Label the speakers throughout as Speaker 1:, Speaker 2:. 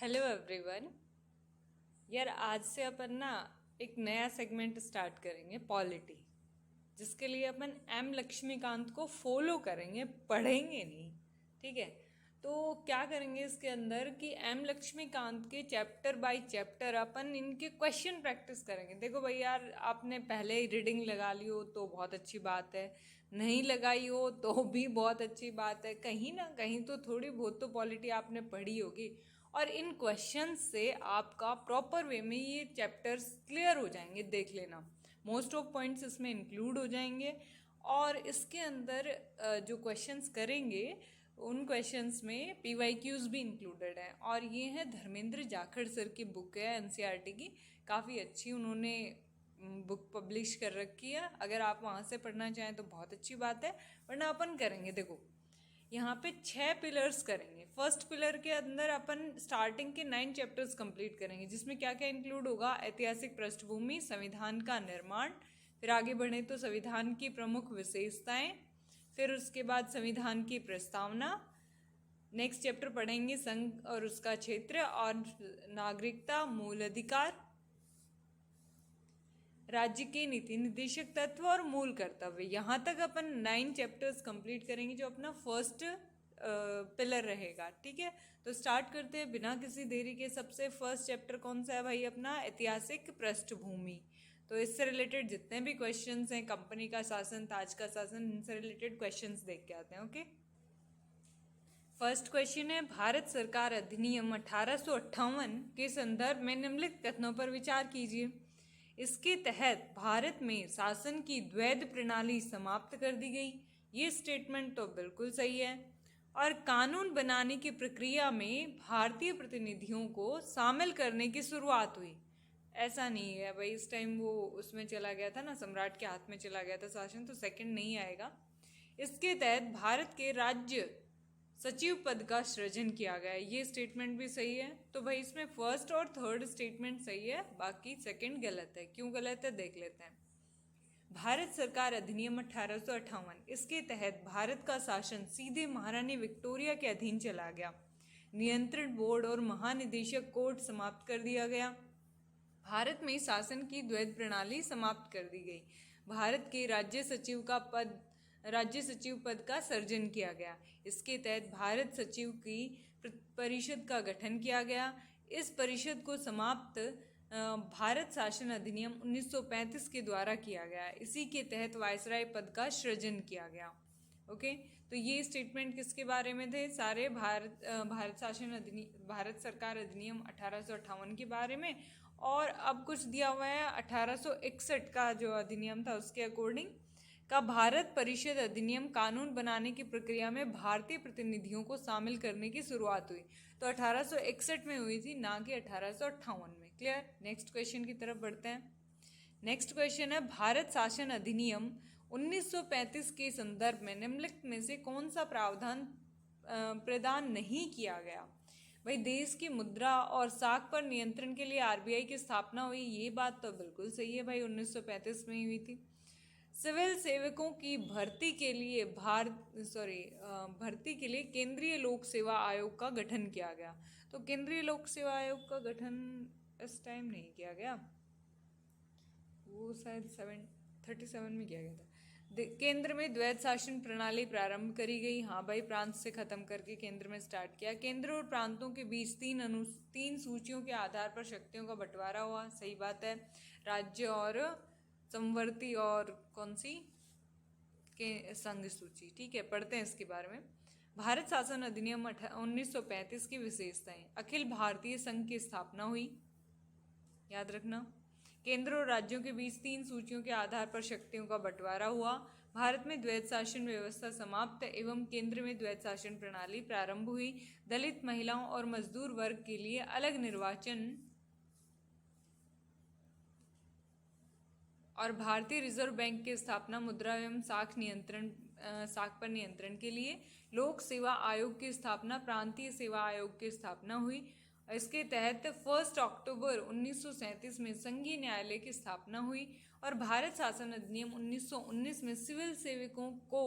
Speaker 1: Hello everyone. यार आज से अपन ना एक नया सेगमेंट स्टार्ट करेंगे, पॉलिटी, जिसके लिए अपन एम लक्ष्मीकांत को फॉलो करेंगे, पढ़ेंगे नहीं। ठीक है। तो क्या करेंगे इसके अंदर कि एम लक्ष्मीकांत के चैप्टर बाय चैप्टर अपन इनके क्वेश्चन प्रैक्टिस करेंगे। देखो भाई यार, आपने पहले ही रीडिंग लगा ली हो तो बहुत अच्छी बात है, नहीं लगाई हो तो भी बहुत अच्छी बात है। कहीं ना कहीं तो थोड़ी बहुत तो पॉलिटी आपने पढ़ी होगी, और इन क्वेश्चन से आपका प्रॉपर वे में ये चैप्टर्स क्लियर हो जाएंगे। देख लेना, मोस्ट ऑफ पॉइंट्स इसमें इंक्लूड हो जाएंगे। और इसके अंदर जो क्वेश्चंस करेंगे उन क्वेश्चंस में पीवाईक्यूज भी इंक्लूडेड हैं। और ये है धर्मेंद्र जाखड़ सर की बुक है, एनसीईआरटी की, काफ़ी अच्छी उन्होंने बुक पब्लिश कर रखी है। अगर आप वहाँ से पढ़ना चाहें तो बहुत अच्छी बात है, वरना अपन करेंगे। देखो यहाँ पे 6 पिलर्स करेंगे। फर्स्ट पिलर के अंदर अपन स्टार्टिंग के 9 चैप्टर्स कंप्लीट करेंगे, जिसमें क्या क्या इंक्लूड होगा: ऐतिहासिक पृष्ठभूमि, संविधान का निर्माण, फिर आगे बढ़े तो संविधान की प्रमुख विशेषताएं, फिर उसके बाद संविधान की प्रस्तावना। नेक्स्ट चैप्टर पढ़ेंगे संघ और उसका क्षेत्र और नागरिकता, मूल अधिकार, राज्य के नीति निर्देशक तत्व और मूल कर्तव्य। यहाँ तक अपन 9 चैप्टर्स कंप्लीट करेंगे, जो अपना फर्स्ट पिलर रहेगा। ठीक है, तो स्टार्ट करते हैं बिना किसी देरी के। सबसे फर्स्ट चैप्टर कौन सा है भाई? अपना ऐतिहासिक पृष्ठभूमि। तो इससे रिलेटेड जितने भी क्वेश्चंस हैं, कंपनी का शासन, ताज का शासन, इनसे रिलेटेड क्वेश्चंस देख के आते हैं। ओके, फर्स्ट क्वेश्चन है, भारत सरकार अधिनियम 1858 के संदर्भ में निम्नलिखित कथनों पर विचार कीजिए। इसके तहत भारत में शासन की द्वैध प्रणाली समाप्त कर दी गई। ये स्टेटमेंट तो बिल्कुल सही है। और कानून बनाने की प्रक्रिया में भारतीय प्रतिनिधियों को शामिल करने की शुरुआत हुई। ऐसा नहीं है भाई, इस टाइम वो उसमें चला गया था ना, सम्राट के हाथ में चला गया था शासन, तो सेकंड नहीं आएगा। इसके तहत भारत के राज्य सचिव पद का सृजन किया गया है। ये स्टेटमेंट भी सही है। तो भाई इसमें फर्स्ट और थर्ड स्टेटमेंट सही है, बाकी सेकंड गलत है। क्यों गलत है देख लेते हैं। भारत सरकार अधिनियम 1858, इसके तहत भारत का शासन सीधे महारानी विक्टोरिया के अधीन चला गया। नियंत्रण बोर्ड और महानिदेशक कोर्ट समाप्त कर दिया गया। भारत में शासन की द्वैध प्रणाली समाप्त कर दी गई। भारत के राज्य सचिव पद का सृजन किया गया। इसके तहत भारत सचिव की परिषद का गठन किया गया। इस परिषद को समाप्त भारत शासन अधिनियम 1935 के द्वारा किया गया। इसी के तहत वायसराय पद का सृजन किया गया। ओके, तो ये स्टेटमेंट किसके बारे में थे? सारे भारत सरकार अधिनियम 1858 के बारे में। और अब कुछ दिया हुआ है 1861 का जो अधिनियम था, उसके अकॉर्डिंग का भारत परिषद अधिनियम कानून बनाने की प्रक्रिया में भारतीय प्रतिनिधियों को शामिल करने की शुरुआत हुई। तो 1861 में हुई थी, ना कि 1858 में। क्लियर? नेक्स्ट क्वेश्चन की तरफ बढ़ते हैं। नेक्स्ट क्वेश्चन है, भारत शासन अधिनियम 1935 के संदर्भ में निम्नलिखित में से कौन सा प्रावधान प्रदान नहीं किया गया? भाई देश की मुद्रा और साख पर नियंत्रण के लिए आरबीआई की स्थापना हुई। ये बात तो बिल्कुल सही है भाई, 1935 में ही हुई थी। सिविल सेवकों की भर्ती के लिए भर्ती के लिए केंद्रीय लोक सेवा आयोग का गठन किया गया। तो केंद्रीय लोक सेवा आयोग का गठन इस टाइम नहीं किया गया, वो शायद 37 में किया गया था। केंद्र में द्वैध शासन प्रणाली प्रारंभ करी गई। हाँ भाई, प्रांत से खत्म करके केंद्र में स्टार्ट किया। केंद्र और प्रांतों के बीच तीन सूचियों के आधार पर शक्तियों का बंटवारा हुआ। सही बात है। राज्य और समवर्ती और कौन सी के संघ सूची। ठीक है, पढ़ते हैं इसके बारे में। भारत शासन अधिनियम 1935 की विशेषताएं: अखिल भारतीय संघ की स्थापना हुई, याद रखना। केंद्र और राज्यों के बीच 3 सूचियों के आधार पर शक्तियों का बंटवारा हुआ। भारत में द्वैध शासन व्यवस्था समाप्त एवं केंद्र में द्वैध शासन प्रणाली प्रारंभ हुई। दलित, महिलाओं और मजदूर वर्ग के लिए अलग निर्वाचन और भारतीय रिजर्व बैंक की स्थापना। मुद्रा एवं साख पर नियंत्रण के लिए लोक सेवा आयोग की स्थापना, प्रांतीय सेवा आयोग की स्थापना हुई। इसके तहत 1 अक्टूबर 1937 में संघीय न्यायालय की स्थापना हुई और भारत शासन अधिनियम 1919 में सिविल सेवकों को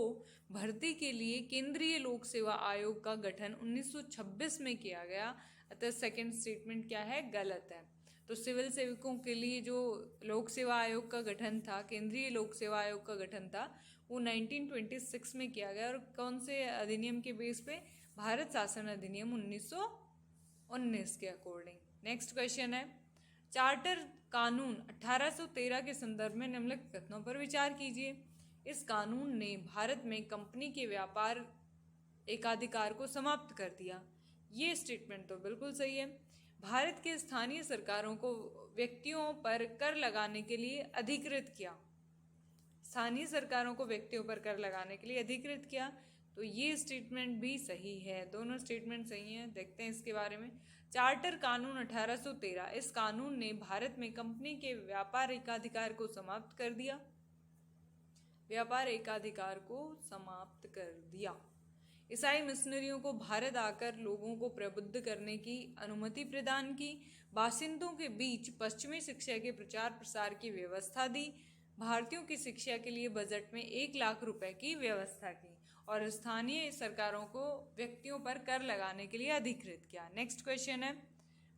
Speaker 1: भर्ती के लिए केंद्रीय लोक सेवा आयोग का गठन 1926 में किया गया। अतः सेकंड स्टेटमेंट क्या है, गलत है। तो सिविल सेवकों के लिए जो लोक सेवा आयोग का गठन था, केंद्रीय लोक सेवा आयोग का गठन था, वो 1926 में किया गया। और कौन से अधिनियम के बेस पे, भारत शासन अधिनियम 1919 के अकॉर्डिंग। नेक्स्ट क्वेश्चन है, चार्टर कानून 1813 के संदर्भ में निम्नलिखित कथनों पर विचार कीजिए। इस कानून ने भारत में कंपनी के व्यापार एकाधिकार को समाप्त कर दिया। ये स्टेटमेंट तो बिल्कुल सही है। भारत के स्थानीय सरकारों को व्यक्तियों पर कर लगाने के लिए अधिकृत किया। स्थानीय सरकारों को व्यक्तियों पर कर लगाने के लिए अधिकृत किया, तो ये स्टेटमेंट भी सही है। दोनों स्टेटमेंट सही हैं। देखते हैं इसके बारे में। चार्टर कानून 1813, इस कानून ने भारत में कंपनी के व्यापार एकाधिकार को समाप्त कर दिया। व्यापार एकाधिकार को समाप्त कर दिया। ईसाई मिशनरियों को भारत आकर लोगों को प्रबुद्ध करने की अनुमति प्रदान की। बासिंदों के बीच पश्चिमी शिक्षा के प्रचार प्रसार की व्यवस्था दी। भारतीयों की शिक्षा के लिए बजट में 1 लाख रुपए की व्यवस्था की और स्थानीय सरकारों को व्यक्तियों पर कर लगाने के लिए अधिकृत किया। नेक्स्ट क्वेश्चन है,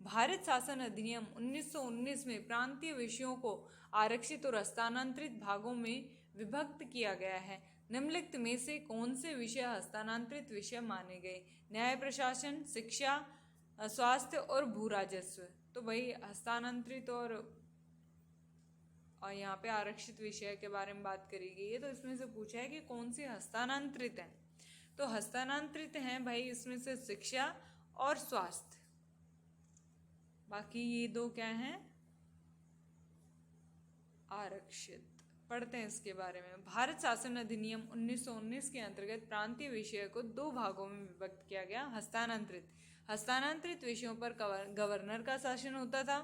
Speaker 1: भारत शासन अधिनियम 1919 में प्रांतीय विषयों को आरक्षित और हस्तांतरित भागों में विभक्त किया गया है। निम्नलिखित में से कौन से विषय हस्तांतरित विषय माने गए? न्याय प्रशासन, शिक्षा, स्वास्थ्य और भू राजस्व। तो भाई हस्तांतरित और यहाँ पे आरक्षित विषय के बारे में बात करी गई है, तो इसमें से पूछा है कि कौन से हस्तांतरित हैं। तो हस्तांतरित हैं भाई इसमें से शिक्षा और स्वास्थ्य। बाकी ये दो क्या हैं, आरक्षित। पढ़ते हैं इसके बारे में। भारत शासन अधिनियम 1919 के अंतर्गत प्रांतीय विषय को 2 भागों में विभक्त किया गया। हस्तांतरित विषयों पर गवर्नर का शासन होता था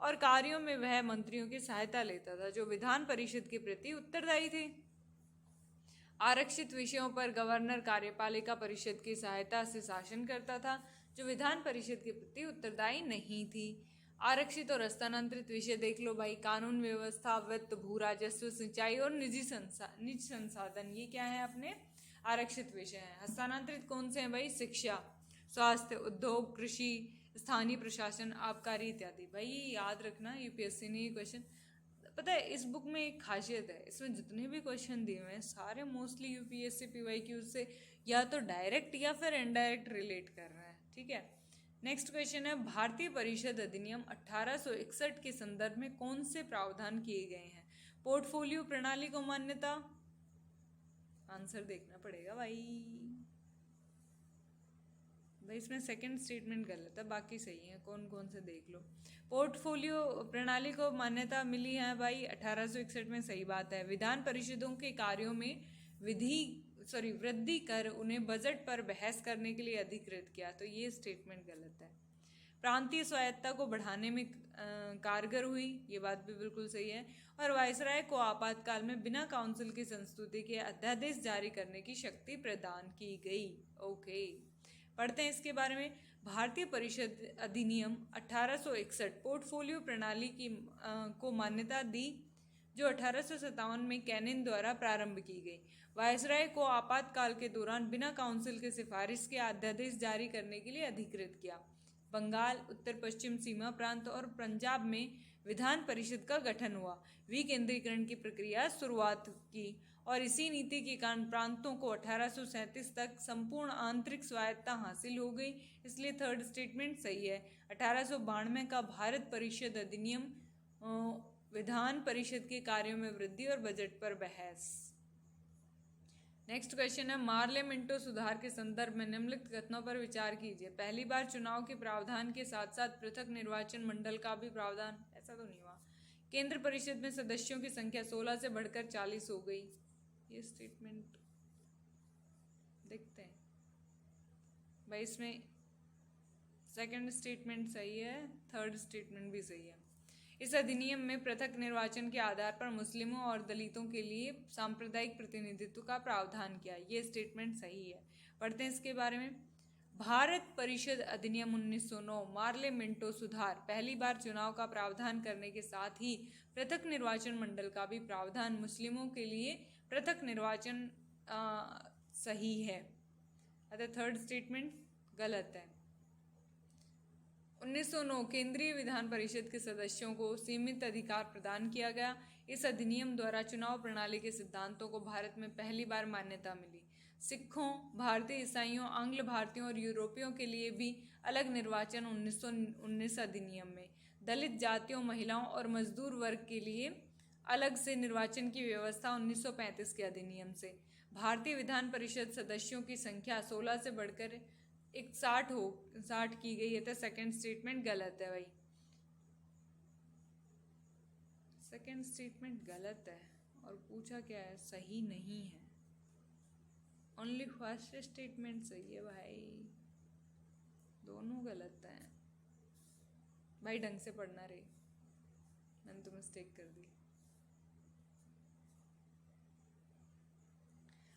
Speaker 1: और कार्यों में वह मंत्रियों की सहायता लेता था जो विधान परिषद के प्रति उत्तरदायी थे। आरक्षित विषयों पर गवर्नर कार्यपालिका परिषद की सहायता से शासन करता था जो विधान परिषद के प्रति उत्तरदायी नहीं थी। आरक्षित और हस्तांतरित विषय देख लो भाई, कानून व्यवस्था, वित्त, भू राजस्व, सिंचाई और निजी संसाधन, ये क्या है अपने आरक्षित विषय हैं। हस्तांतरित कौन से हैं भाई? शिक्षा, स्वास्थ्य, उद्योग, कृषि, स्थानीय प्रशासन, आबकारी इत्यादि। भाई ये याद रखना, यूपीएससी ने ये क्वेश्चन, पता है इस बुक में एक खासियत है, इसमें जितने भी क्वेश्चन दिए हुए हैं सारे मोस्टली यूपीएससी पीवाईक्यू से या तो डायरेक्ट या फिर इनडायरेक्ट रिलेट कर रहे हैं। ठीक है, नेक्स्ट क्वेश्चन है, भारतीय परिषद अधिनियम 1861 के संदर्भ में कौन से प्रावधान किए गए हैं? पोर्टफोलियो प्रणाली को मान्यता, आंसर देखना पड़ेगा भाई इसमें सेकंड स्टेटमेंट गलत है, बाकी सही है। कौन कौन से देख लो। पोर्टफोलियो प्रणाली को मान्यता मिली है भाई 1861 में, सही बात है। विधान परिषदों के कार्यों में वृद्धि कर उन्हें बजट पर बहस करने के लिए अधिकृत किया, तो ये स्टेटमेंट गलत है। प्रांतीय स्वायत्तता को बढ़ाने में कारगर हुई, ये बात भी बिल्कुल सही है। और वायसराय को आपातकाल में बिना काउंसिल की संस्तुति के अध्यादेश जारी करने की शक्ति प्रदान की गई। ओके, पढ़ते हैं इसके बारे में। भारतीय परिषद अधिनियम 1861 पोर्टफोलियो प्रणाली की को मान्यता दी जो 1857 में कैनिन द्वारा प्रारंभ की गई। वायसराय को आपातकाल के दौरान बिना काउंसिल के सिफारिश के अध्यादेश जारी करने के लिए अधिकृत किया। बंगाल, उत्तर पश्चिम सीमा प्रांत और पंजाब में विधान परिषद का गठन हुआ। विकेंद्रीकरण की प्रक्रिया शुरुआत की और इसी नीति के कारण प्रांतों को 1837 तक संपूर्ण आंतरिक स्वायत्तता हासिल हो गई, इसलिए थर्ड स्टेटमेंट सही है। 1892 का भारत परिषद अधिनियम विधान परिषद के कार्यों में वृद्धि और बजट पर बहस। नेक्स्ट क्वेश्चन है, मार्ले मिंटो सुधार के संदर्भ में निम्नलिखित कथनों पर विचार कीजिए। पहली बार चुनाव के प्रावधान के साथ साथ पृथक निर्वाचन मंडल का भी प्रावधान, ऐसा तो नहीं हुआ। केंद्र परिषद में सदस्यों की संख्या 16 से बढ़कर 40 हो गई। ये स्टेटमेंट देखते हैं भाई, इसमें सेकंड स्टेटमेंट सही है, थर्ड स्टेटमेंट भी सही है। इस अधिनियम में पृथक निर्वाचन के आधार पर मुस्लिमों और दलितों के लिए सांप्रदायिक प्रतिनिधित्व का प्रावधान किया, ये स्टेटमेंट सही है। पढ़ते हैं इसके बारे में। भारत परिषद अधिनियम 1909 मार्लेमेंटो सुधार, पहली बार चुनाव का प्रावधान करने के साथ ही पृथक निर्वाचन मंडल का भी प्रावधान, मुस्लिमों के लिए पृथक निर्वाचन सही है। अतः थर्ड स्टेटमेंट गलत है। 1909 केंद्रीय विधान परिषद के सदस्यों को सीमित अधिकार प्रदान किया गया। इस अधिनियम द्वारा चुनाव प्रणाली के सिद्धांतों को भारत में पहली बार मान्यता मिली। सिखों, भारतीय ईसाइयों, आंग्ल भारतीयों और यूरोपियों के लिए भी अलग निर्वाचन 1919 अधिनियम में, दलित जातियों, महिलाओं और मजदूर वर्ग के लिए अलग से निर्वाचन की व्यवस्था 1935 के अधिनियम से। भारतीय विधान परिषद सदस्यों की संख्या 16 से बढ़कर 60 की गई है। तो सेकंड स्टेटमेंट गलत है भाई, सेकंड स्टेटमेंट गलत है। और पूछा क्या है, सही नहीं है। ओनली फर्स्ट स्टेटमेंट सही है भाई, दोनों गलत हैं भाई। ढंग से पढ़ना रे, मैंने तो मिस्टेक कर दी।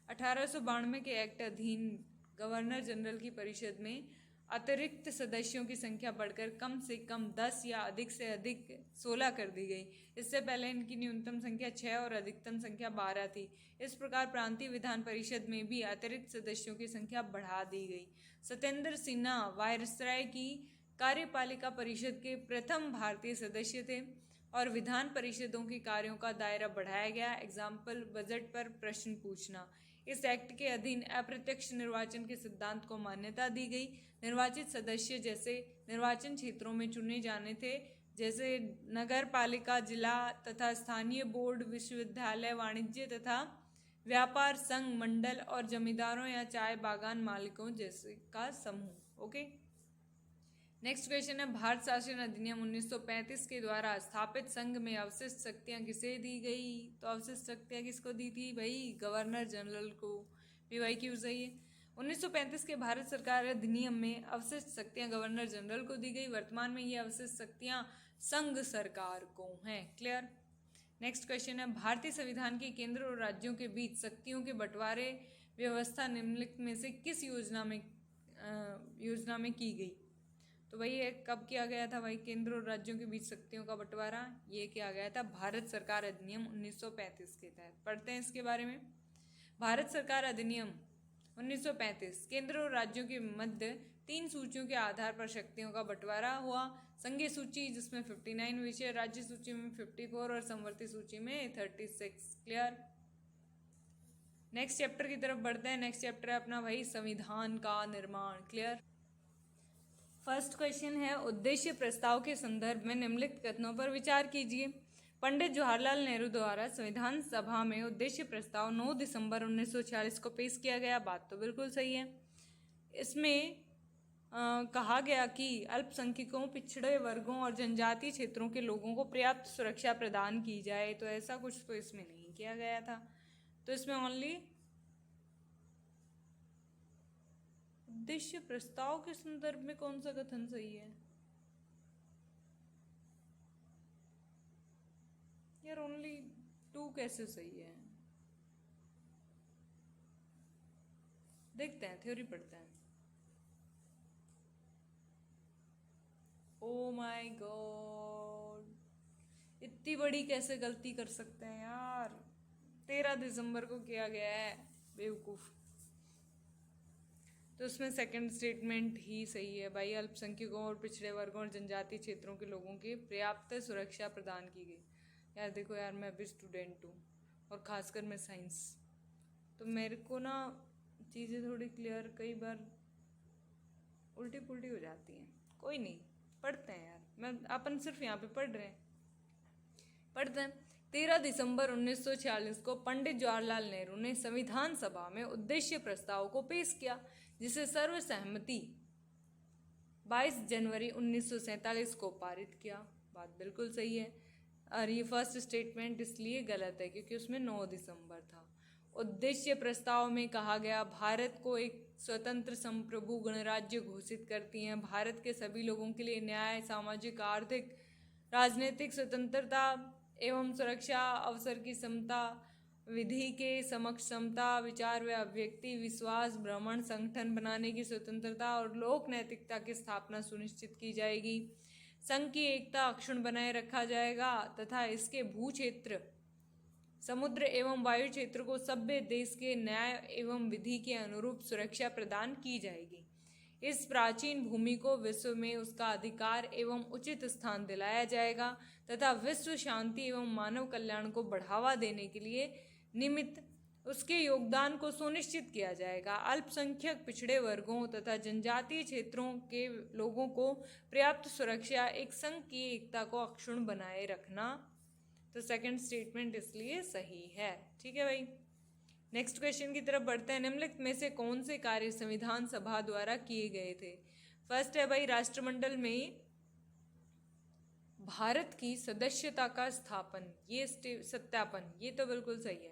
Speaker 1: 1892 के एक्ट अधीन गवर्नर जनरल की परिषद में अतिरिक्त सदस्यों की संख्या बढ़कर कम से कम 10 या अधिक से अधिक 16 कर दी गई। इससे पहले इनकी न्यूनतम संख्या 6 और अधिकतम संख्या 12 थी। इस प्रकार प्रांतीय विधान परिषद में भी अतिरिक्त सदस्यों की संख्या बढ़ा दी गई। सत्येंद्र सिन्हा वायसराय की कार्यपालिका परिषद के प्रथम भारतीय सदस्य थे और विधान परिषदों के कार्यों का दायरा बढ़ाया गया। एग्जाम्पल, बजट पर प्रश्न पूछना। इस एक्ट के अधीन अप्रत्यक्ष निर्वाचन के सिद्धांत को मान्यता दी गई। निर्वाचित सदस्य जैसे निर्वाचन क्षेत्रों में चुने जाने थे, जैसे नगर पालिका, जिला तथा स्थानीय बोर्ड, विश्वविद्यालय, वाणिज्य तथा व्यापार संघ, मंडल और जमींदारों या चाय बागान मालिकों जैसे का समूह। ओके, नेक्स्ट क्वेश्चन है, भारत शासन अधिनियम 1935 के द्वारा स्थापित संघ में अवशिष्ट शक्तियां किसे दी गई? तो अवशिष्ट शक्तियां किसको दी थी भाई? गवर्नर जनरल को। PYQ सही है। 1935 के भारत सरकार अधिनियम में अवशिष्ट शक्तियां गवर्नर जनरल को दी गई। वर्तमान में ये अवशिष्ट शक्तियां संघ सरकार को हैं। क्लियर। नेक्स्ट क्वेश्चन है, भारतीय संविधान की केंद्र और राज्यों के बीच शक्तियों के बंटवारे व्यवस्था निम्नलिखित में से किस योजना में की गई? तो भाई ये कब किया गया था भाई? केंद्र और राज्यों के बीच शक्तियों का बंटवारा ये किया गया था भारत सरकार अधिनियम 1935 के तहत। पढ़ते हैं इसके बारे में। भारत सरकार अधिनियम 1935 केंद्र और राज्यों के मध्य 3 सूचियों के आधार पर शक्तियों का बंटवारा हुआ। संघीय सूची जिसमें 59 विषय, राज्य सूची में 54 और समवर्ती सूची में 36। क्लियर। नेक्स्ट चैप्टर की तरफ बढ़ते हैं। नेक्स्ट चैप्टर है अपना भाई संविधान का निर्माण। क्लियर। फर्स्ट क्वेश्चन है, उद्देश्य प्रस्ताव के संदर्भ में निम्नलिखित कथनों पर विचार कीजिए। पंडित जवाहरलाल नेहरू द्वारा संविधान सभा में उद्देश्य प्रस्ताव 9 दिसंबर 1946 को पेश किया गया। बात तो बिल्कुल सही है। इसमें कहा गया कि अल्पसंख्यकों, पिछड़े वर्गों और जनजातीय क्षेत्रों के लोगों को पर्याप्त सुरक्षा प्रदान की जाए। तो ऐसा कुछ तो इसमें नहीं किया गया था। तो इसमें ओनली उद्देश्य प्रस्ताव के संदर्भ में कौन सा कथन सही है यार? ओनली 2 कैसे सही है? देखते हैं, थ्योरी पढ़ते हैं। ओ माय गॉड, इतनी बड़ी कैसे गलती कर सकते हैं यार? 13 दिसंबर को किया गया है, बेवकूफ। तो उसमें सेकंड स्टेटमेंट ही सही है भाई। अल्पसंख्यकों और पिछड़े वर्गों और जनजातीय क्षेत्रों के लोगों की पर्याप्त सुरक्षा प्रदान की गई। यार देखो यार, मैं भी स्टूडेंट हूँ और ख़ासकर मैं साइंस, तो मेरे को ना चीज़ें थोड़ी क्लियर कई बार उल्टी पुल्टी हो जाती हैं। कोई नहीं, पढ़ते हैं यार। मैं अपन सिर्फ यहाँ पे पढ़ रहे हैं, पढ़ते हैं। 13 दिसंबर 1946 को पंडित जवाहरलाल नेहरू ने संविधान सभा में उद्देश्य प्रस्ताव को पेश किया, जिसे सर्वसहमति 22 जनवरी 1947 को पारित किया। बात बिल्कुल सही है। और ये फर्स्ट स्टेटमेंट इसलिए गलत है क्योंकि उसमें 9 दिसंबर था। उद्देश्य प्रस्ताव में कहा गया, भारत को एक स्वतंत्र संप्रभु गणराज्य घोषित करती हैं। भारत के सभी लोगों के लिए न्याय, सामाजिक, आर्थिक, राजनीतिक स्वतंत्रता एवं सुरक्षा, अवसर की समता विधि के समक्ष समता, विचार व अभिव्यक्ति, विश्वास, भ्रमण, संगठन बनाने की स्वतंत्रता और लोक नैतिकता की स्थापना सुनिश्चित की जाएगी। संघ की एकता अक्षुण्ण बनाए रखा जाएगा तथा इसके भू क्षेत्र, समुद्र एवं वायु क्षेत्र को सभ्य देश के न्याय एवं विधि के अनुरूप सुरक्षा प्रदान की जाएगी। इस प्राचीन भूमि को विश्व में उसका अधिकार एवं उचित स्थान दिलाया जाएगा तथा विश्व शांति एवं मानव कल्याण को बढ़ावा देने के लिए निमित्त उसके योगदान को सुनिश्चित किया जाएगा। अल्पसंख्यक, पिछड़े वर्गों तथा जनजातीय क्षेत्रों के लोगों को पर्याप्त सुरक्षा, एक संघ की एकता को अक्षुण्ण बनाए रखना। तो सेकंड स्टेटमेंट इसलिए सही है। ठीक है भाई, नेक्स्ट क्वेश्चन की तरफ बढ़ते हैं। निम्नलिखित में से कौन से कार्य संविधान सभा द्वारा किए गए थे? फर्स्ट है भाई, राष्ट्रमंडल में भारत की सदस्यता का स्थापन, ये सत्यापन, ये तो बिल्कुल सही है।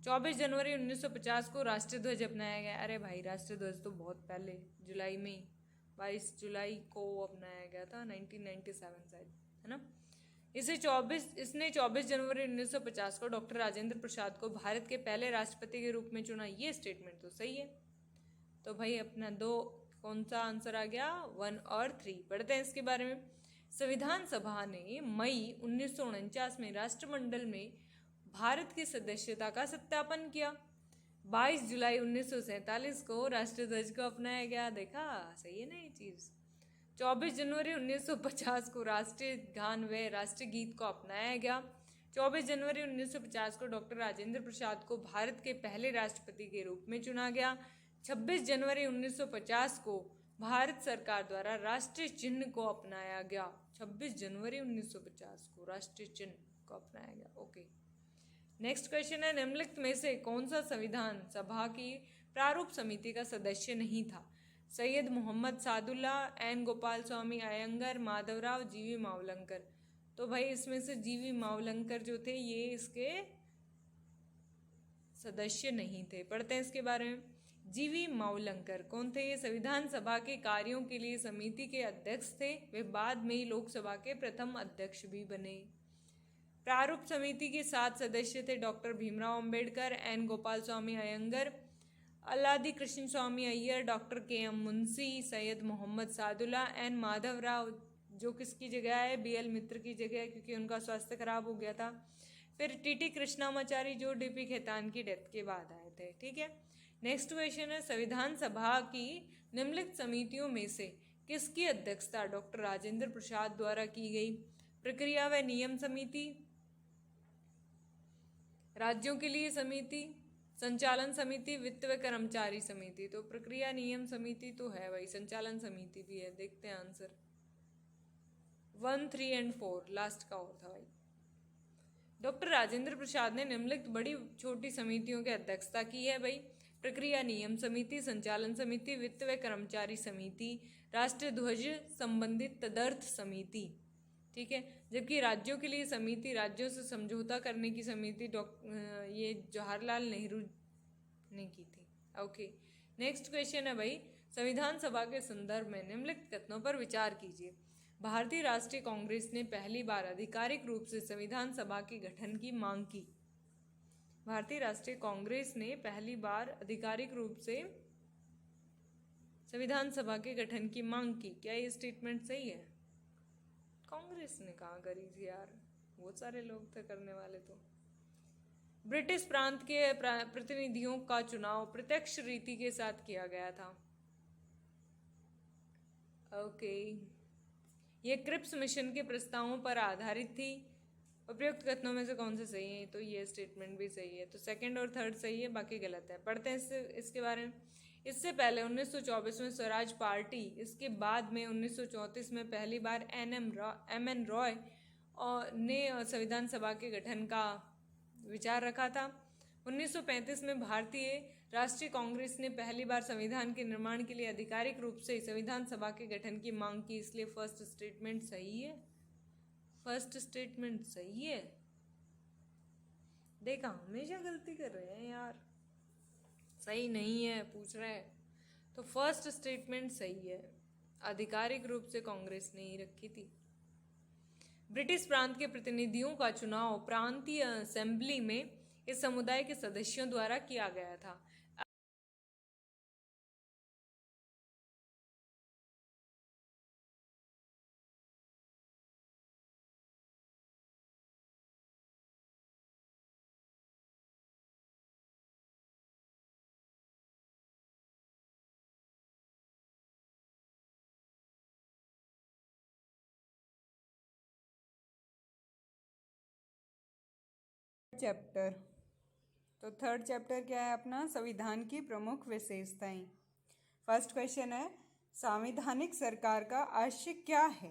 Speaker 1: 24 जनवरी 1950 को राष्ट्रीय ध्वज अपनाया गया। अरे भाई, राष्ट्रीय ध्वज तो बहुत पहले, जुलाई में 22 जुलाई को अपनाया गया था, 1997 शायद, है ना। इसने 24 जनवरी 1950 को डॉक्टर राजेंद्र प्रसाद को भारत के पहले राष्ट्रपति के रूप में चुना। ये स्टेटमेंट तो सही है। तो भाई अपना दो कौन सा आंसर आ गया? 1 और 3। पढ़ते हैं इसके बारे में। संविधान सभा ने मई 1949 में राष्ट्रमंडल में भारत की सदस्यता का सत्यापन किया। 22 जुलाई 1947 को राष्ट्रीय ध्वज को अपनाया गया। देखा, सही है ना ये चीज़। 24 जनवरी 1950 को राष्ट्रीय गान व राष्ट्रीय गीत को अपनाया गया। 24 जनवरी 1950 को डॉक्टर राजेंद्र प्रसाद को भारत के पहले राष्ट्रपति के रूप में चुना गया। 26 जनवरी 1950 को भारत सरकार द्वारा राष्ट्रीय चिन्ह को अपनाया गया। 26 जनवरी 1950 को राष्ट्रीय चिन्ह को अपनाया गया। ओके, नेक्स्ट क्वेश्चन है, निम्नलिखित में से कौन सा संविधान सभा की प्रारूप समिति का सदस्य नहीं था? सैयद मोहम्मद सादुल्ला, एन गोपाल स्वामी अयंगर, माधवराव, जीवी मावलंकर। तो भाई इसमें से जीवी मावलंकर जो थे ये इसके सदस्य नहीं थे। पढ़ते हैं इसके बारे में। जीवी मावलंकर कौन थे? ये संविधान सभा के कार्यों के लिए समिति के अध्यक्ष थे। वे बाद में ही लोकसभा के प्रथम अध्यक्ष भी बने। प्रारूप समिति के 7 सदस्य थे। Doctor Bhimrao Ambedkar, N Gopalaswami Ayyangar, Alladi Krishnaswami Ayyar, doctor KM. Munshi, Syed Mohammad Saadulla, N Madhavrao, जो किसकी जगह है? बी.एल. मित्र की जगह, क्योंकि उनका स्वास्थ्य खराब हो गया था। फिर टी.टी. कृष्णामाचारी, जो डी.पी. खेतान की डेथ के बाद आए थे। ठीक है, नेक्स्ट क्वेश्चन है, संविधान सभा की निम्नलिखित समितियों में से किसकी अध्यक्षता डॉक्टर राजेंद्र प्रसाद द्वारा की गई? प्रक्रिया व नियम समिति, राज्यों के लिए समिति, संचालन समिति, वित्त व कर्मचारी समिति। तो प्रक्रिया नियम समिति तो है भाई, संचालन समिति भी है। देखते हैं आंसर। 1, 3 और 4 लास्ट का और था भाई। डॉक्टर राजेंद्र प्रसाद ने निम्नलिखित बड़ी छोटी समितियों की अध्यक्षता की है भाई। प्रक्रिया नियम समिति, संचालन समिति, वित्त व कर्मचारी समिति, राष्ट्रीय ध्वज संबंधित तदर्थ समिति। ठीक है, जबकि राज्यों के लिए समिति, राज्यों से समझौता करने की समिति ये जवाहरलाल नेहरू ने की थी। ओके, नेक्स्ट क्वेश्चन है भाई, संविधान सभा के संदर्भ में निम्नलिखित कथनों पर विचार कीजिए। भारतीय राष्ट्रीय कांग्रेस ने पहली बार आधिकारिक रूप से संविधान सभा के गठन की मांग की। भारतीय राष्ट्रीय कांग्रेस ने पहली बार आधिकारिक रूप से संविधान सभा के गठन की मांग की। क्या ये स्टेटमेंट सही है? कांग्रेस ने कहाँ करी थी यार, बहुत सारे लोग थे करने वाले। तो ब्रिटिश प्रांत के प्रतिनिधियों का चुनाव प्रत्यक्ष रीति के साथ किया गया था। ओके, ये क्रिप्स मिशन के प्रस्तावों पर आधारित थी। उपयुक्त कथनों में से कौन से सही है? तो ये स्टेटमेंट भी सही है। तो सेकंड और थर्ड सही है, बाकी गलत है। पढ़ते हैं इसके बारे में। इससे पहले 1924 में स्वराज पार्टी, इसके बाद में 1934 में पहली बार एम.एन. रॉय ने संविधान सभा के गठन का विचार रखा था। 1935 में भारतीय राष्ट्रीय कांग्रेस ने पहली बार संविधान के निर्माण के लिए आधिकारिक रूप से संविधान सभा के गठन की मांग की। इसलिए फर्स्ट स्टेटमेंट सही है। फर्स्ट स्टेटमेंट सही है। देखा, हमेशा गलती कर रहे हैं यार, सही नहीं है पूछ रहे हैं। तो फर्स्ट स्टेटमेंट सही है, आधिकारिक रूप से कांग्रेस ने ही रखी थी। ब्रिटिश प्रांत के प्रतिनिधियों का चुनाव प्रांतीय असेंबली में इस समुदाय के सदस्यों द्वारा किया गया था।
Speaker 2: चैप्टर, तो थर्ड चैप्टर क्या है अपना? संविधान की प्रमुख विशेषताएं। फर्स्ट क्वेश्चन है, संवैधानिक सरकार का आशय क्या है?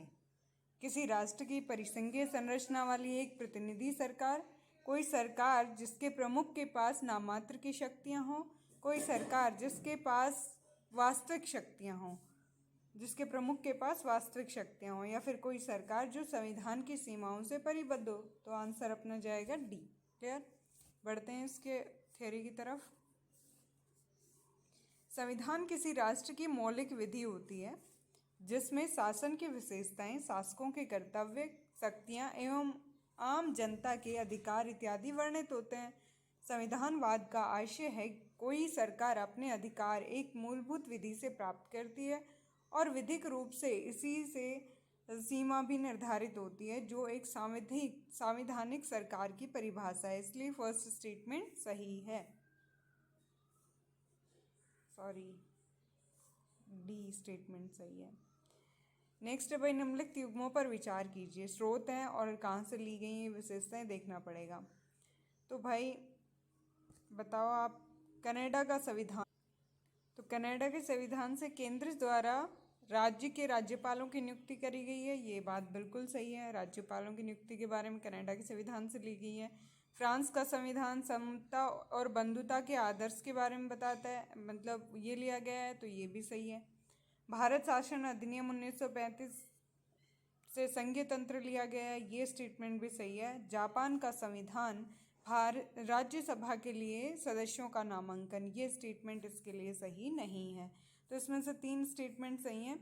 Speaker 2: किसी राष्ट्र की परिसंघीय संरचना वाली एक प्रतिनिधि सरकार, कोई सरकार जिसके प्रमुख के पास नाममात्र की शक्तियां हों, कोई सरकार जिसके पास वास्तविक शक्तियां हों, जिसके प्रमुख के पास वास्तविक शक्तियां हों, या फिर कोई सरकार जो संविधान की सीमाओं से परिबद्ध हो। तो आंसर अपना जाएगा डी। क्लियर? बढ़ते हैं इसके थ्योरी की तरफ। संविधान किसी राष्ट्र की मौलिक विधि होती है जिसमें शासन की विशेषताएं, शासकों के कर्तव्य, शक्तियां एवं आम जनता के अधिकार इत्यादि वर्णित होते हैं। संविधानवाद का आशय है कोई सरकार अपने अधिकार एक मूलभूत विधि से प्राप्त करती है और विधिक रूप से इसी से सीमा भी निर्धारित होती है, जो एक संवैधानिक सरकार की परिभाषा है। इसलिए फर्स्ट स्टेटमेंट सही है। सॉरी, डी स्टेटमेंट सही है। नेक्स्ट है भाई, निम्नलिखित युग्मों पर विचार कीजिए। स्रोत हैं और कहाँ से ली गई ये विशेषताएं देखना पड़ेगा। तो भाई बताओ आप, कनाडा का संविधान। तो कनाडा के संविधान से केंद्र द्वारा राज्य के राज्यपालों की नियुक्ति करी गई है। ये बात बिल्कुल सही है। राज्यपालों की नियुक्ति के बारे में कनाडा के संविधान से ली गई है। फ्रांस का संविधान समता और बंधुता के आदर्श के बारे में बताता है, मतलब ये लिया गया है, तो ये भी सही है। भारत शासन अधिनियम 1935 से संघीय तंत्र लिया गया है, ये स्टेटमेंट भी सही है। जापान का संविधान राज्यसभा के लिए सदस्यों का नामांकन, ये स्टेटमेंट इसके लिए सही नहीं है। तो इसमें से 3 स्टेटमेंट सही हैं।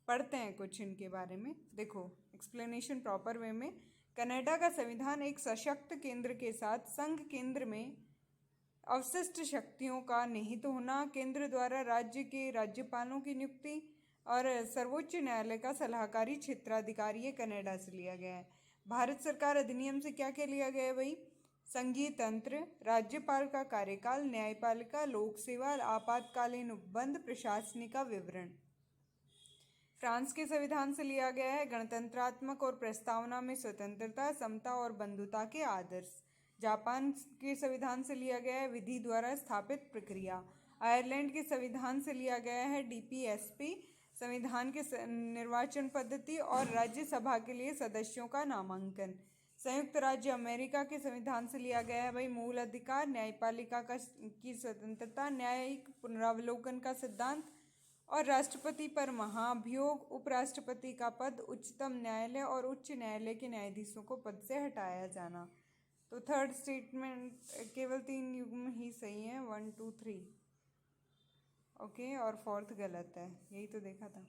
Speaker 2: पढ़ते हैं कुछ इनके बारे में। देखो, एक्सप्लेनेशन प्रॉपर वे में। कनाडा का संविधान एक सशक्त केंद्र के साथ संघ केंद्र में अवशिष्ट शक्तियों का निहित होना, केंद्र द्वारा राज्य के राज्यपालों की नियुक्ति और सर्वोच्च न्यायालय का सलाहकारी क्षेत्राधिकार, ये कनाडा से लिया गया है। भारत सरकार अधिनियम से क्या क्या लिया गया है भाई? संघीय तंत्र, राज्यपाल का कार्यकाल, न्यायपालिका, लोक सेवा, आपातकालीन उपबंध, प्रशासनिक विवरण। फ्रांस के संविधान से लिया गया है गणतंत्रात्मक और प्रस्तावना में स्वतंत्रता, समता और बंधुता के आदर्श। जापान के संविधान से लिया गया है विधि द्वारा स्थापित प्रक्रिया। आयरलैंड के संविधान से लिया गया है डीपीएसपी, संविधान के निर्वाचन पद्धति और राज्यसभा के लिए सदस्यों का नामांकन। संयुक्त राज्य अमेरिका के संविधान से लिया गया है भाई मूल अधिकार, न्यायपालिका की स्वतंत्रता, न्यायिक पुनरावलोकन का सिद्धांत और राष्ट्रपति पर महाभियोग, उपराष्ट्रपति का पद, उच्चतम न्यायालय और उच्च न्यायालय के न्यायाधीशों को पद से हटाया जाना। तो थर्ड स्टेटमेंट केवल 3 युग्म ही सही है, 1 2 3 ओके, और फोर्थ गलत है। यही तो देखा था।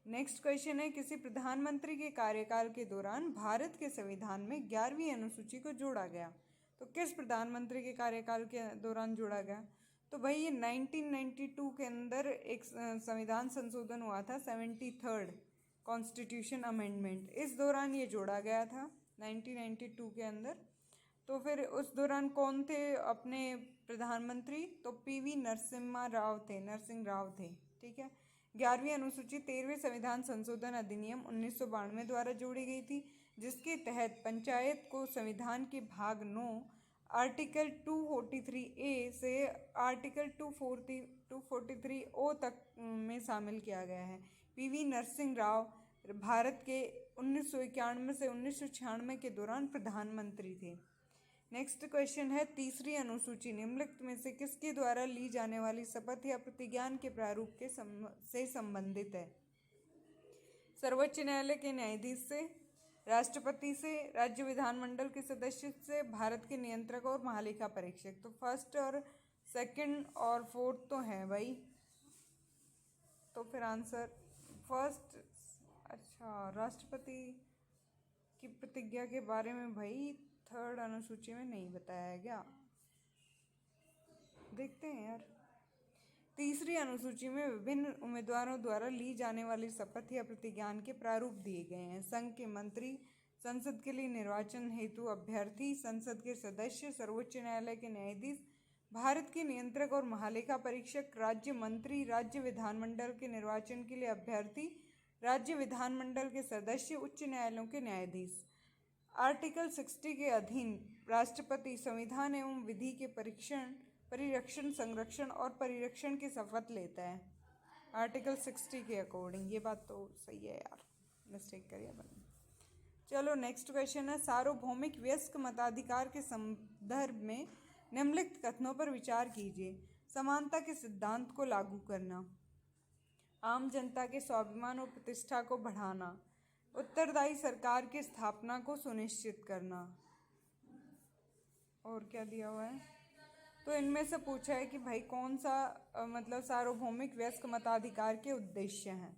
Speaker 2: नेक्स्ट क्वेश्चन है, किसी प्रधानमंत्री के कार्यकाल के दौरान भारत के संविधान में 11वीं अनुसूची को जोड़ा गया। तो किस प्रधानमंत्री के कार्यकाल के दौरान जोड़ा गया? तो भाई ये 1992 के अंदर एक संविधान संशोधन हुआ था, 73rd कॉन्स्टिट्यूशन अमेंडमेंट, इस दौरान ये जोड़ा गया था 1992 के अंदर। तो फिर उस दौरान कौन थे अपने प्रधानमंत्री? तो पीवी नरसिम्हा राव थे, नरसिंह राव थे। ठीक है। 11वीं अनुसूची 13वें संविधान संशोधन अधिनियम 1992 द्वारा जोड़ी गई थी, जिसके तहत पंचायत को संविधान के भाग 9 आर्टिकल 243A से आर्टिकल 243O तक में शामिल किया गया है। पीवी नरसिंह राव भारत के 1991 से 1996 के दौरान प्रधानमंत्री थे। नेक्स्ट क्वेश्चन है, तीसरी अनुसूची निम्नलिखित में से किसके द्वारा ली जाने वाली शपथ या प्रतिज्ञान के प्रारूप से संबंधित है? सर्वोच्च न्यायालय के न्यायाधीश से, राष्ट्रपति से, राज्य विधानमंडल के सदस्य से, भारत के नियंत्रक और महालेखा परीक्षक। तो फर्स्ट और सेकंड और फोर्थ तो है भाई, तो फिर आंसर फर्स्ट। अच्छा, राष्ट्रपति की प्रतिज्ञा के बारे में भाई थर्ड अनुसूची में नहीं बताया गया। देखते हैं यार। तीसरी अनुसूची में विभिन्न उम्मीदवारों द्वारा ली जाने वाली शपथ या प्रतिज्ञान के प्रारूप दिए गए हैं। संघ के मंत्री, संसद के लिए निर्वाचन हेतु अभ्यर्थी, संसद के सदस्य, सर्वोच्च न्यायालय के न्यायाधीश, भारत के नियंत्रक और महालेखा परीक्षक, राज्य मंत्री, राज्य विधानमंडल के निर्वाचन के लिए अभ्यर्थी, राज्य विधानमंडल के सदस्य, उच्च न्यायालयों के न्यायाधीश। आर्टिकल 60 के अधीन राष्ट्रपति संविधान एवं विधि के परिरक्षण, संरक्षण और परिरक्षण की शपथ लेता है आर्टिकल 60 के अकॉर्डिंग। ये बात तो सही है यार, मिस्टेक करिए अपन। चलो नेक्स्ट क्वेश्चन है, सार्वभौमिक वयस्क मताधिकार के संदर्भ में निम्नलिखित कथनों पर विचार कीजिए। समानता के सिद्धांत को लागू करना, आम जनता के स्वाभिमान और प्रतिष्ठा को बढ़ाना, उत्तरदायी सरकार की स्थापना को सुनिश्चित करना। और क्या दिया हुआ है? तो इनमें से पूछा है कि भाई कौन सा मतलब सार्वभौमिक वयस्क मताधिकार के उद्देश्य हैं।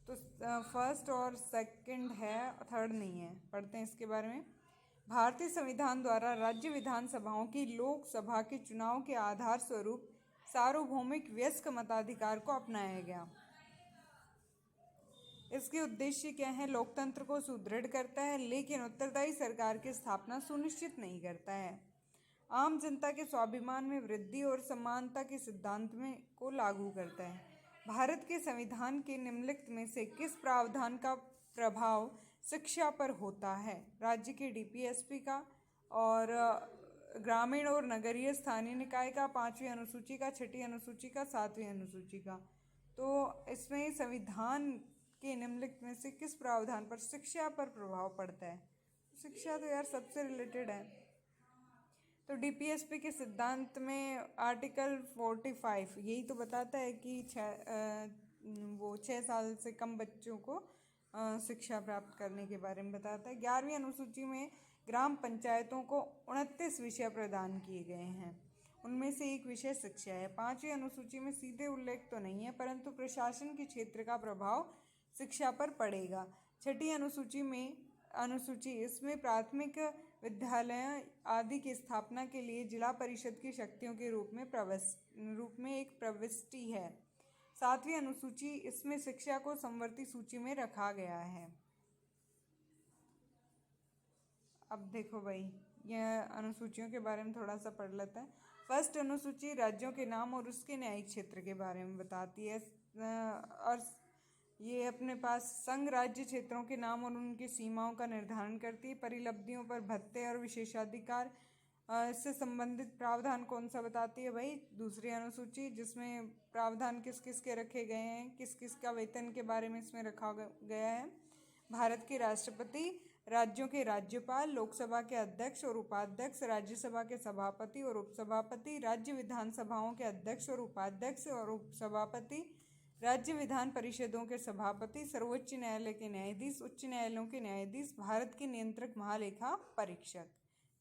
Speaker 2: तो फर्स्ट और सेकंड है, थर्ड नहीं है। पढ़ते हैं इसके बारे में। भारतीय संविधान द्वारा राज्य विधानसभाओं की लोकसभा के चुनाव के आधार स्वरूप सार्वभौमिक वयस्क मताधिकार को अपनाया गया। इसके उद्देश्य क्या है? लोकतंत्र को सुदृढ़ करता है, लेकिन उत्तरदायी सरकार की स्थापना सुनिश्चित नहीं करता है। आम जनता के स्वाभिमान में वृद्धि और समानता के सिद्धांत में को लागू करता है। भारत के संविधान के निम्नलिखित में से किस प्रावधान का प्रभाव शिक्षा पर होता है? राज्य के डीपीएसपी का, और ग्रामीण और नगरीय स्थानीय निकाय का, 5वीं अनुसूची का, 6ठी अनुसूची का, 7वीं अनुसूची का। तो इसमें संविधान के निम्नलिखित में से किस प्रावधान पर शिक्षा पर प्रभाव पड़ता है? शिक्षा तो यार सबसे रिलेटेड है। तो डीपीएसपी के सिद्धांत में आर्टिकल 45 यही तो बताता है कि 6 साल से कम बच्चों को शिक्षा प्राप्त करने के बारे में बताता है। 11वीं अनुसूची में ग्राम पंचायतों को 29 विषय प्रदान किए गए हैं, उनमें से एक विषय शिक्षा है। 5वीं अनुसूची में सीधे उल्लेख तो नहीं है, परंतु प्रशासन के क्षेत्र का प्रभाव शिक्षा पर पड़ेगा। 6ठी अनुसूची इसमें प्राथमिक विद्यालय आदि की स्थापना के लिए जिला परिषद की शक्तियों के रूप में एक प्रविष्टि है। 7वीं अनुसूची इसमें शिक्षा को समवर्ती सूची में रखा गया है। अब देखो भाई, यह अनुसूचियों के बारे में थोड़ा सा पढ़ लेते हैं। फर्स्ट अनुसूची राज्यों के नाम और उसके न्यायिक क्षेत्र के बारे में बताती है, और ये अपने पास संघ राज्य क्षेत्रों के नाम और उनकी सीमाओं का निर्धारण करती है। परिलब्धियों पर भत्ते और विशेषाधिकार इससे संबंधित प्रावधान कौन सा बताती है भाई? दूसरी अनुसूची, जिसमें प्रावधान किस किस के रखे गए हैं, किस किस का वेतन के बारे में इसमें रखा गया है। भारत के राष्ट्रपति, राज्यों के राज्यपाल, लोकसभा के अध्यक्ष और उपाध्यक्ष, राज्यसभा के सभापति और उपसभापति, राज्य विधानसभाओं के अध्यक्ष और उपाध्यक्ष और उपसभापति, राज्य विधान परिषदों के सभापति, सर्वोच्च न्यायालय के न्यायाधीश, उच्च न्यायालयों के न्यायाधीश, भारत के नियंत्रक महालेखा परीक्षक।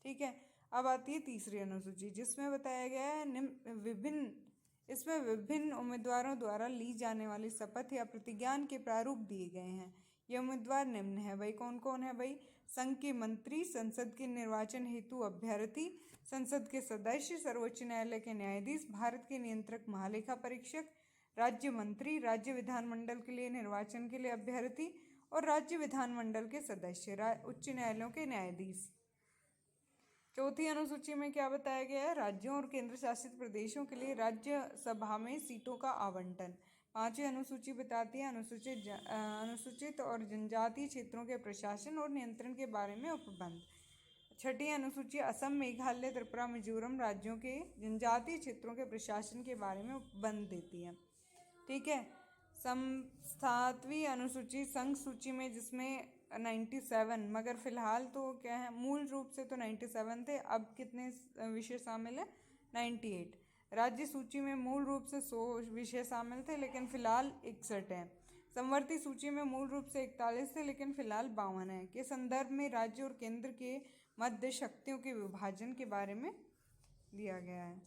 Speaker 2: ठीक है। अब आती है तीसरी अनुसूची, जिसमें बताया गया है इसमें विभिन्न उम्मीदवारों द्वारा ली जाने वाली शपथ या प्रतिज्ञान के प्रारूप दिए गए हैं। ये उम्मीदवार निम्न है भाई। कौन कौन है भाई? संघ के मंत्री, संसद के निर्वाचन हेतु अभ्यर्थी, संसद के सदस्य, सर्वोच्च न्यायालय के न्यायाधीश, भारत के नियंत्रक महालेखा परीक्षक, राज्य मंत्री, राज्य विधानमंडल के लिए निर्वाचन के लिए अभ्यर्थी और राज्य विधानमंडल के सदस्य, उच्च न्यायालयों के न्यायाधीश। चौथी अनुसूची में क्या बताया गया है? राज्यों और केंद्र शासित प्रदेशों के लिए राज्यसभा में सीटों का आवंटन। 5वीं अनुसूची बताती है अनुसूचित और जनजातीय क्षेत्रों के प्रशासन और नियंत्रण के बारे में उपबंध। 6ठी अनुसूची असम, मेघालय, त्रिपुरा, मिजोरम राज्यों के जनजातीय क्षेत्रों के प्रशासन के बारे में उपबंध देती है। ठीक है। 7वीं अनुसूची संघ सूची में, जिसमें 97, मगर फिलहाल तो क्या है, मूल रूप से तो 97 थे, अब कितने विषय शामिल है? 98। राज्य सूची में मूल रूप से 100 विषय शामिल थे, लेकिन फिलहाल 61 हैं। समवर्ती सूची में मूल रूप से 41 थे, लेकिन फिलहाल 52 है। के संदर्भ में राज्य और केंद्र के मध्य शक्तियों के विभाजन के बारे में दिया गया है।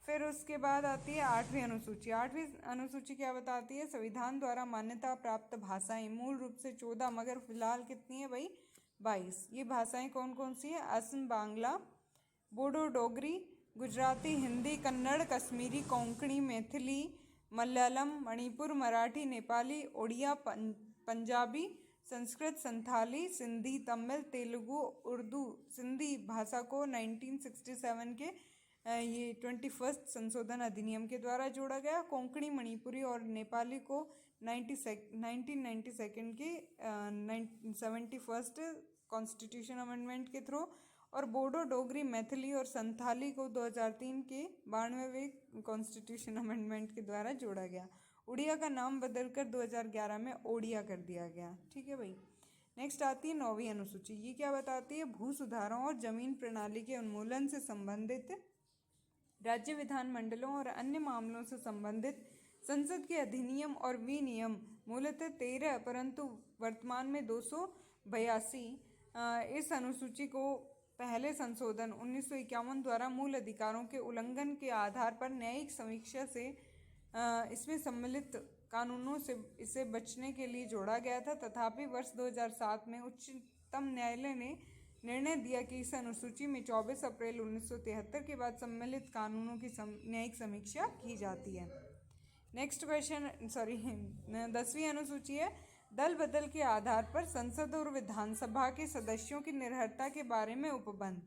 Speaker 2: फिर उसके बाद आती है 8वीं अनुसूची। 8वीं अनुसूची क्या बताती है? संविधान द्वारा मान्यता प्राप्त भाषाएं मूल रूप से 14, मगर फिलहाल कितनी है भाई? 22। ये भाषाएं कौन कौन सी है? असम बांग्ला, बोडो डोगरी, गुजराती, हिंदी, कन्नड़, कश्मीरी, कोंकणी, मैथिली, मलयालम, मणिपुर, मराठी, नेपाली, ओडिया, पंजाबी, संस्कृत, संथाली, सिंधी, तमिल, तेलुगु, उर्दू, सिंधी भाषा को 1967 के ये 21st संशोधन अधिनियम के द्वारा जोड़ा गया। कोंकणी, मणिपुरी और नेपाली को 1992 के 71st कॉन्स्टिट्यूशन अमेंडमेंट के थ्रू, और बोडो, डोगरी, मैथिली और संथाली को 2003 के 92वें कॉन्स्टिट्यूशन अमेंडमेंट के द्वारा जोड़ा गया। उड़िया का नाम बदलकर 2011 में ओडिया कर दिया गया। ठीक है भाई। नेक्स्ट आती है 9वीं अनुसूची। ये क्या बताती है? भू सुधारों और जमीन प्रणाली के उन्मूलन से संबंधित, राज्य विधानमंडलों और अन्य मामलों से संबंधित संसद के अधिनियम और विनियम मूलतः 13 परंतु वर्तमान में 282 इस अनुसूची को पहले संशोधन 1951 द्वारा मूल अधिकारों के उल्लंघन के आधार पर न्यायिक समीक्षा से इसमें सम्मिलित कानूनों से इसे बचने के लिए जोड़ा गया था। तथापि वर्ष 2007 में उच्चतम न्यायालय ने निर्णय दिया कि इस अनुसूची में 24 अप्रैल 1973 के बाद सम्मिलित कानूनों की न्यायिक समीक्षा की जाती है। नेक्स्ट क्वेश्चन 10वीं अनुसूची है दल बदल के आधार पर संसद और विधानसभा के सदस्यों की निर्भरता के बारे में उपबंध।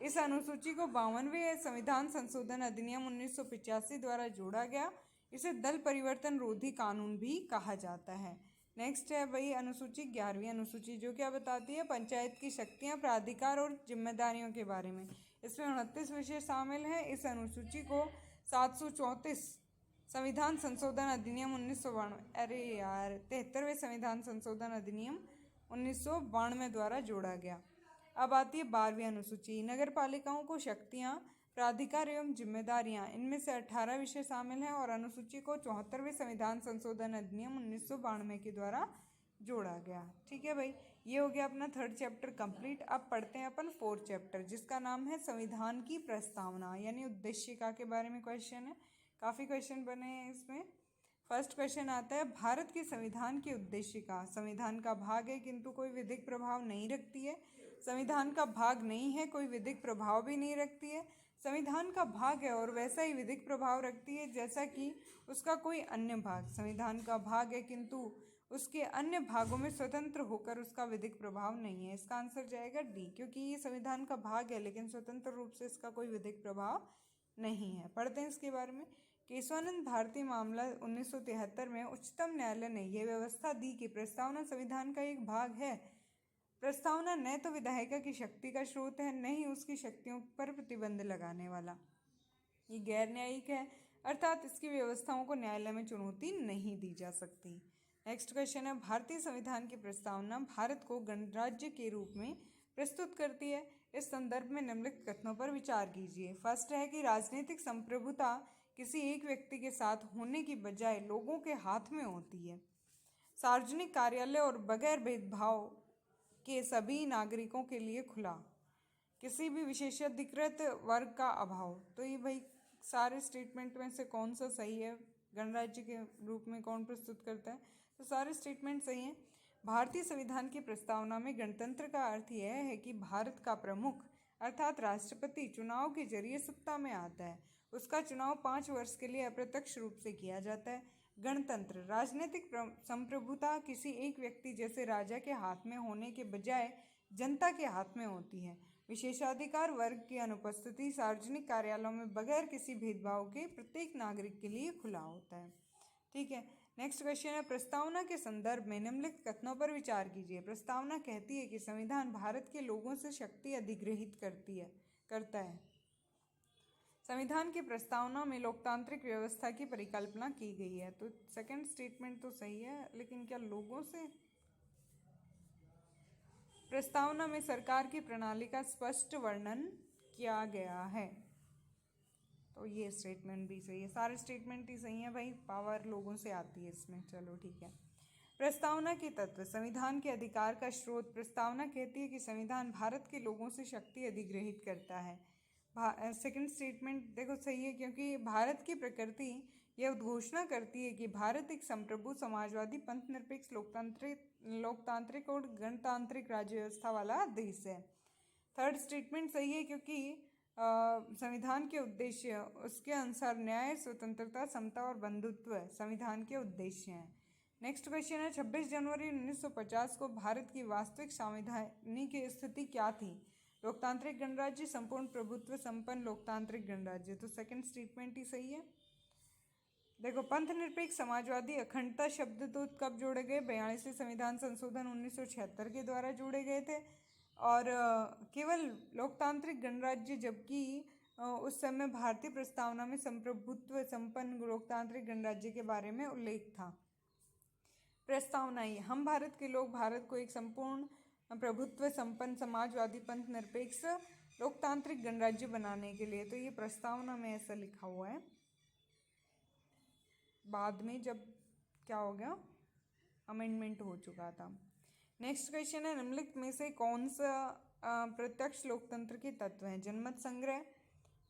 Speaker 2: इस अनुसूची को 52वें संविधान संशोधन अधिनियम 1985 द्वारा जोड़ा गया। इसे दल परिवर्तन रोधी कानून भी कहा जाता है। नेक्स्ट है भाई अनुसूची 11वीं अनुसूची, जो क्या बताती है? पंचायत की शक्तियां, प्राधिकार और जिम्मेदारियों के बारे में। इसमें 29 विषय शामिल हैं। इस अनुसूची को 734 संविधान संशोधन अधिनियम 73वें संविधान संशोधन अधिनियम 1992 द्वारा जोड़ा गया। अब आती है 12वीं अनुसूची। नगर पालिकाओं को शक्तियां, प्राधिकार एवं जिम्मेदारियां, इनमें से 18 विषय शामिल हैं और अनुसूची को 74वें संविधान संशोधन अधिनियम 1992 के द्वारा जोड़ा गया। ठीक है भाई, ये हो गया अपना 3rd चैप्टर कंप्लीट। अब पढ़ते हैं अपन 4th चैप्टर, जिसका नाम है संविधान की प्रस्तावना यानी उद्देशिका के बारे में क्वेश्चन है। काफ़ी क्वेश्चन बने हैं इसमें। फर्स्ट क्वेश्चन आता है भारत के संविधान की उद्देशिका। संविधान का भाग है किंतु कोई विधिक प्रभाव नहीं रखती है। संविधान का भाग नहीं है, कोई विधिक प्रभाव भी नहीं रखती है। संविधान का भाग है और वैसा ही विधिक प्रभाव रखती है जैसा कि उसका कोई अन्य भाग। संविधान का भाग है किंतु उसके अन्य भागों में स्वतंत्र होकर उसका विधिक प्रभाव नहीं है। इसका आंसर जाएगा डी, क्योंकि ये संविधान का भाग है लेकिन स्वतंत्र रूप से इसका कोई विधिक प्रभाव नहीं है। पढ़ते हैं इसके बारे में। केशवानंद भारती मामला 1973 में उच्चतम न्यायालय ने यह व्यवस्था दी कि प्रस्तावना संविधान का एक भाग है। प्रस्तावना न तो विधायिका की शक्ति का स्रोत है, न ही उसकी शक्तियों पर प्रतिबंध लगाने वाला। ये गैर न्यायिक है, अर्थात इसकी व्यवस्थाओं को न्यायालय में चुनौती नहीं दी जा सकती। नेक्स्ट क्वेश्चन है भारतीय संविधान की प्रस्तावना भारत को गणराज्य के रूप में प्रस्तुत करती है। इस संदर्भ में निम्नलिखित कथनों पर विचार कीजिए। फर्स्ट है कि राजनीतिक संप्रभुता किसी एक व्यक्ति के साथ होने की बजाय लोगों के हाथ में होती है। सार्वजनिक कार्यालय और बगैर भेदभाव के सभी नागरिकों के लिए खुला। किसी भी विशेषाधिकृत वर्ग का अभाव। तो ये भाई सारे स्टेटमेंट में से कौन सा सही है? गणराज्य के रूप में कौन प्रस्तुत करता है? तो सारे स्टेटमेंट सही हैं। भारतीय संविधान की प्रस्तावना में गणतंत्र का अर्थ यह है कि भारत का प्रमुख अर्थात राष्ट्रपति चुनाव के जरिए सत्ता में आता है। उसका चुनाव 5 वर्ष के लिए अप्रत्यक्ष रूप से किया जाता है। गणतंत्र राजनीतिक संप्रभुता किसी एक व्यक्ति जैसे राजा के हाथ में होने के बजाय जनता के हाथ में होती है। विशेषाधिकार वर्ग की अनुपस्थिति सार्वजनिक कार्यालयों में बगैर किसी भेदभाव के प्रत्येक नागरिक के लिए खुला होता है। ठीक है। नेक्स्ट क्वेश्चन है प्रस्तावना के संदर्भ में निम्नलिखित कथनों पर विचार कीजिए। प्रस्तावना कहती है कि संविधान भारत के लोगों से शक्ति अधिग्रहित करता है। संविधान की प्रस्तावना में लोकतांत्रिक व्यवस्था की परिकल्पना की गई है। तो सेकंड स्टेटमेंट तो सही है, लेकिन क्या लोगों से? प्रस्तावना में सरकार की प्रणाली का स्पष्ट वर्णन किया गया है। तो ये स्टेटमेंट भी सही है। सारे स्टेटमेंट ही सही है भाई, पावर लोगों से आती है इसमें। चलो ठीक है। प्रस्तावना के तत्व। संविधान के अधिकार का स्रोत। प्रस्तावना कहती है कि संविधान भारत के लोगों से शक्ति अधिग्रहित करता है। सेकंड स्टेटमेंट देखो सही है, क्योंकि भारत की प्रकृति यह उद्घोषणा करती है कि भारत एक संप्रभु समाजवादी पंथ निरपेक्ष लोकतांत्रिक और गणतांत्रिक राज्य व्यवस्था वाला देश है। थर्ड स्टेटमेंट सही है, क्योंकि संविधान के उद्देश्य, उसके अनुसार न्याय, स्वतंत्रता, समता और बंधुत्व संविधान के उद्देश्य हैं। नेक्स्ट क्वेश्चन है 26 जनवरी 1950 को भारत की वास्तविक संवैधानिक स्थिति क्या थी? लोकतांत्रिक गणराज्य, संपूर्ण प्रभुत्व संपन्न लोकतांत्रिक गणराज्य। तो सेकंड स्टेटमेंट ही सही है। देखो, पंथ निरपेक्ष समाजवादी अखंडता शब्द तो कब जोड़े गए? 42वें संविधान संशोधन 1976 के द्वारा जोड़े गए थे। और केवल लोकतांत्रिक गणराज्य, जबकि उस समय भारतीय प्रस्तावना में संप्रभुत्व संपन्न लोकतांत्रिक गणराज्य के बारे में उल्लेख था। प्रस्तावना ही, हम भारत के लोग भारत को एक संपूर्ण प्रभुत्व संपन्न समाजवादी पंथ निरपेक्ष लोकतांत्रिक गणराज्य बनाने के लिए। तो ये प्रस्तावना में ऐसा लिखा हुआ है। बाद में जब क्या हो गया, अमेंडमेंट हो चुका था। नेक्स्ट क्वेश्चन है निम्नलिखित में से कौन सा प्रत्यक्ष लोकतंत्र के तत्व हैं? जनमत संग्रह,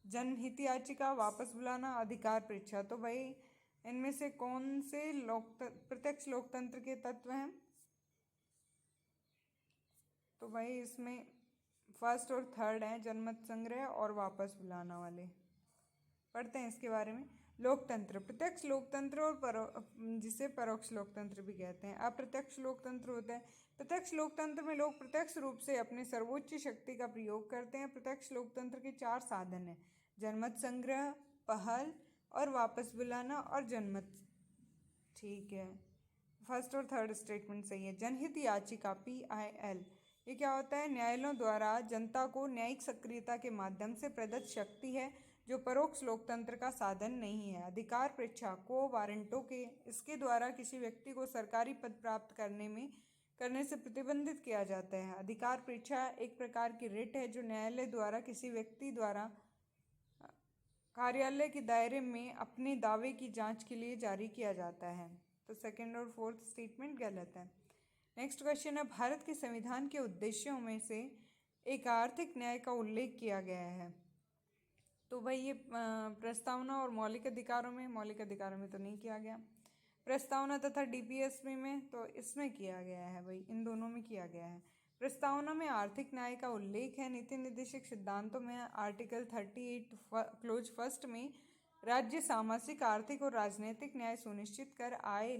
Speaker 2: जनहित याचिका, वापस बुलाना, अधिकार परीक्षा। तो भाई इनमें से कौन से प्रत्यक्ष लोकतंत्र के तत्व हैं? तो भाई इसमें फर्स्ट और थर्ड हैं, जनमत संग्रह और वापस बुलाना वाले। पढ़ते हैं इसके बारे में। लोकतंत्र, प्रत्यक्ष लोकतंत्र और जिसे परोक्ष लोकतंत्र भी कहते हैं। अप्रत्यक्ष लोकतंत्र होता है। प्रत्यक्ष लोकतंत्र में लोग प्रत्यक्ष रूप से अपने सर्वोच्च शक्ति का प्रयोग करते हैं। प्रत्यक्ष लोकतंत्र के 4 साधन हैं: जनमत संग्रह, पहल और वापस बुलाना और जनमत। ठीक है, फर्स्ट और थर्ड स्टेटमेंट सही है। जनहित याचिका PIL, ये क्या होता है? न्यायालयों द्वारा जनता को न्यायिक सक्रियता के माध्यम से प्रदत्त शक्ति है जो परोक्ष लोकतंत्र का साधन नहीं है। अधिकार परीक्षा को वारंटों के, इसके द्वारा किसी व्यक्ति को सरकारी पद प्राप्त करने से प्रतिबंधित किया जाता है। अधिकार परीक्षा एक प्रकार की रिट है जो न्यायालय द्वारा किसी व्यक्ति द्वारा कार्यालय के दायरे में अपने दावे की जांच के लिए जारी किया जाता है। तो सेकंड और फोर्थ स्टेटमेंट गलत है। नेक्स्ट क्वेश्चन है भारत के संविधान के उद्देश्यों में से एक आर्थिक न्याय का उल्लेख किया गया है। तो भाई ये प्रस्तावना और मौलिक अधिकारों में तो नहीं किया गया। प्रस्तावना तथा DPSP में तो इसमें किया गया है भाई, इन दोनों में किया गया है। प्रस्तावना में आर्थिक न्याय का उल्लेख है। नीति निर्देशक सिद्धांतों में आर्टिकल 38 क्लोज फर्स्ट में राज्य सामाजिक, आर्थिक और राजनीतिक न्याय सुनिश्चित कर आय,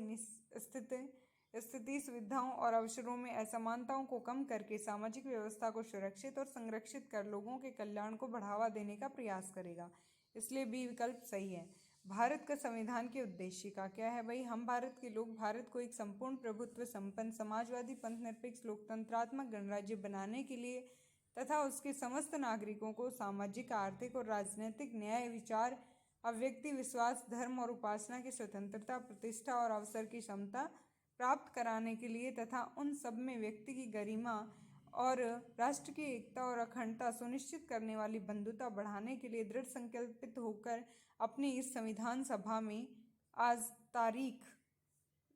Speaker 2: स्थिति, सुविधाओं और अवसरों में असमानताओं को कम करके सामाजिक व्यवस्था को सुरक्षित और संरक्षित कर लोगों के कल्याण को बढ़ावा देने का प्रयास करेगा। इसलिए बी विकल्प सही है। भारत का संविधान के उद्देश्य का क्या है भाई? हम भारत के लोग भारत को एक संपूर्ण प्रभुत्व संपन्न समाजवादी पंथ निरपेक्ष लोकतंत्रात्मक गणराज्य बनाने के लिए तथा उसके समस्त नागरिकों को सामाजिक, आर्थिक और राजनीतिक न्याय, विचार, अभिव्यक्ति, विश्वास, धर्म और उपासना की स्वतंत्रता, प्रतिष्ठा और अवसर की समता प्राप्त कराने के लिए तथा उन सब में व्यक्ति की गरिमा और राष्ट्र की एकता और अखंडता सुनिश्चित करने वाली बंधुता बढ़ाने के लिए दृढ़ संकल्पित होकर अपनी इस संविधान सभा में आज तारीख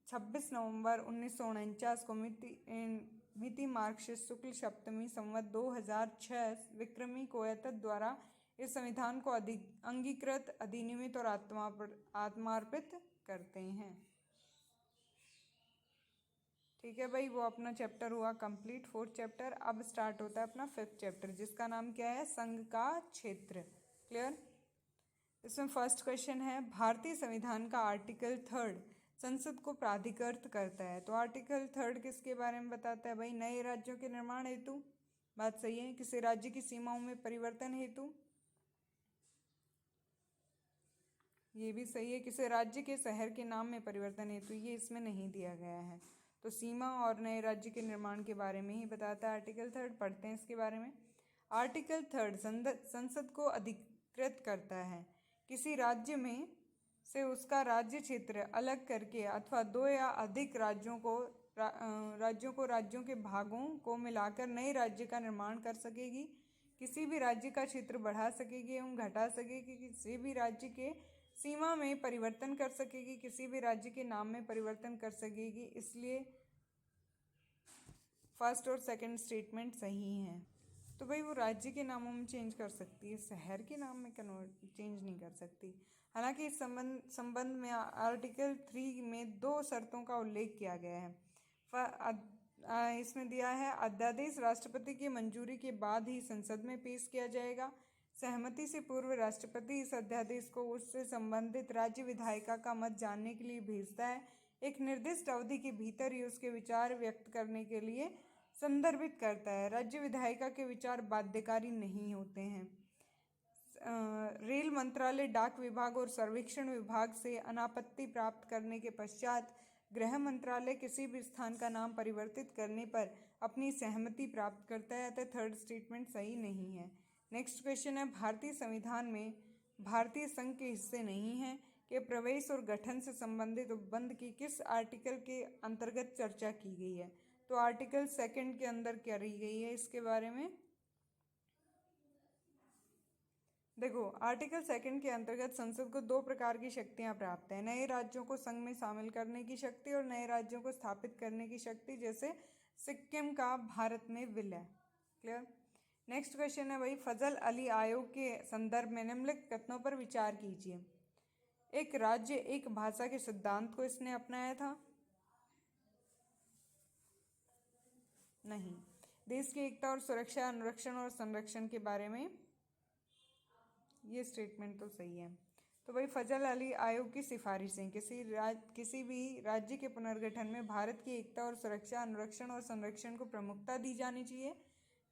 Speaker 2: 26 नवंबर 1949 को मिति मार्क्सिस्ट शुक्ल सप्तमी संवत 2006 विक्रमी कोयतत द्वारा इस संविधान को अंगीकृत, अधिनियमित और आत्मार्पित करते हैं। ठीक है भाई, वो अपना चैप्टर हुआ कंप्लीट, 4th चैप्टर। अब स्टार्ट होता है अपना 5th चैप्टर, जिसका नाम क्या है? संघ का क्षेत्र। क्लियर? इसमें फर्स्ट क्वेश्चन है भारतीय संविधान का आर्टिकल 3 संसद को प्राधिकृत करता है। तो आर्टिकल 3 किसके बारे में बताता है भाई? नए राज्यों के निर्माण हेतु, बात सही है। किसी राज्य की सीमाओं में परिवर्तन हेतु, ये भी सही है। किसी राज्य के शहर के नाम में परिवर्तन हेतु, ये इसमें नहीं दिया गया है। तो सीमा और नए राज्य के निर्माण के बारे में ही बताता है आर्टिकल 3। पढ़ते हैं इसके बारे में। आर्टिकल 3 संसद को अधिकृत करता है किसी राज्य में से उसका राज्य क्षेत्र अलग करके अथवा 2 या अधिक राज्यों के भागों को मिलाकर नए राज्य का निर्माण कर सकेगी, किसी भी राज्य का क्षेत्र बढ़ा सकेगी एवं घटा सकेगी, किसी भी राज्य के सीमा में परिवर्तन कर सकेगी, किसी भी राज्य के नाम में परिवर्तन कर सकेगी। इसलिए फर्स्ट और सेकंड स्टेटमेंट सही हैं। तो भाई वो राज्य के नामों में चेंज कर सकती है, शहर के नाम में चेंज नहीं कर सकती। हालांकि इस संबंध में आर्टिकल 3 में 2 शर्तों का उल्लेख किया गया है। इसमें दिया है अध्यादेश राष्ट्रपति की मंजूरी के बाद ही संसद में पेश किया जाएगा। सहमति से पूर्व राष्ट्रपति इस अध्यादेश को उससे संबंधित राज्य विधायिका का मत जानने के लिए भेजता है। एक निर्दिष्ट अवधि के भीतर ही उसके विचार व्यक्त करने के लिए संदर्भित करता है। राज्य विधायिका के विचार बाध्यकारी नहीं होते हैं। रेल मंत्रालय, डाक विभाग और सर्वेक्षण विभाग से अनापत्ति प्राप्त करने के पश्चात गृह मंत्रालय किसी भी स्थान का नाम परिवर्तित करने पर अपनी सहमति प्राप्त करता है, अतः थर्ड स्टेटमेंट सही नहीं है। नेक्स्ट क्वेश्चन है, भारतीय संविधान में भारतीय संघ के हिस्से नहीं है के प्रवेश और गठन से संबंधित उपबंध की किस आर्टिकल के अंतर्गत चर्चा की गई है? तो आर्टिकल 2 के अंदर करी गई है। इसके बारे में देखो, आर्टिकल 2 के अंतर्गत संसद को 2 प्रकार की शक्तियां प्राप्त है, नए राज्यों को संघ में शामिल करने की शक्ति और नए राज्यों को स्थापित करने की शक्ति, जैसे सिक्किम का भारत में विलय। क्लियर। नेक्स्ट क्वेश्चन है भाई, फजल अली आयोग के संदर्भ में निम्नलिखित कथनों पर विचार कीजिए। एक राज्य एक भाषा के सिद्धांत को इसने अपनाया था? नहीं। देश की एकता और सुरक्षा, अनुरक्षण और संरक्षण के बारे में ये स्टेटमेंट तो सही है। तो भाई फजल अली आयोग की सिफारिशें किसी भी राज्य के पुनर्गठन में भारत की एकता और सुरक्षा, अनुरक्षण और संरक्षण को प्रमुखता दी जानी चाहिए,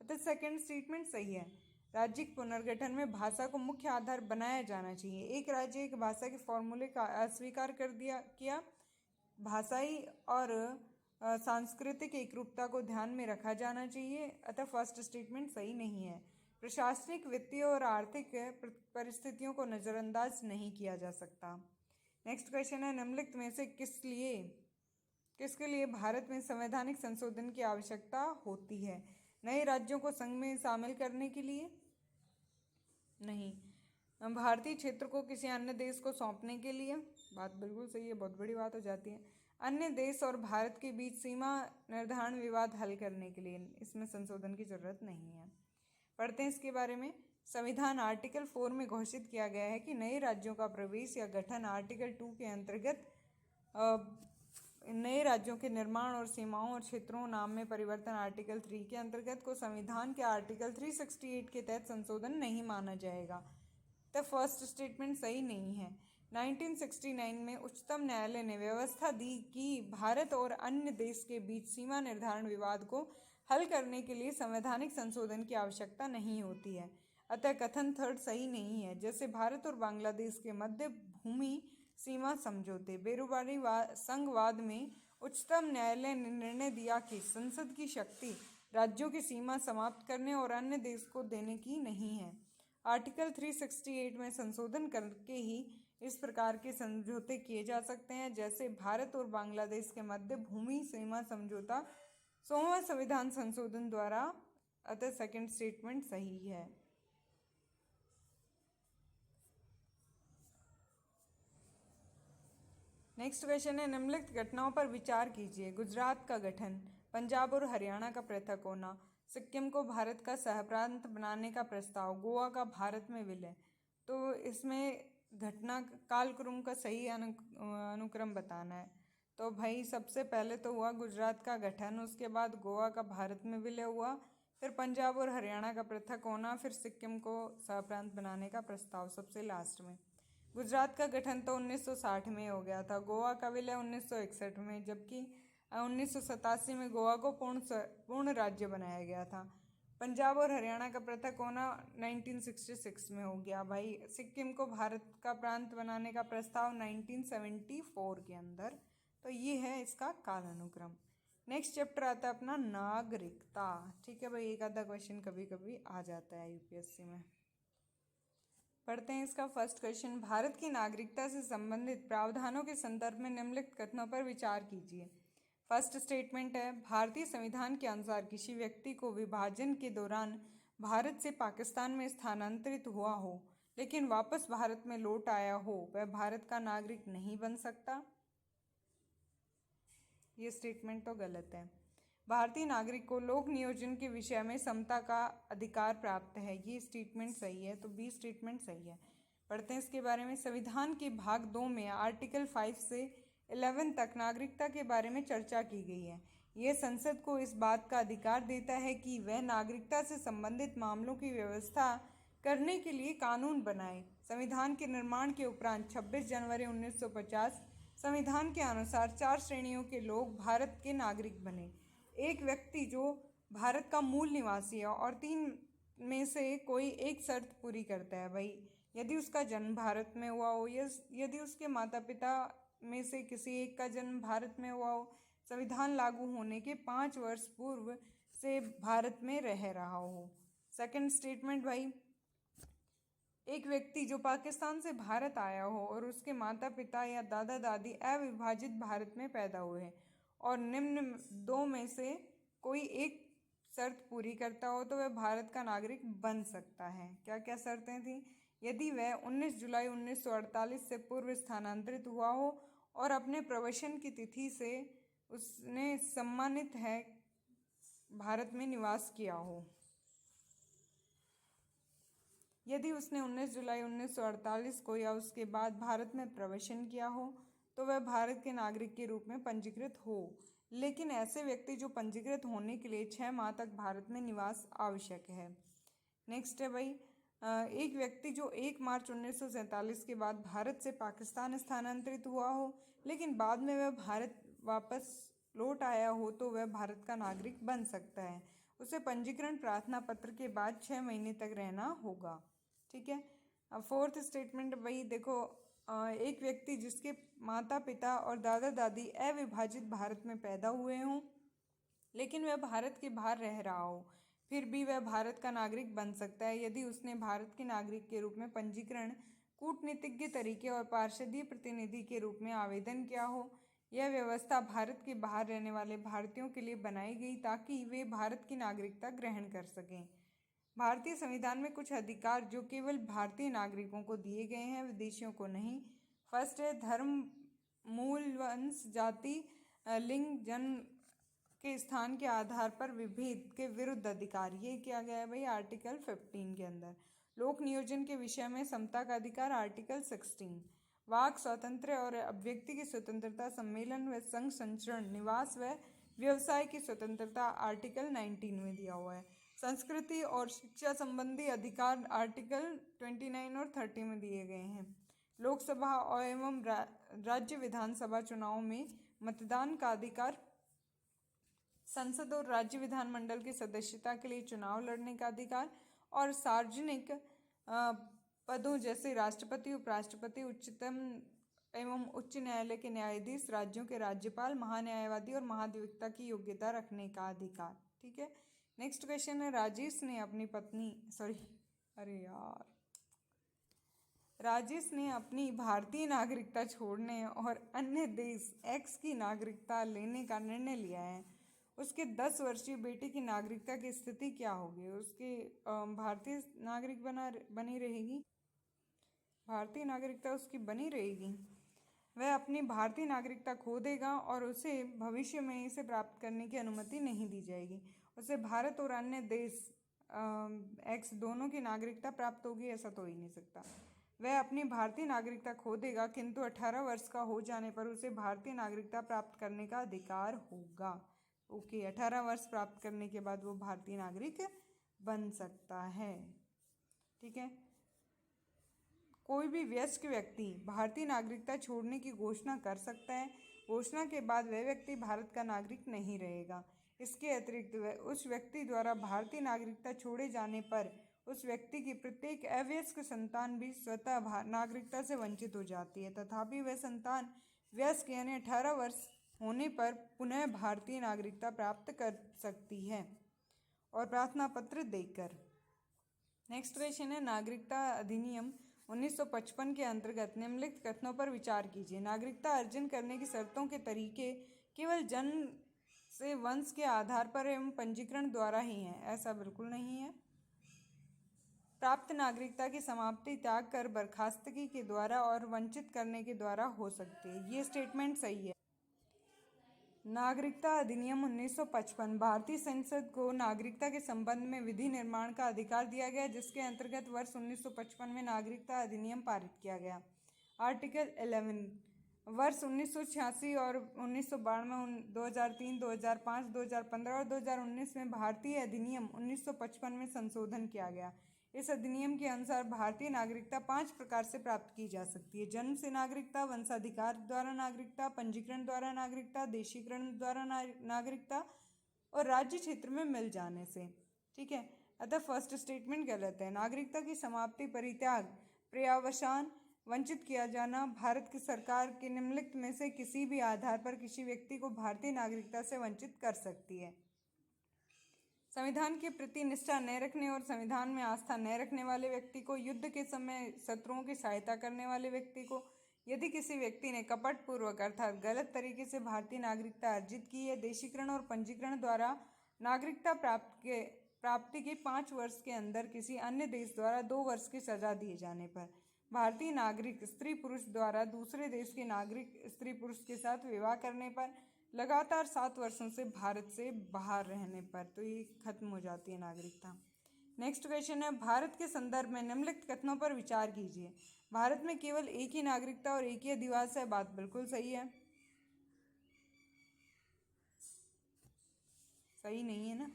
Speaker 2: तो सेकंड स्टेटमेंट सही है। राज्य के पुनर्गठन में भाषा को मुख्य आधार बनाया जाना चाहिए। एक राज्य एक भाषा के फॉर्मूले का अस्वीकार किया। भाषाई और सांस्कृतिक एकरूपता को ध्यान में रखा जाना चाहिए, अतः फर्स्ट स्टेटमेंट सही नहीं है। प्रशासनिक, वित्तीय और आर्थिक परिस्थितियों को नज़रअंदाज नहीं किया जा सकता। नेक्स्ट क्वेश्चन है, निम्नलिखित में से किसके लिए भारत में संवैधानिक संशोधन की आवश्यकता होती है? नए राज्यों को संघ में शामिल करने के लिए? नहीं। भारतीय क्षेत्र को किसी अन्य देश को सौंपने के लिए? बात बिल्कुल सही है, बहुत बड़ी बात हो जाती है। अन्य देश और भारत के बीच सीमा निर्धारण विवाद हल करने के लिए इसमें संशोधन की जरूरत नहीं है। पढ़ते हैं इसके बारे में। संविधान आर्टिकल 4 में घोषित किया गया है कि नए राज्यों का प्रवेश या गठन आर्टिकल 2 के अंतर्गत नए राज्यों के निर्माण और सीमाओं और क्षेत्रों नाम में परिवर्तन आर्टिकल 3 के अंतर्गत को संविधान के आर्टिकल 368 के तहत संशोधन नहीं माना जाएगा। तो फर्स्ट स्टेटमेंट सही नहीं है। 1969 में उच्चतम न्यायालय ने व्यवस्था दी कि भारत और अन्य देश के बीच सीमा निर्धारण विवाद को हल करने के लिए संवैधानिक संशोधन की आवश्यकता नहीं होती है, अतः कथन थर्ड सही नहीं है। जैसे भारत और बांग्लादेश के मध्य भूमि सीमा समझौते, बेरोबारी संघवाद में उच्चतम न्यायालय ने निर्णय दिया कि संसद की शक्ति राज्यों की सीमा समाप्त करने और अन्य देश को देने की नहीं है। आर्टिकल 368 में संशोधन करके ही इस प्रकार के समझौते किए जा सकते हैं, जैसे भारत और बांग्लादेश के मध्य भूमि सीमा समझौता 100वां संविधान संशोधन द्वारा, अतः सेकंड स्टेटमेंट सही है। नेक्स्ट क्वेश्चन है, निम्नलिखित घटनाओं पर विचार कीजिए। गुजरात का गठन, पंजाब और हरियाणा का पृथक होना, सिक्किम को भारत का सहप्रांत बनाने का प्रस्ताव, गोवा का भारत में विलय। तो इसमें घटना कालक्रम का सही अनुक्रम बताना है। तो भाई सबसे पहले तो हुआ गुजरात का गठन, उसके बाद गोवा का भारत में विलय हुआ, फिर पंजाब और हरियाणा का पृथक होना, फिर सिक्किम को सहप्रांत बनाने का प्रस्ताव सबसे लास्ट में। गुजरात का गठन तो 1960 में हो गया था, गोवा का विलय 1961 में, जबकि 1987 में गोवा को पूर्ण राज्य बनाया गया था। पंजाब और हरियाणा का पृथक होना 1966 में हो गया। भाई सिक्किम को भारत का प्रांत बनाने का प्रस्ताव 1974 के अंदर। तो ये है इसका कालानुक्रम। नेक्स्ट चैप्टर आता है अपना नागरिकता। ठीक है भाई, एक आधा क्वेश्चन कभी कभी आ जाता है यूपीएससी में। पढ़ते हैं इसका फर्स्ट क्वेश्चन, भारत की नागरिकता से संबंधित प्रावधानों के संदर्भ में निम्नलिखित कथनों पर विचार कीजिए। फर्स्ट स्टेटमेंट है, भारतीय संविधान के अनुसार किसी व्यक्ति को विभाजन के दौरान भारत से पाकिस्तान में स्थानांतरित हुआ हो लेकिन वापस भारत में लौट आया हो, वह भारत का नागरिक नहीं बन सकता। ये स्टेटमेंट तो गलत है। भारतीय नागरिक को लोक नियोजन के विषय में समता का अधिकार प्राप्त है, ये स्टेटमेंट सही है। तो बी स्टेटमेंट सही है। पढ़ते हैं इसके बारे में। संविधान के भाग 2 में आर्टिकल 5 से 11 तक नागरिकता के बारे में चर्चा की गई है। यह संसद को इस बात का अधिकार देता है कि वह नागरिकता से संबंधित मामलों की व्यवस्था करने के लिए कानून बनाए। संविधान के निर्माण के उपरांत 26 जनवरी 1950 संविधान के अनुसार 4 श्रेणियों के लोग भारत के नागरिक बने। एक व्यक्ति जो भारत का मूल निवासी है और 3 में से कोई एक शर्त पूरी करता है भाई, यदि उसका जन्म भारत में हुआ हो, यदि उसके माता पिता में से किसी एक का जन्म भारत में हुआ हो, संविधान लागू होने के 5 वर्ष पूर्व से भारत में रह रहा हो। सेकंड स्टेटमेंट भाई, एक व्यक्ति जो पाकिस्तान से भारत आया हो और उसके माता पिता या दादा दादी अविभाजित भारत में पैदा हुए हैं और निम्न 2 में से कोई एक शर्त पूरी करता हो तो वह भारत का नागरिक बन सकता है। क्या क्या शर्तें थी? यदि वह 19 जुलाई 1948 से पूर्व स्थानांतरित हुआ हो और अपने प्रवेशन की तिथि से उसने सम्मानित है भारत में निवास किया हो। यदि उसने 19 जुलाई 1948 को या उसके बाद भारत में प्रवेशन किया हो तो वह भारत के नागरिक के रूप में पंजीकृत हो। लेकिन ऐसे व्यक्ति जो पंजीकृत होने के लिए 6 माह तक भारत में निवास आवश्यक है। नेक्स्ट है भाई, एक व्यक्ति जो 1 मार्च 1947 के बाद भारत से पाकिस्तान स्थानांतरित हुआ हो लेकिन बाद में वह भारत वापस लौट आया हो तो वह भारत का नागरिक बन सकता है। उसे पंजीकरण प्रार्थना पत्र के बाद 6 महीने तक रहना होगा। ठीक है। अब फोर्थ स्टेटमेंट भाई देखो, एक व्यक्ति जिसके माता पिता और दादा दादी अविभाजित भारत में पैदा हुए हों लेकिन वह भारत के बाहर रह रहा हो, फिर भी वह भारत का नागरिक बन सकता है यदि उसने भारत के नागरिक के रूप में पंजीकरण कूटनीतिज्ञ तरीके और पार्षदीय प्रतिनिधि के रूप में आवेदन किया हो। यह व्यवस्था भारत के बाहर रहने वाले भारतीयों के लिए बनाई गई ताकि वे भारत की नागरिकता ग्रहण कर सकें। भारतीय संविधान में कुछ अधिकार जो केवल भारतीय नागरिकों को दिए गए हैं, विदेशियों को नहीं। फर्स्ट है धर्म, मूल, वंश, जाति, लिंग, जन्म के स्थान के आधार पर विभेद के विरुद्ध अधिकार। ये किया गया है भाई आर्टिकल 15 के अंदर। लोक नियोजन के विषय में समता का अधिकार आर्टिकल 16। वाक स्वातंत्र्य और अभिव्यक्ति की स्वतंत्रता, सम्मेलन व संघ संचरण, निवास व व्यवसाय की स्वतंत्रता आर्टिकल 19 में दिया हुआ है। संस्कृति और शिक्षा संबंधी अधिकार आर्टिकल 29 और 30 में दिए गए हैं। लोकसभा और एवं राज्य विधानसभा चुनावों में मतदान का अधिकार, संसद और राज्य विधानमंडल की सदस्यता के लिए चुनाव लड़ने का अधिकार और सार्वजनिक पदों जैसे राष्ट्रपति, उपराष्ट्रपति, उच्चतम एवं उच्च न्यायालय के न्यायाधीश, राज्यों के राज्यपाल, महान्यायवादी और महाधिवक्ता की योग्यता रखने का अधिकार। ठीक है। नेक्स्ट क्वेश्चन है, राजेश ने अपनी भारतीय नागरिकता छोड़ने और अन्य देश एक्स की नागरिकता लेने का निर्णय लिया है। उसके 10 वर्षीय बेटे की नागरिकता की स्थिति क्या होगी? उसके भारतीय नागरिक बनी रहेगी, भारतीय नागरिकता उसकी बनी रहेगी। वह अपनी भारतीय नागरिकता खो देगा और उसे भविष्य में इसे प्राप्त करने की अनुमति नहीं दी जाएगी। उसे भारत और अन्य देश एक्स दोनों की नागरिकता प्राप्त होगी, ऐसा तो हो ही नहीं सकता। वह अपनी भारतीय नागरिकता खो देगा किंतु 18 वर्ष का हो जाने पर उसे भारतीय नागरिकता प्राप्त करने का अधिकार होगा। ओके, 18 वर्ष प्राप्त करने के बाद वो भारतीय नागरिक बन सकता है। ठीक है। कोई भी वयस्क व्यक्ति भारतीय नागरिकता छोड़ने की घोषणा कर सकता है। घोषणा के बाद वह व्यक्ति भारत का नागरिक नहीं रहेगा। इसके अतिरिक्त उस व्यक्ति द्वारा भारतीय नागरिकता छोड़े जाने पर उस व्यक्ति की प्रत्येक अवयस्क संतान भी स्वतः नागरिकता से वंचित हो जाती है। तथापि वह संतान वयस्क यानी 18 वर्ष होने पर पुनः भारतीय नागरिकता प्राप्त कर सकती है और प्रार्थना पत्र देकर। नेक्स्ट क्वेश्चन है, नागरिकता अधिनियम 1955 के अंतर्गत निम्नलिखित कथनों पर विचार कीजिए। नागरिकता अर्जन करने की शर्तों के तरीके केवल जन्म से वंश के आधार पर एवं पंजीकरण द्वारा ही हैं, ऐसा बिल्कुल नहीं है। प्राप्त नागरिकता की समाप्ति त्याग कर बर्खास्तगी के द्वारा और वंचित करने के द्वारा हो सकती है। ये स्टेटमेंट सही है। नागरिकता अधिनियम 1955 भारतीय संसद को नागरिकता के संबंध में विधि निर्माण का अधिकार दिया गया, जिसके अंतर्गत वर्ष 1955 में नागरिकता अधिनियम पारित किया गया। आर्टिकल 11 वर्ष 1986 और 1992, 2003, 2005, 2015 और 2019 में भारतीय अधिनियम 1955 में संशोधन किया गया। इस अधिनियम के अनुसार भारतीय नागरिकता 5 प्रकार से प्राप्त की जा सकती है: जन्म से नागरिकता, वंशाधिकार द्वारा नागरिकता, पंजीकरण द्वारा नागरिकता, देशीकरण द्वारा नागरिकता और राज्य क्षेत्र में मिल जाने से। ठीक है, अतः फर्स्ट स्टेटमेंट गलत है। नागरिकता की समाप्ति, परित्याग, पर्यावसान, वंचित किया जाना भारत की सरकार के निम्नलिखित में से किसी भी आधार पर किसी व्यक्ति को भारतीय नागरिकता से वंचित कर सकती है: संविधान के प्रति निष्ठा न रखने और संविधान में आस्था न रखने वाले व्यक्ति को, युद्ध के समय शत्रुओं की सहायता करने वाले व्यक्ति को, यदि किसी व्यक्ति ने कपटपूर्वक अर्थात गलत तरीके से भारतीय नागरिकता अर्जित की है, देशीकरण और पंजीकरण द्वारा नागरिकता प्राप्ति के 5 वर्ष के अंदर किसी अन्य देश द्वारा 2 वर्ष की सजा दिए जाने पर, भारतीय नागरिक स्त्री पुरुष द्वारा दूसरे देश के नागरिक स्त्री पुरुष के साथ विवाह करने पर, लगातार 7 वर्षों से भारत से बाहर रहने पर, तो ये खत्म हो जाती है नागरिकता। नेक्स्ट क्वेश्चन है, भारत के संदर्भ में निम्नलिखित कथनों पर विचार कीजिए। भारत में केवल एक ही नागरिकता और एक ही अधिवास है। बात बिल्कुल सही है, सही नहीं है ना,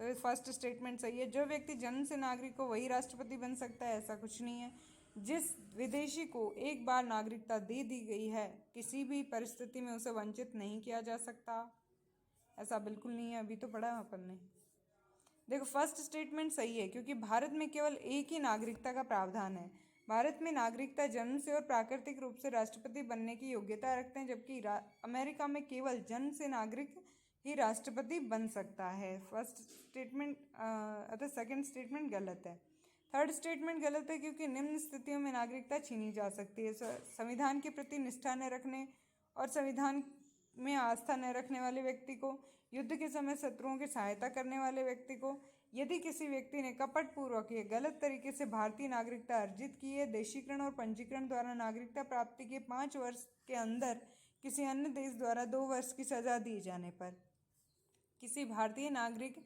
Speaker 2: तो फर्स्ट स्टेटमेंट सही है। जो व्यक्ति जन्म से नागरिक हो वही राष्ट्रपति बन सकता है, ऐसा कुछ नहीं है। जिस विदेशी को एक बार नागरिकता दे दी गई है, किसी भी परिस्थिति में उसे वंचित नहीं किया जा सकता, ऐसा बिल्कुल नहीं है। अभी तो पढ़ा अपन ने। देखो फर्स्ट स्टेटमेंट सही है, क्योंकि भारत में केवल एक ही नागरिकता का प्रावधान है। भारत में नागरिकता जन्म से और प्राकृतिक रूप से राष्ट्रपति बनने की योग्यता रखते हैं, जबकि अमेरिका में केवल जन्म से नागरिक ही राष्ट्रपति बन सकता है। फर्स्ट स्टेटमेंट अतः सेकंड स्टेटमेंट गलत है। थर्ड स्टेटमेंट गलत है, क्योंकि निम्न स्थितियों में नागरिकता छीनी जा सकती है: संविधान के प्रति निष्ठा न रखने और संविधान में आस्था न रखने वाले व्यक्ति को, युद्ध के समय शत्रुओं की सहायता करने वाले व्यक्ति को, यदि किसी व्यक्ति ने कपटपूर्वक या गलत तरीके से भारतीय नागरिकता अर्जित की है, देशीकरण और पंजीकरण द्वारा नागरिकता प्राप्ति के 5 वर्ष के अंदर किसी अन्य देश द्वारा 2 वर्ष की सजा दिए जाने पर, किसी भारतीय नागरिक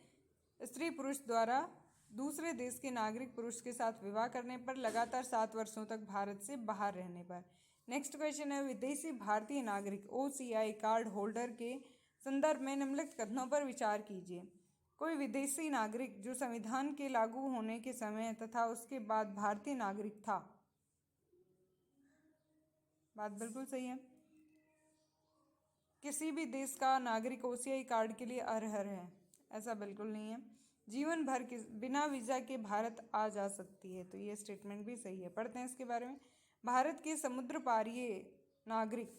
Speaker 2: स्त्री पुरुष द्वारा दूसरे देश के नागरिक पुरुष के साथ विवाह करने पर, लगातार 7 वर्षों तक भारत से बाहर रहने पर। नेक्स्ट क्वेश्चन है, विदेशी भारतीय नागरिक OCI कार्ड होल्डर के संदर्भ में निम्नलिखित कथनों पर विचार कीजिए। कोई विदेशी नागरिक जो संविधान के लागू होने के समय तथा उसके बाद भारतीय नागरिक था। बात बिल्कुल सही है। किसी भी देश का नागरिक OCI कार्ड के लिए अर्ह है, ऐसा बिल्कुल नहीं है। जीवन भर के बिना वीज़ा के भारत आ जा सकती है, तो ये स्टेटमेंट भी सही है। पढ़ते हैं इसके बारे में। भारत के समुद्र पारीय नागरिक,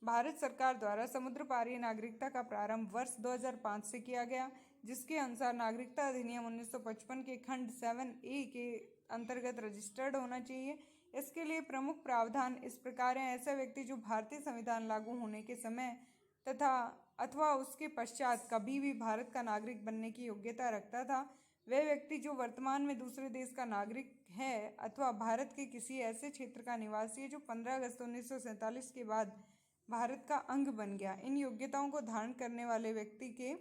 Speaker 2: भारत सरकार द्वारा समुद्र पारीय नागरिकता का प्रारंभ वर्ष 2005 से किया गया, जिसके अनुसार नागरिकता अधिनियम 1955 के खंड 7A के अंतर्गत रजिस्टर्ड होना चाहिए। इसके लिए प्रमुख प्रावधान इस प्रकार हैं: ऐसा व्यक्ति जो भारतीय संविधान लागू होने के समय तथा अथवा उसके पश्चात कभी भी भारत का नागरिक बनने की योग्यता रखता था, वह व्यक्ति जो वर्तमान में दूसरे देश का नागरिक है अथवा भारत के किसी ऐसे क्षेत्र का निवासी है जो 15 अगस्त 1947 के बाद भारत का अंग बन गया। इन योग्यताओं को धारण करने वाले व्यक्ति के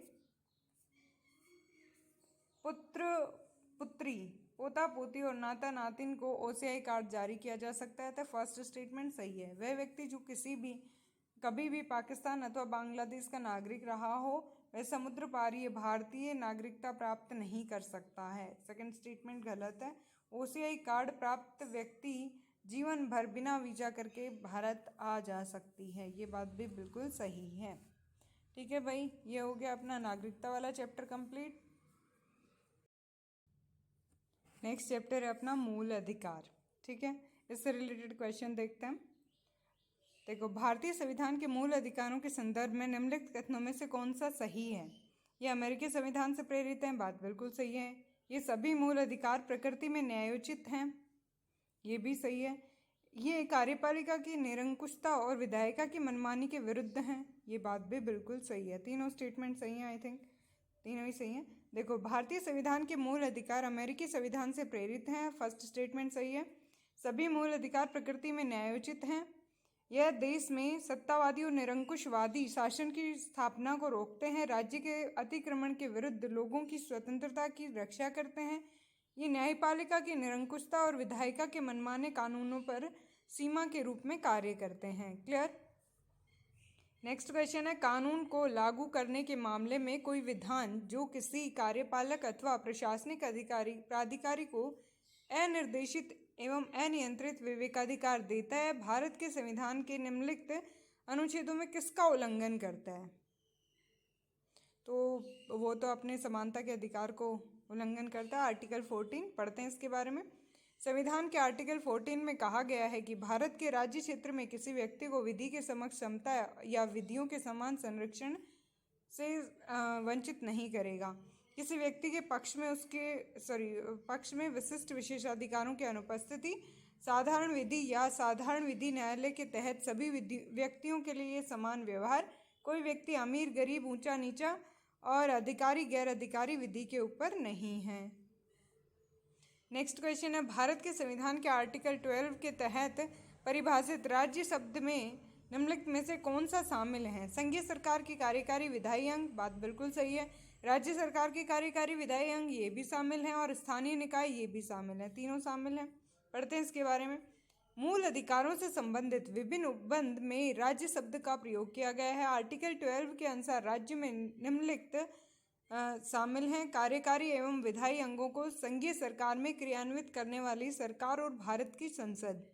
Speaker 2: पुत्र पुत्री, पोता पोती और नाता नातिन को OCI कार्ड जारी किया जा सकता है। तो फर्स्ट स्टेटमेंट सही है। वह व्यक्ति जो कभी भी पाकिस्तान अथवा बांग्लादेश का नागरिक रहा हो, वह समुद्र पारीय भारतीय नागरिकता प्राप्त नहीं कर सकता है। सेकंड स्टेटमेंट गलत है। OCI कार्ड प्राप्त व्यक्ति जीवन भर बिना वीजा करके भारत आ जा सकती है, ये बात भी बिल्कुल सही है। ठीक है भाई, ये हो गया अपना नागरिकता वाला चैप्टर कंप्लीट। नेक्स्ट चैप्टर है अपना मूल अधिकार। ठीक है, इससे रिलेटेड क्वेश्चन देखते हैं। देखो, भारतीय संविधान के मूल अधिकारों के संदर्भ में निम्नलिखित कथनों में से कौन सा सही है? ये अमेरिकी संविधान से प्रेरित हैं, बात बिल्कुल सही है। ये सभी मूल अधिकार प्रकृति में न्यायोचित हैं, ये भी सही है। ये कार्यपालिका की निरंकुशता और विधायिका की मनमानी के विरुद्ध हैं, ये बात भी बिल्कुल सही है। तीनों स्टेटमेंट सही हैं, आई थिंक तीनों ही सही हैं। देखो, भारतीय संविधान के मूल अधिकार अमेरिकी संविधान से प्रेरित हैं, फर्स्ट स्टेटमेंट सही है। सभी मूल अधिकार प्रकृति में न्यायोचित हैं। यह देश में सत्तावादी और निरंकुशवादी शासन की स्थापना को रोकते हैं, राज्य के अतिक्रमण के विरुद्ध लोगों की स्वतंत्रता की रक्षा करते हैं। ये न्यायपालिका की निरंकुशता और विधायिका के मनमाने कानूनों पर सीमा के रूप में कार्य करते हैं। क्लियर? नेक्स्ट क्वेश्चन है, कानून को लागू करने के मामले में कोई विधान जो किसी कार्यपालक अथवा प्रशासनिक प्राधिकारी को अनिर्देशित एवं अनियंत्रित विवेकाधिकार देता है, भारत के संविधान के निम्नलिखित अनुच्छेदों में किसका उल्लंघन करता है? तो वो तो अपने समानता के अधिकार को उल्लंघन करता है। आर्टिकल 14 पढ़ते हैं इसके बारे में। संविधान के आर्टिकल 14 में कहा गया है कि भारत के राज्य क्षेत्र में किसी व्यक्ति को विधि के समक्ष समता या विधियों के समान संरक्षण से वंचित नहीं करेगा। किसी व्यक्ति के पक्ष में विशिष्ट विशेषाधिकारों की अनुपस्थिति साधारण विधि या साधारण विधि न्यायालय के तहत सभी व्यक्तियों के लिए समान व्यवहार, कोई व्यक्ति अमीर गरीब ऊंचा नीचा और अधिकारी गैर अधिकारी विधि के ऊपर नहीं है। नेक्स्ट क्वेश्चन है, भारत के संविधान के आर्टिकल 12 के तहत परिभाषित राज्य शब्द में निम्नलिखित में से कौन सा शामिल है? संघीय सरकार की कार्यकारी विधायी अंग, बात बिल्कुल सही है। राज्य सरकार के कार्यकारी विधायी अंग ये भी शामिल हैं और स्थानीय निकाय ये भी शामिल है, तीनों शामिल हैं। पढ़ते हैं इसके बारे में। मूल अधिकारों से संबंधित विभिन्न उपबंध में राज्य शब्द का प्रयोग किया गया है। आर्टिकल 12 के अनुसार राज्य में निम्नलिखित शामिल हैं, कार्यकारी एवं विधायी अंगों को संघीय सरकार में क्रियान्वित करने वाली सरकार और भारत की संसद।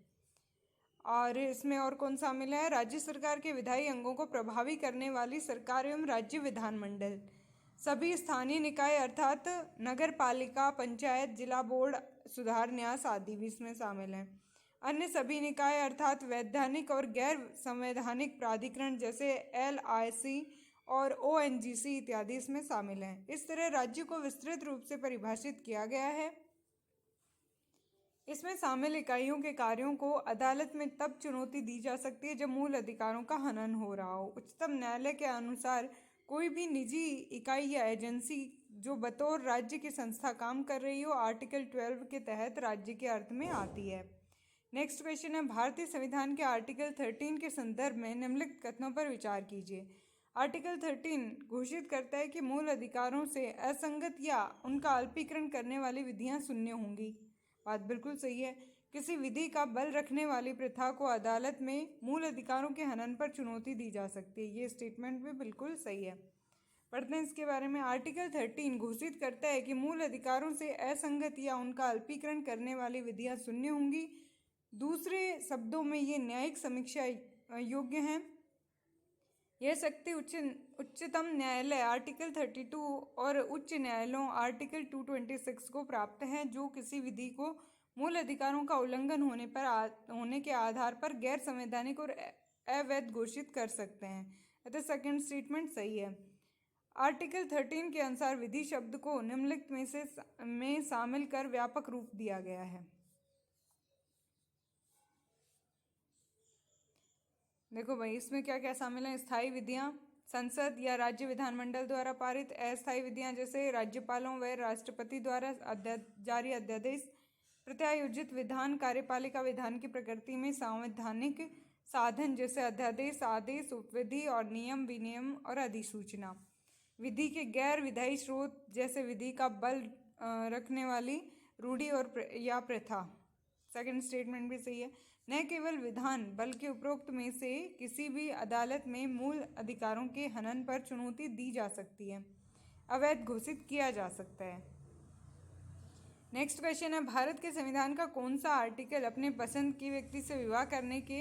Speaker 2: और इसमें और कौन शामिल है? राज्य सरकार के विधायी अंगों को प्रभावी करने वाली सरकार एवं राज्य विधानमंडल। सभी स्थानीय निकाय अर्थात नगर पालिका, पंचायत, जिला बोर्ड, सुधार न्यास आदि भी इसमें शामिल हैं। अन्य सभी निकाय अर्थात वैधानिक और गैर संवैधानिक प्राधिकरण जैसे LIC और ONGC इत्यादि इसमें शामिल हैं। इस तरह राज्य को विस्तृत रूप से परिभाषित किया गया है। इसमें शामिल इकाइयों के कार्यों को अदालत में तब चुनौती दी जा सकती है जब मूल अधिकारों का हनन हो रहा हो। उच्चतम न्यायालय के अनुसार कोई भी निजी इकाई या एजेंसी जो बतौर राज्य की संस्था काम कर रही हो, आर्टिकल 12 के तहत राज्य के अर्थ में आती है। नेक्स्ट क्वेश्चन है, भारतीय संविधान के आर्टिकल 13 के संदर्भ में निम्नलिखित कथनों पर विचार कीजिए। आर्टिकल 13 घोषित करता है कि मूल अधिकारों से असंगत या उनका अल्पीकरण करने वाली विधियां शून्य होंगी, बात बिल्कुल सही है। किसी विधि का बल रखने वाली प्रथा को अदालत में मूल अधिकारों के हनन पर चुनौती दी जा सकती है, ये स्टेटमेंट भी बिल्कुल सही है। पढ़ते हैं इसके बारे में। आर्टिकल 13 घोषित करता है कि मूल अधिकारों से असंगत या उनका अल्पीकरण करने वाली विधियां शून्य होंगी। दूसरे शब्दों में ये न्यायिक समीक्षा योग्य हैं। यह शक्ति उच्चतम न्यायालय आर्टिकल 32 और उच्च न्यायालयों आर्टिकल 226 को प्राप्त है, जो किसी विधि को मूल अधिकारों का उल्लंघन होने के आधार पर गैर संवैधानिक और अवैध घोषित कर सकते हैं। अतः सेकंड स्टेटमेंट सही है। आर्टिकल 13 के अनुसार विधि शब्द को निम्नलिखित में शामिल कर व्यापक रूप दिया गया है। देखो भाई, इसमें क्या क्या शामिल है? स्थायी विधियां संसद या राज्य विधानमंडल द्वारा पारित, अस्थायी विधियां जैसे राज्यपालों व राष्ट्रपति द्वारा जारी अध्यादेश, प्रत्यायोजित विधान कार्यपालिका विधान की प्रकृति में संवैधानिक साधन जैसे अध्यादेश, आदेश, उपविधि और नियम, विनियम और अधिसूचना। विधि के गैर विधायी स्रोत जैसे विधि का बल रखने वाली रूढ़ी और या प्रथा। सेकंड स्टेटमेंट भी सही है। न केवल विधान बल्कि उपरोक्त में से किसी भी अदालत में मूल अधिकारों के हनन पर चुनौती दी जा सकती है, अवैध घोषित किया जा सकता है। नेक्स्ट क्वेश्चन है, भारत के संविधान का कौन सा आर्टिकल अपने पसंद की व्यक्ति से विवाह करने के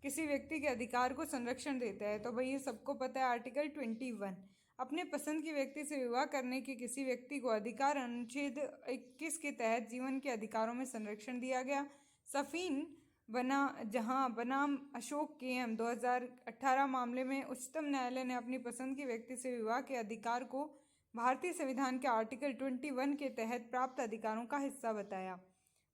Speaker 2: किसी व्यक्ति के अधिकार को संरक्षण देता है? तो भाई ये सबको पता है, आर्टिकल 21। अपने पसंद की व्यक्ति से विवाह करने के किसी व्यक्ति को अधिकार अनुच्छेद 21 के तहत जीवन के अधिकारों में संरक्षण दिया गया। सफीन बनाम अशोक KM 2018 मामले में उच्चतम न्यायालय ने अपनी पसंद की व्यक्ति से विवाह के अधिकार को भारतीय संविधान के आर्टिकल 21 के तहत प्राप्त अधिकारों का हिस्सा बताया।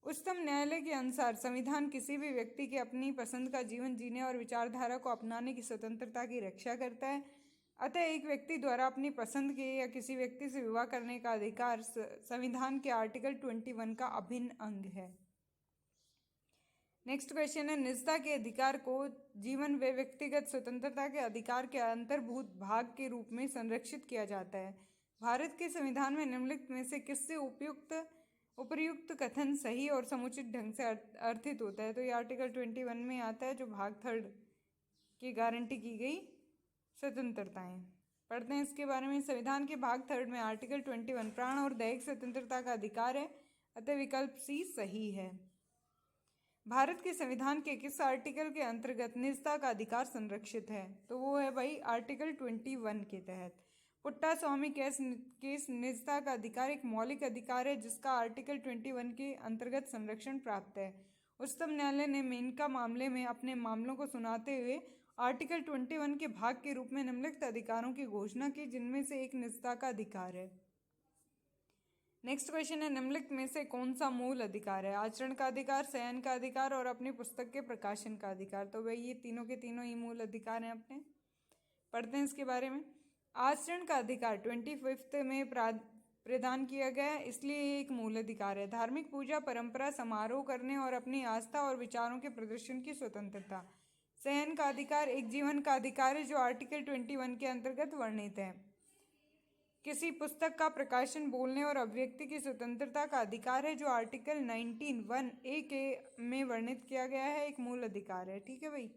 Speaker 2: उच्चतम न्यायालय के अनुसार संविधान किसी भी व्यक्ति के अपनी पसंद का जीवन जीने और विचारधारा को अपनाने की स्वतंत्रता की रक्षा करता है। अतः एक व्यक्ति द्वारा अपनी पसंद के या किसी व्यक्ति से विवाह करने का अधिकार संविधान के आर्टिकल 21 का अभिन्न अंग है। नेक्स्ट क्वेश्चन है, निजता के अधिकार को जीवन व व्यक्तिगत स्वतंत्रता के अधिकार के अंतर्भूत भाग के रूप में संरक्षित किया जाता है। भारत के संविधान में निम्नलिखित में से किससे उपर्युक्त कथन सही और समुचित ढंग से अर्थित होता है? तो ये आर्टिकल 21 में आता है, जो भाग 3 की गारंटी की गई स्वतंत्रताएं पढ़ते हैं इसके बारे में। संविधान के भाग 3 में आर्टिकल 21 प्राण और दैहिक स्वतंत्रता का अधिकार है, अतः विकल्प सी सही है। भारत के संविधान के किस आर्टिकल के अंतर्गत निजता का अधिकार संरक्षित है? तो वो है भाई आर्टिकल 21 के तहत। पुट्टा स्वामी केस निजता का अधिकार एक मौलिक अधिकार है जिसका आर्टिकल 21 के अंतर्गत संरक्षण प्राप्त है। उच्चतम न्यायालय ने मेनका मामले में अपने मामलों को सुनाते हुए आर्टिकल 21 के भाग के रूप में निम्नलिखित अधिकारों की घोषणा की, जिनमें से एक निजता का अधिकार है। नेक्स्ट क्वेश्चन है, निम्नलिखित में से कौन सा मूल अधिकार है? आचरण का अधिकार, शयन का अधिकार और अपनी पुस्तक के प्रकाशन का अधिकार। तो भाई ये तीनों के तीनों ही मूल अधिकार हैं अपने। पढ़ते हैं इसके बारे में। आचरण का अधिकार 25 में प्रदान किया गया है, इसलिए ये एक मूल अधिकार है। धार्मिक पूजा, परंपरा, समारोह करने और अपनी आस्था और विचारों के प्रदर्शन की स्वतंत्रता। शयन का अधिकार एक जीवन का अधिकार है जो आर्टिकल 21 के अंतर्गत वर्णित है। किसी पुस्तक का प्रकाशन, बोलने और अभिव्यक्ति की स्वतंत्रता का अधिकार है जो आर्टिकल 19(1)(a) के में वर्णित किया गया है, एक मूल अधिकार है। ठीक है भाई।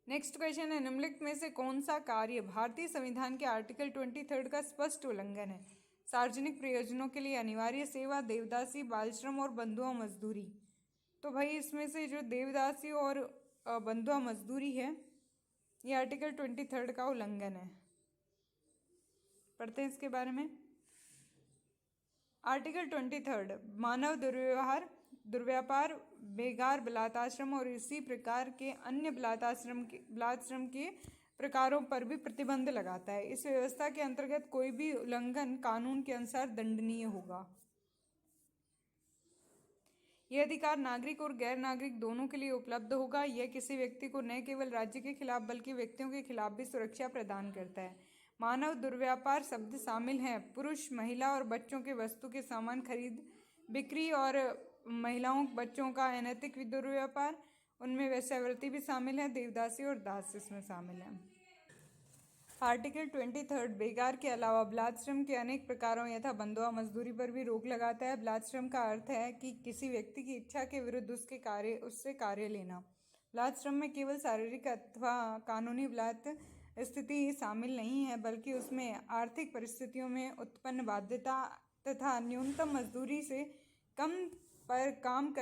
Speaker 2: नेक्स्ट क्वेश्चन है, निम्नलिखित में से कौन सा कार्य भारतीय संविधान के आर्टिकल 23 का स्पष्ट उल्लंघन है? सार्वजनिक प्रयोजनों के लिए अनिवार्य सेवा, देवदासी, बाल श्रम और बंधुआ मजदूरी। तो भाई इसमें से जो देवदासी और बंधुआ मजदूरी है ये आर्टिकल 23 का उल्लंघन है। पढ़ते हैं इसके बारे में। आर्टिकल 23 मानव दुर्व्यापार, बेगार, बलात्श्रम और इसी प्रकार के अन्य बलात्श्रम के प्रकारों पर भी प्रतिबंध लगाता है। इस व्यवस्था के अंतर्गत कोई भी उल्लंघन कानून के अनुसार दंडनीय होगा। यह अधिकार नागरिक और गैर नागरिक दोनों के लिए उपलब्ध होगा। यह किसी व्यक्ति को न केवल राज्य के खिलाफ बल्कि व्यक्तियों के खिलाफ भी सुरक्षा प्रदान करता है। मानव दुर्व्यापार शब्द शामिल हैं पुरुष, महिला और बच्चों के वस्तु के सामान खरीद बिक्री और महिलाओं बच्चों का अनैतिक दुर्व्यापार, उनमें वेश्यावृत्ति भी शामिल है। देवदासी और दास इसमें शामिल है। आर्टिकल 23 बेगार के अलावा बलात्श्रम के अनेक प्रकारों यथा बंधुआ मजदूरी पर भी रोक लगाता है। बलात्श्रम का अर्थ है कि किसी व्यक्ति की इच्छा के विरुद्ध उससे कार्य लेना। बलात्श्रम में केवल शारीरिक अथवा कानूनी बलात् स्थिति शामिल नहीं है बल्कि उसमें आर्थिक परिस्थितियों में उत्पन्न बाध्यता तथा न्यूनतम मजदूरी से कम पर काम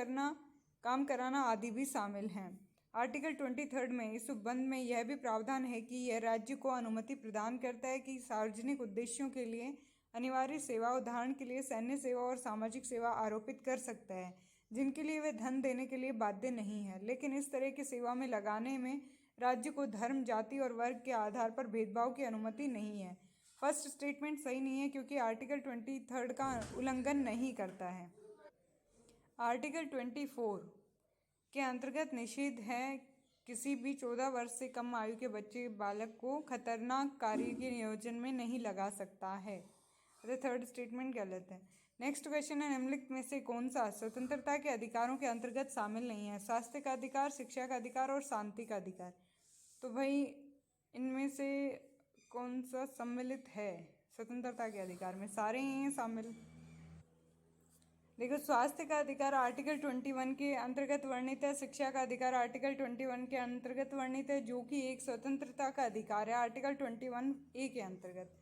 Speaker 2: कराना आदि भी शामिल हैं। आर्टिकल 23 में इस उपबंध में यह भी प्रावधान है कि यह राज्य को अनुमति प्रदान करता है कि सार्वजनिक उद्देश्यों के लिए अनिवार्य सेवा, उदाहरण के लिए सैन्य सेवा और सामाजिक सेवा आरोपित कर सकता है जिनके लिए वे धन देने के लिए बाध्य नहीं है, लेकिन इस तरह की सेवा में लगाने में राज्य को धर्म, जाति और वर्ग के आधार पर भेदभाव की अनुमति नहीं है। फर्स्ट स्टेटमेंट सही नहीं है क्योंकि आर्टिकल 23 का उल्लंघन नहीं करता है। आर्टिकल 24 के अंतर्गत निषेध है किसी भी 14 वर्ष से कम आयु के बच्चे बालक को खतरनाक कार्य के नियोजन में नहीं लगा सकता है। थर्ड स्टेटमेंट गलत है। नेक्स्ट क्वेश्चन है, निम्नलिखित में से कौन सा स्वतंत्रता के अधिकारों के अंतर्गत शामिल नहीं है? स्वास्थ्य का अधिकार, शिक्षा का अधिकार और शांति का अधिकार। तो भाई इनमें से कौन सा सम्मिलित है स्वतंत्रता के अधिकार में? सारे ही हैं शामिल। देखो, स्वास्थ्य का अधिकार आर्टिकल 21 के अंतर्गत वर्णित है। शिक्षा का अधिकार आर्टिकल 21 के अंतर्गत वर्णित है जो कि एक स्वतंत्रता का अधिकार है आर्टिकल 21(a) के अंतर्गत।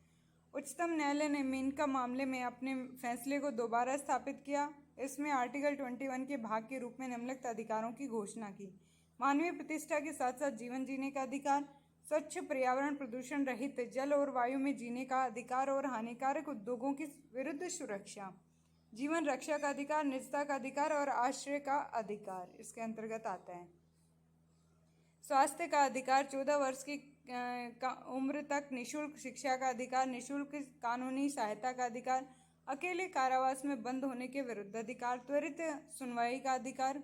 Speaker 2: उच्चतम न्यायालय ने मेनका मामले में अपने फैसले को दोबारा स्थापित किया। इसमें आर्टिकल 21 के भाग के रूप में निम्नलिखित अधिकारों की घोषणा की। मानवीय प्रतिष्ठा के साथ साथ जीवन जीने का अधिकार, स्वच्छ पर्यावरण, प्रदूषण रहित जल और वायु में जीने का अधिकार और हानिकारक उद्योगों की विरुद्ध सुरक्षा, जीवन रक्षा का अधिकार, निजता का अधिकार और आश्रय का अधिकार इसके अंतर्गत आता है। स्वास्थ्य का अधिकार 14 वर्ष की उम्र तक निःशुल्क शिक्षा का अधिकार, निःशुल्क कानूनी सहायता का अधिकार, अकेले कारावास में बंद होने के विरुद्ध अधिकार, त्वरित सुनवाई का अधिकार,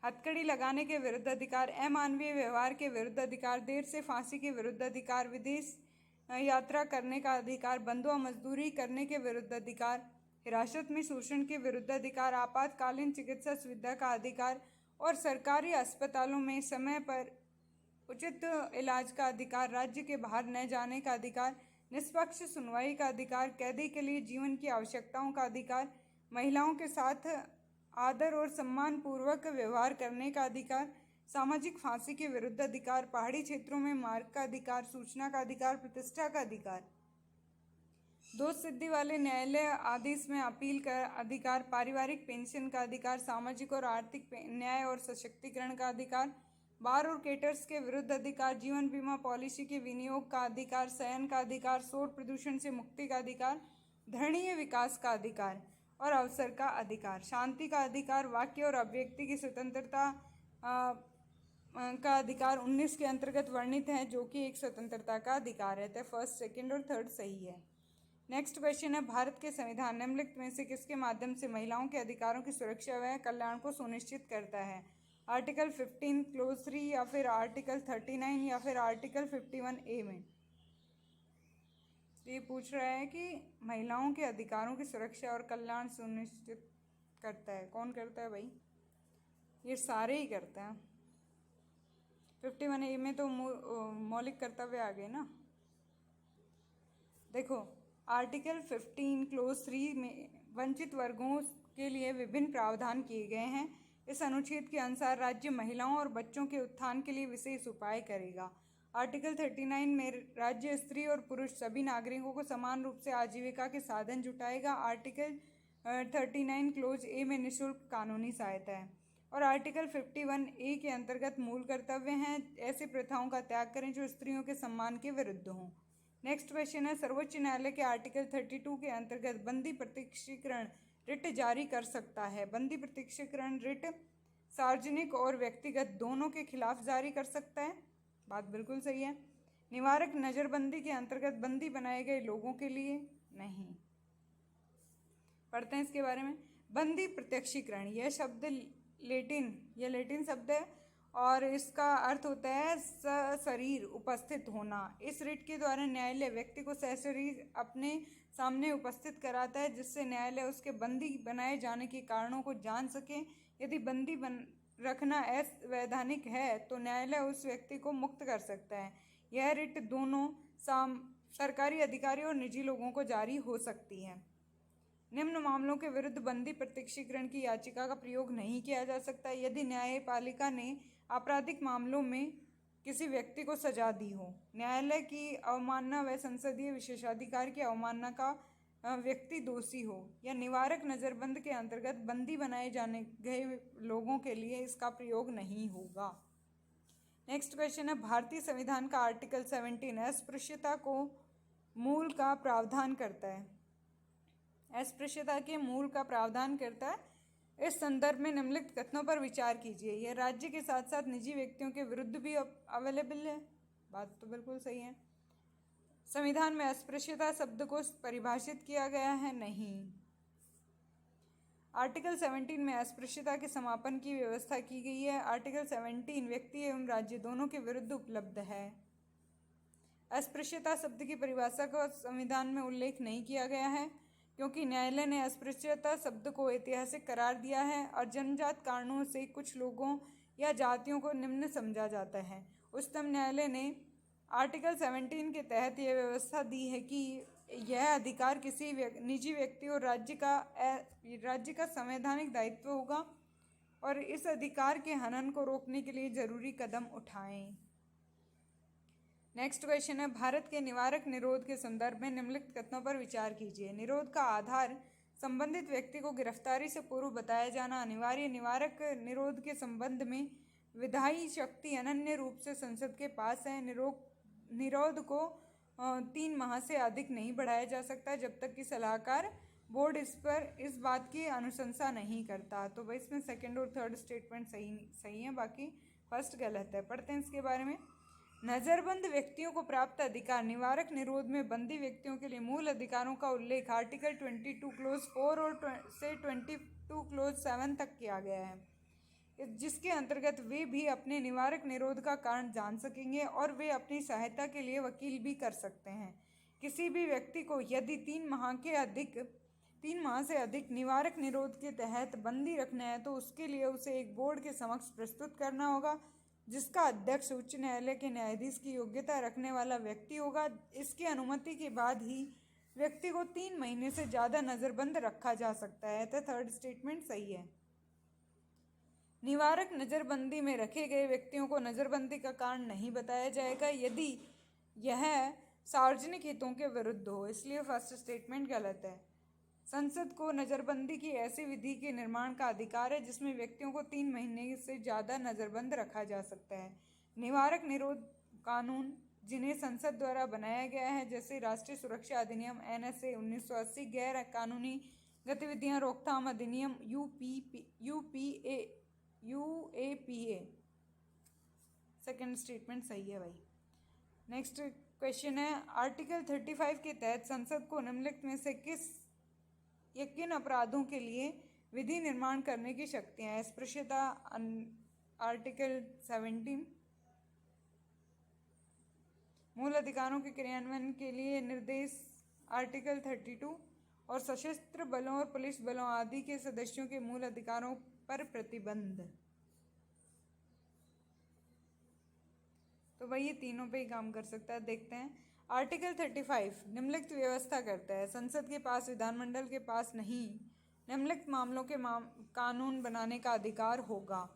Speaker 2: हथकड़ी लगाने के विरुद्ध अधिकार, अमानवीय व्यवहार के विरुद्ध अधिकार, देर से फांसी के विरुद्ध अधिकार, विदेश यात्रा करने का अधिकार, बंधुआ मजदूरी करने के विरुद्ध अधिकार, हिरासत में शोषण के विरुद्ध अधिकार, आपातकालीन चिकित्सा सुविधा का अधिकार और सरकारी अस्पतालों में समय पर उचित इलाज का अधिकार, राज्य के बाहर न जाने का अधिकार, निष्पक्ष सुनवाई का अधिकार, कैदी के लिए जीवन की आवश्यकताओं का अधिकार, महिलाओं के साथ आदर और सम्मान पूर्वक व्यवहार करने का अधिकार, सामाजिक फांसी के विरुद्ध अधिकार, पहाड़ी क्षेत्रों में मार्ग का अधिकार, सूचना का अधिकार, प्रतिष्ठा का अधिकार, दोष सिद्धि वाले न्यायालय आदेश में अपील का अधिकार, पारिवारिक पेंशन का अधिकार, सामाजिक और आर्थिक न्याय और सशक्तिकरण का अधिकार, बार और केटर्स के विरुद्ध अधिकार, जीवन बीमा पॉलिसी के विनियोग का अधिकार, शयन का अधिकार, शोर प्रदूषण से मुक्ति का अधिकार, धरणीय विकास का अधिकार और अवसर का अधिकार, शांति का अधिकार, वाक्य और अभिव्यक्ति की स्वतंत्रता का अधिकार 19 के अंतर्गत वर्णित है, जो कि एक स्वतंत्रता का अधिकार है। तो फर्स्ट, सेकंड और थर्ड सही है। नेक्स्ट क्वेश्चन है, भारत के संविधान निम्नलिखित में से किसके माध्यम से महिलाओं के अधिकारों की सुरक्षा व कल्याण को सुनिश्चित करता है? आर्टिकल 15 क्लोज 3 या फिर आर्टिकल 39 या फिर आर्टिकल 51A में। ये पूछ रहा है कि महिलाओं के अधिकारों की सुरक्षा और कल्याण सुनिश्चित करता है, कौन करता है भाई? ये सारे ही करते हैं। 51A में तो मौलिक कर्तव्य आ गए ना। देखो, आर्टिकल 15 क्लोज 3 में वंचित वर्गों के लिए विभिन्न प्रावधान किए गए हैं। इस अनुच्छेद के अनुसार राज्य महिलाओं और बच्चों के उत्थान के लिए विशेष उपाय करेगा। आर्टिकल 39 में राज्य स्त्री और पुरुष सभी नागरिकों को समान रूप से आजीविका के साधन जुटाएगा। आर्टिकल 39 क्लोज ए में निःशुल्क कानूनी सहायता है। और आर्टिकल 51A के अंतर्गत मूल कर्तव्य हैं, ऐसे प्रथाओं का त्याग करें जो स्त्रियों के सम्मान के विरुद्ध हों। नेक्स्ट क्वेश्चन है, सर्वोच्च न्यायालय के आर्टिकल 32 के अंतर्गत बंदी प्रत्यक्षीकरण रिट जारी कर सकता है। बंदी प्रत्यक्षीकरण रिट सार्वजनिक और व्यक्तिगत दोनों के खिलाफ जारी कर सकता है। बात बिल्कुल सही है। निवारक नज़रबंदी के अंतर्गत बंदी बनाए गए लोगों के लिए नहीं। पढ़ते हैं इसके बारे में। बंदी प्रत्यक्षीकरण, यह शब्द लेटिन शब्द है और इसका अर्थ होता है सशरीर उपस्थित होना। इस रिट के द्वारा न्यायालय व्यक्ति को सशरीर अपने सामने उपस्थित कराता है, जिससे न्यायालय उसके बंदी बनाए जाने के कारणों को जान सके। यदि बंदी रखना अवैधानिक है तो न्यायालय उस व्यक्ति को मुक्त कर सकता है। यह रिट दोनों सरकारी अधिकारी और निजी लोगों को जारी हो सकती है। निम्न मामलों के विरुद्ध बंदी प्रत्यक्षीकरण की याचिका का प्रयोग नहीं किया जा सकता यदि न्यायपालिका ने आपराधिक मामलों में किसी व्यक्ति को सजा दी हो, न्यायालय की अवमानना व संसदीय विशेषाधिकार की अवमानना का व्यक्ति दोषी हो, या निवारक नज़रबंद के अंतर्गत बंदी बनाए जाने गए लोगों के लिए इसका प्रयोग नहीं होगा। नेक्स्ट क्वेश्चन है, भारतीय संविधान का आर्टिकल 17 अस्पृश्यता को मूल का प्रावधान करता है। अस्पृश्यता के मूल का प्रावधान करता है। इस संदर्भ में निम्नलिखित कथनों पर विचार कीजिए। यह राज्य के साथ साथ निजी व्यक्तियों के विरुद्ध भी अवेलेबल है। बात तो बिल्कुल सही है। संविधान में अस्पृश्यता शब्द को परिभाषित किया गया है? नहीं। आर्टिकल 17 में अस्पृश्यता के समापन की व्यवस्था की गई है। आर्टिकल 17 व्यक्ति एवं राज्य दोनों के विरुद्ध उपलब्ध है। अस्पृश्यता शब्द की परिभाषा को संविधान में उल्लेख नहीं किया गया है, क्योंकि न्यायालय ने अस्पृश्यता शब्द को ऐतिहासिक करार दिया है और जन्मजात कारणों से कुछ लोगों या जातियों को निम्न समझा जाता है। उच्चतम न्यायालय ने आर्टिकल 17 के तहत यह व्यवस्था दी है कि यह अधिकार किसी निजी व्यक्ति और राज्य का संवैधानिक दायित्व होगा और इस अधिकार के हनन को रोकने के लिए जरूरी कदम उठाएं। नेक्स्ट क्वेश्चन है, भारत के निवारक निरोध के संदर्भ में निम्नलिखित कथनों पर विचार कीजिए। निरोध का आधार संबंधित व्यक्ति को गिरफ्तारी से पूर्व बताया जाना अनिवार्य। निवारक निरोध के संबंध में विधायी शक्ति अनन्य रूप से संसद के पास है। निरोध को 3 माह से अधिक नहीं बढ़ाया जा सकता जब तक कि सलाहकार बोर्ड इस बात की अनुशंसा नहीं करता। तो भाई इसमें सेकंड और थर्ड स्टेटमेंट सही है, बाकी फर्स्ट गलत है। पढ़ते हैं इसके बारे में। नज़रबंद व्यक्तियों को प्राप्त अधिकार। निवारक निरोध में बंदी व्यक्तियों के लिए मूल अधिकारों का उल्लेख आर्टिकल 22 क्लोज 4 और से 22 क्लोज 7 तक किया गया है, जिसके अंतर्गत वे भी अपने निवारक निरोध का कारण जान सकेंगे और वे अपनी सहायता के लिए वकील भी कर सकते हैं। किसी भी व्यक्ति को यदि 3 माह से अधिक निवारक निरोध के तहत बंदी रखना है तो उसके लिए उसे एक बोर्ड के समक्ष प्रस्तुत करना होगा, जिसका अध्यक्ष उच्च न्यायालय के न्यायाधीश की योग्यता रखने वाला व्यक्ति होगा। इसकी अनुमति के बाद ही व्यक्ति को 3 महीने से ज़्यादा नज़रबंद रखा जा सकता है। तो थर्ड स्टेटमेंट सही है। निवारक नज़रबंदी में रखे गए व्यक्तियों को नज़रबंदी का कारण नहीं बताया जाएगा यदि यह सार्वजनिक हितों के विरुद्ध हो, इसलिए फर्स्ट स्टेटमेंट गलत है। संसद को नज़रबंदी की ऐसी विधि के निर्माण का अधिकार है जिसमें व्यक्तियों को 3 महीने से ज़्यादा नज़रबंद रखा जा सकता है। निवारक निरोध कानून जिन्हें संसद द्वारा बनाया गया है, जैसे राष्ट्रीय सुरक्षा अधिनियम NSA 1980, गैर कानूनी गतिविधियां रोकथाम अधिनियम UAPA। सेकेंड स्टेटमेंट सही है भाई। नेक्स्ट क्वेश्चन है, आर्टिकल 35 के तहत संसद को निम्नलिखित में से किस या किन अपराधों के लिए विधि निर्माण करने की शक्तियां हैं? अस्पृश्यता आर्टिकल 17, मूल अधिकारों के क्रियान्वयन के लिए निर्देश आर्टिकल 32 और सशस्त्र बलों और पुलिस बलों आदि के सदस्यों के मूल अधिकारों पर प्रतिबंध। तो भाई ये तीनों पे ही काम कर सकता है। देखते हैं। आर्टिकल 35 निम्नलिखित व्यवस्था करता है, संसद के पास, विधानमंडल के पास नहीं निम्नलिखित मामलों के कानून बनाने का अधिकार होगा।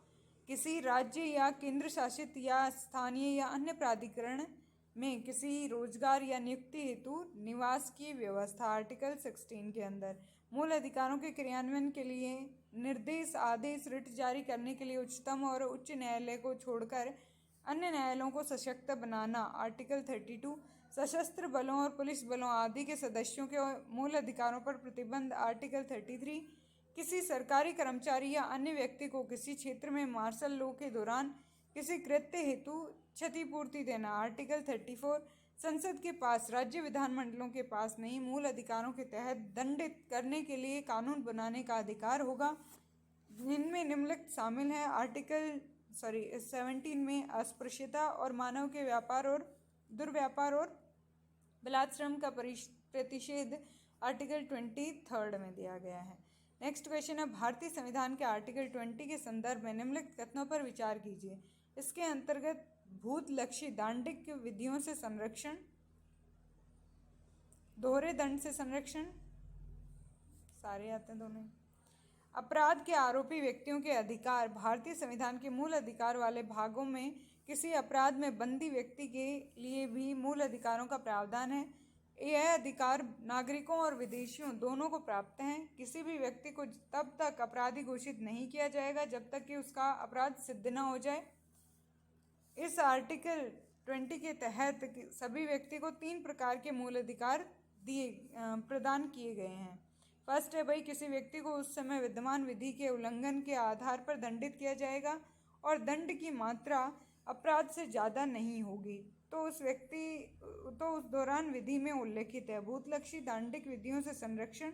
Speaker 2: किसी राज्य या केंद्र शासित या स्थानीय या अन्य प्राधिकरण में किसी रोजगार या नियुक्ति हेतु निवास की व्यवस्था आर्टिकल 16 के अंदर। मूल अधिकारों के क्रियान्वयन के लिए निर्देश, आदेश, रिट जारी करने के लिए उच्चतम और उच्च न्यायालय को छोड़कर अन्य न्यायालयों को सशक्त बनाना आर्टिकल 32। सशस्त्र बलों और पुलिस बलों आदि के सदस्यों के मूल अधिकारों पर प्रतिबंध आर्टिकल 33। किसी सरकारी कर्मचारी या अन्य व्यक्ति को किसी क्षेत्र में मार्शल लॉ के दौरान किसी कृत्य हेतु क्षतिपूर्ति देना आर्टिकल 34। संसद के पास, राज्य विधानमंडलों के पास नहीं, मूल अधिकारों के तहत दंडित करने के लिए कानून बनाने का अधिकार होगा। जिनमें निम्नलिखित शामिल हैं। आर्टिकल 17 में अस्पृश्यता और मानव के व्यापार और दुर्व्यापार और बलात्श्रम का प्रतिषेध आर्टिकल 23 में दिया गया है। नेक्स्ट क्वेश्चन है, भारतीय संविधान के आर्टिकल 20 के संदर्भ में निम्नलिखित कथनों पर विचार कीजिए। इसके अंतर्गत भूतलक्षी दांडिक विधियों से संरक्षण, दोहरे दंड से संरक्षण, सारे आते हैं दोनों। अपराध के आरोपी व्यक्तियों के अधिकार, भारतीय संविधान के मूल अधिकार वाले भागों में किसी अपराध में बंदी व्यक्ति के लिए भी मूल अधिकारों का प्रावधान है। यह अधिकार नागरिकों और विदेशियों दोनों को प्राप्त हैं। किसी भी व्यक्ति को तब तक अपराधी घोषित नहीं किया जाएगा जब तक कि उसका अपराध सिद्ध न हो जाए। इस आर्टिकल 20 के तहत सभी व्यक्ति को 3 प्रकार के मूल अधिकार प्रदान किए गए हैं। फर्स्ट है भाई, किसी व्यक्ति को उस समय विद्यमान विधि के उल्लंघन के आधार पर दंडित किया जाएगा और दंड की मात्रा अपराध से ज़्यादा नहीं होगी तो उस दौरान विधि में उल्लेखित है। भूतलक्षी दांडिक विधियों से संरक्षण,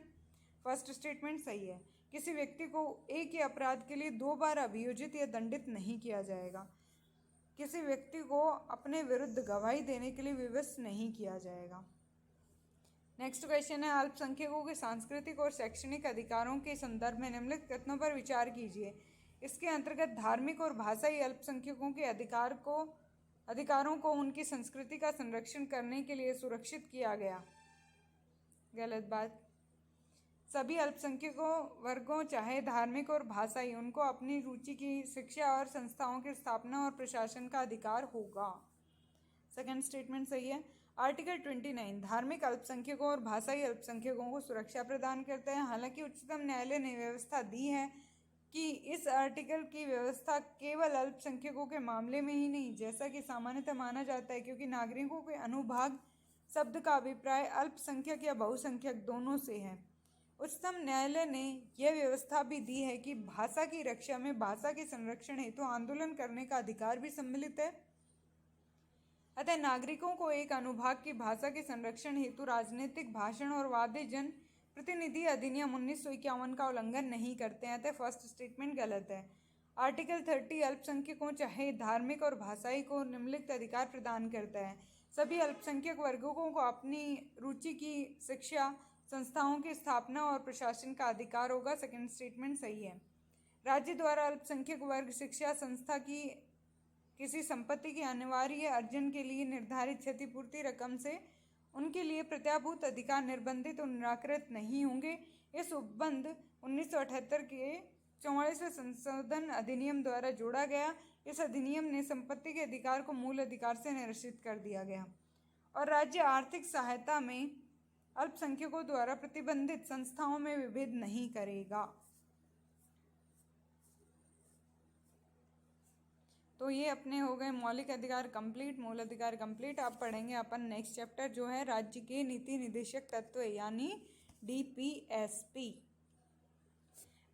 Speaker 2: फर्स्ट स्टेटमेंट सही है। किसी व्यक्ति को एक ही अपराध के लिए 2 बार अभियोजित या दंडित नहीं किया जाएगा। किसी व्यक्ति को अपने विरुद्ध गवाही देने के लिए विवश नहीं किया जाएगा। नेक्स्ट क्वेश्चन है, अल्पसंख्यकों के सांस्कृतिक और शैक्षणिक अधिकारों के संदर्भ में निम्नलिखित कथनों पर विचार कीजिए। इसके अंतर्गत धार्मिक और भाषाई अल्पसंख्यकों के अधिकारों को उनकी संस्कृति का संरक्षण करने के लिए सुरक्षित किया गया। गलत बात। सभी अल्पसंख्यकों वर्गों, चाहे धार्मिक और भाषाई, उनको अपनी रुचि की शिक्षा और संस्थाओं की स्थापना और प्रशासन का अधिकार होगा। सेकंड स्टेटमेंट सही है। आर्टिकल 29 धार्मिक अल्पसंख्यकों और भाषाई अल्पसंख्यकों को सुरक्षा प्रदान करता है। हालांकि उच्चतम न्यायालय ने व्यवस्था दी है कि इस आर्टिकल की व्यवस्था केवल अल्पसंख्यकों के मामले में ही नहीं, जैसा कि सामान्यतः माना जाता है, क्योंकि नागरिकों के अनुभाग शब्द का अभिप्राय अल्पसंख्यक या बहुसंख्यक दोनों से है। उच्चतम न्यायालय ने यह व्यवस्था भी दी है कि भाषा की रक्षा में भाषा के संरक्षण हेतु आंदोलन करने का अधिकार भी सम्मिलित है। अतः नागरिकों को एक अनुभाग की भाषा के संरक्षण हेतु राजनीतिक भाषण और वाद्य जन प्रतिनिधि अधिनियम 1951 का उल्लंघन नहीं करते हैं। अतः फर्स्ट स्टेटमेंट गलत है। आर्टिकल 30 अल्पसंख्यकों, चाहे धार्मिक और भाषाई, को निम्नलिखित अधिकार प्रदान करता है। सभी अल्पसंख्यक वर्गों को अपनी रुचि की शिक्षा संस्थाओं की स्थापना और प्रशासन का अधिकार होगा। सेकंड स्टेटमेंट सही है। राज्य द्वारा अल्पसंख्यक वर्ग शिक्षा संस्था की किसी संपत्ति के अनिवार्य अर्जन के लिए निर्धारित क्षतिपूर्ति रकम से उनके लिए प्रत्याभूत अधिकार निर्बंधित और निराकृत नहीं होंगे। इस उपबंध 1978 के 44वें संशोधन अधिनियम द्वारा जोड़ा गया। इस अधिनियम ने संपत्ति के अधिकार को मूल अधिकार से निरसित कर दिया गया और राज्य आर्थिक सहायता में अल्पसंख्यकों द्वारा प्रतिबंधित संस्थाओं में विभेद नहीं करेगा। तो ये अपने हो गए मौलिक अधिकार कंप्लीट, मूल अधिकार कंप्लीट। अब पढ़ेंगे अपन नेक्स्ट चैप्टर जो है राज्य के नीति निदेशक तत्व यानी DPSP।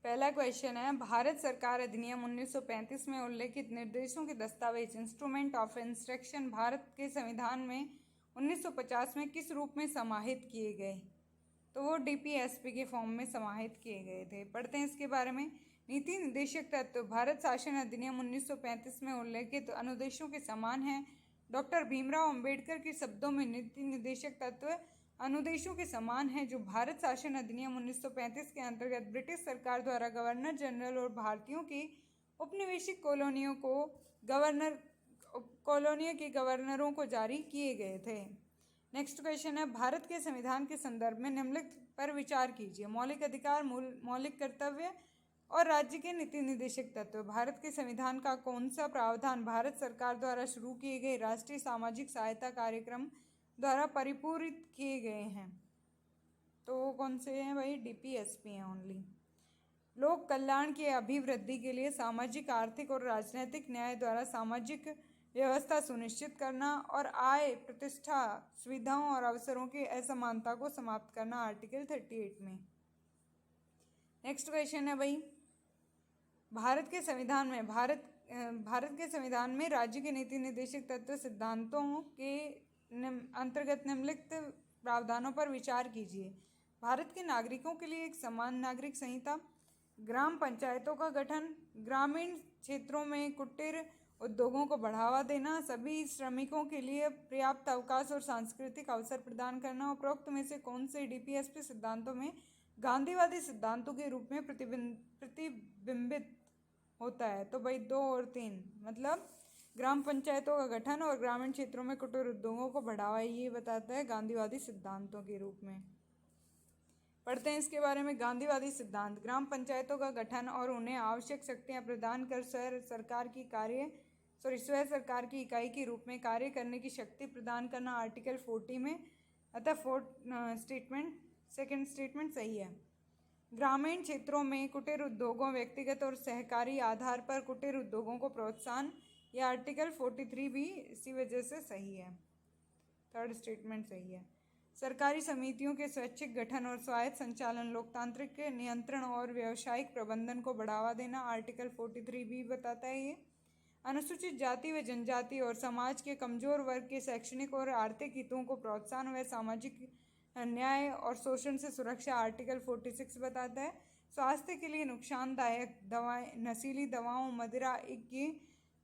Speaker 2: पहला क्वेश्चन है, भारत सरकार अधिनियम 1935 में उल्लेखित निर्देशों के दस्तावेज इंस्ट्रूमेंट ऑफ इंस्ट्रक्शन भारत के संविधान में 1950 में किस रूप में समाहित किए गए? तो वो DPSP के फॉर्म में समाहित किए गए थे। पढ़ते हैं इसके बारे में। नीति निदेशक तत्व भारत शासन अधिनियम 1935 में उल्लेखित अनुदेशों के समान है। डॉक्टर भीमराव अंबेडकर के शब्दों में नीति निदेशक तत्व अनुदेशों के समान है जो भारत शासन अधिनियम 1935 के अंतर्गत ब्रिटिश सरकार द्वारा गवर्नर जनरल और भारतीयों की उपनिवेशिक कॉलोनियों के गवर्नरों को जारी किए गए थे। नेक्स्ट क्वेश्चन है, भारत के संविधान के संदर्भ में निम्नलिखित पर विचार कीजिए। मौलिक अधिकार, मौलिक कर्तव्य और राज्य के नीति निदेशक तत्व। भारत के संविधान का कौन सा प्रावधान भारत सरकार द्वारा शुरू किए गए राष्ट्रीय सामाजिक सहायता कार्यक्रम द्वारा परिपूरित किए गए हैं? तो वो कौन से हैं भाई? DPSP हैं ओनली। लोक कल्याण की अभिवृद्धि के लिए सामाजिक, आर्थिक और राजनीतिक न्याय द्वारा सामाजिक व्यवस्था सुनिश्चित करना और आय, प्रतिष्ठा, सुविधाओं और अवसरों की असमानता को समाप्त करना, आर्टिकल 38 में। नेक्स्ट क्वेश्चन है भाई, भारत के संविधान में राज्य के नीति निदेशक तत्व सिद्धांतों के अंतर्गत निम्नलिखित प्रावधानों पर विचार कीजिए। भारत के नागरिकों के लिए एक समान नागरिक संहिता, ग्राम पंचायतों का गठन, ग्रामीण क्षेत्रों में कुटीर उद्योगों को बढ़ावा देना, सभी श्रमिकों के लिए पर्याप्त अवकाश और सांस्कृतिक अवसर प्रदान करना। उपरोक्त में से कौन से DPSP सिद्धांतों में गांधीवादी सिद्धांतों के रूप में प्रतिबिंबित होता है? तो भाई 2 और 3, मतलब ग्राम पंचायतों का गठन और ग्रामीण क्षेत्रों में कुटीर उद्योगों को बढ़ावा, ये बताता है गांधीवादी सिद्धांतों के रूप में। पढ़ते हैं इसके बारे में। गांधीवादी सिद्धांत, ग्राम पंचायतों का गठन और उन्हें आवश्यक शक्तियां प्रदान कर स्वयं सरकार की इकाई के रूप में कार्य करने की शक्ति प्रदान करना, आर्टिकल 40 में। अतः सेकंड स्टेटमेंट सही है। ग्रामीण क्षेत्रों में कुटीर उद्योगों, व्यक्तिगत और सहकारी आधार पर कुटीर उद्योगों को प्रोत्साहन, यह आर्टिकल 43 भी इसी वजह से सही है। थर्ड स्टेटमेंट सही है। सरकारी समितियों के स्वैच्छिक गठन और स्वायत्त संचालन, लोकतांत्रिक नियंत्रण और व्यावसायिक प्रबंधन को बढ़ावा देना, आर्टिकल 43 भी बताता है ये। अनुसूचित जाति व जनजाति और समाज के कमजोर वर्ग के शैक्षणिक और आर्थिक हितों को प्रोत्साहन व सामाजिक न्याय और शोषण से सुरक्षा, आर्टिकल 46 बताता है। स्वास्थ्य के लिए नुकसानदायक दवाएं, नशीली दवाओं, मदिरा की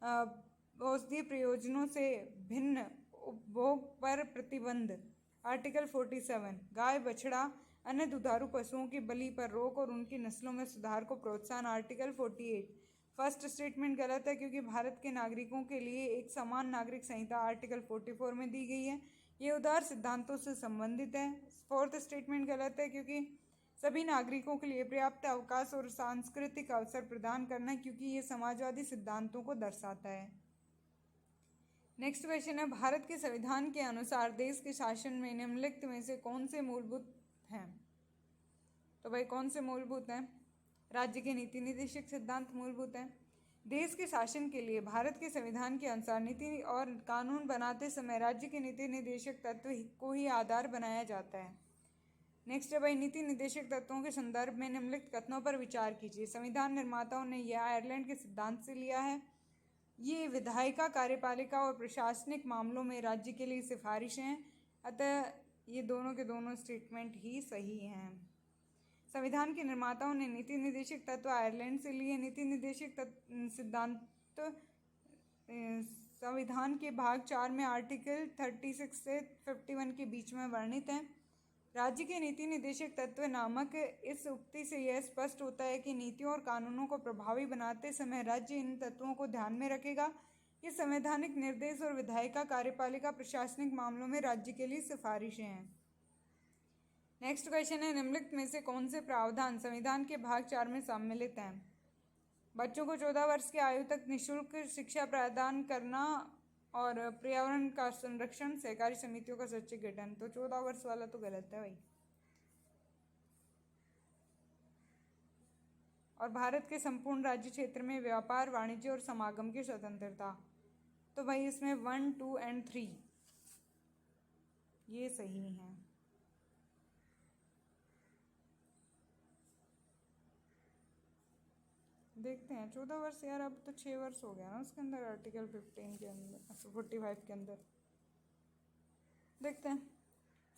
Speaker 2: औषधीय प्रयोजनों से भिन्न उपभोग पर प्रतिबंध, आर्टिकल 47। गाय, बछड़ा, अन्य दुधारू पशुओं की बलि पर रोक और उनकी नस्लों में सुधार को प्रोत्साहन, आर्टिकल 48। फर्स्ट स्टेटमेंट गलत है क्योंकि भारत के नागरिकों के लिए एक समान नागरिक संहिता आर्टिकल 44 में दी गई है, ये उदार सिद्धांतों से संबंधित है। फोर्थ स्टेटमेंट गलत है क्योंकि सभी नागरिकों के लिए पर्याप्त अवकाश और सांस्कृतिक अवसर प्रदान करना, क्योंकि ये समाजवादी सिद्धांतों को दर्शाता है। नेक्स्ट क्वेश्चन है, भारत के संविधान के अनुसार देश के शासन में निम्नलिखित में से कौन से मूलभूत हैं? तो भाई कौन से मूलभूत हैं? राज्य के नीति निदेशक सिद्धांत मूलभूत हैं। देश के शासन के लिए भारत के संविधान के अनुसार नीति और कानून बनाते समय राज्य के नीति निदेशक तत्व को ही आधार बनाया जाता है। नेक्स्ट है भाई, नीति निदेशक तत्वों के संदर्भ में निम्नलिखित कथनों पर विचार कीजिए। संविधान निर्माताओं ने यह आयरलैंड के सिद्धांत से लिया है। ये विधायिका, कार्यपालिका और प्रशासनिक मामलों में राज्य के लिए सिफारिश हैं, अतः ये दोनों के दोनों स्टेटमेंट ही सही हैं। संविधान के निर्माताओं ने नीति निदेशक तत्व आयरलैंड से लिए। नीति निदेशक सिद्धांत संविधान के भाग 4 में आर्टिकल 36 से 51 के बीच में वर्णित हैं। राज्य के नीति निदेशक तत्व नामक इस उक्ति से यह स्पष्ट होता है कि नीतियों और कानूनों को प्रभावी बनाते समय राज्य इन तत्वों को ध्यान में रखेगा। ये संवैधानिक निर्देश और विधायिका, कार्यपालिका, प्रशासनिक मामलों में राज्य के लिए सिफारिशें हैं। नेक्स्ट क्वेश्चन है, निम्नलिखित में से कौन से प्रावधान संविधान के भाग 4 में सम्मिलित हैं? बच्चों को 14 वर्ष की आयु तक निःशुल्क शिक्षा प्रदान करना और पर्यावरण का संरक्षण, सहकारी समितियों का स्वैच्छिक गठन। तो 14 वर्ष वाला तो गलत है भाई। और भारत के संपूर्ण राज्य क्षेत्र में व्यापार, वाणिज्य और समागम की स्वतंत्रता। तो भाई इसमें 1, 2 एंड 3 ये सही है। देखते हैं 14 वर्ष यार, अब तो 6 वर्ष हो गया ना उसके अंदर, आर्टिकल 15 के अंदर, 45 के अंदर। देखते हैं।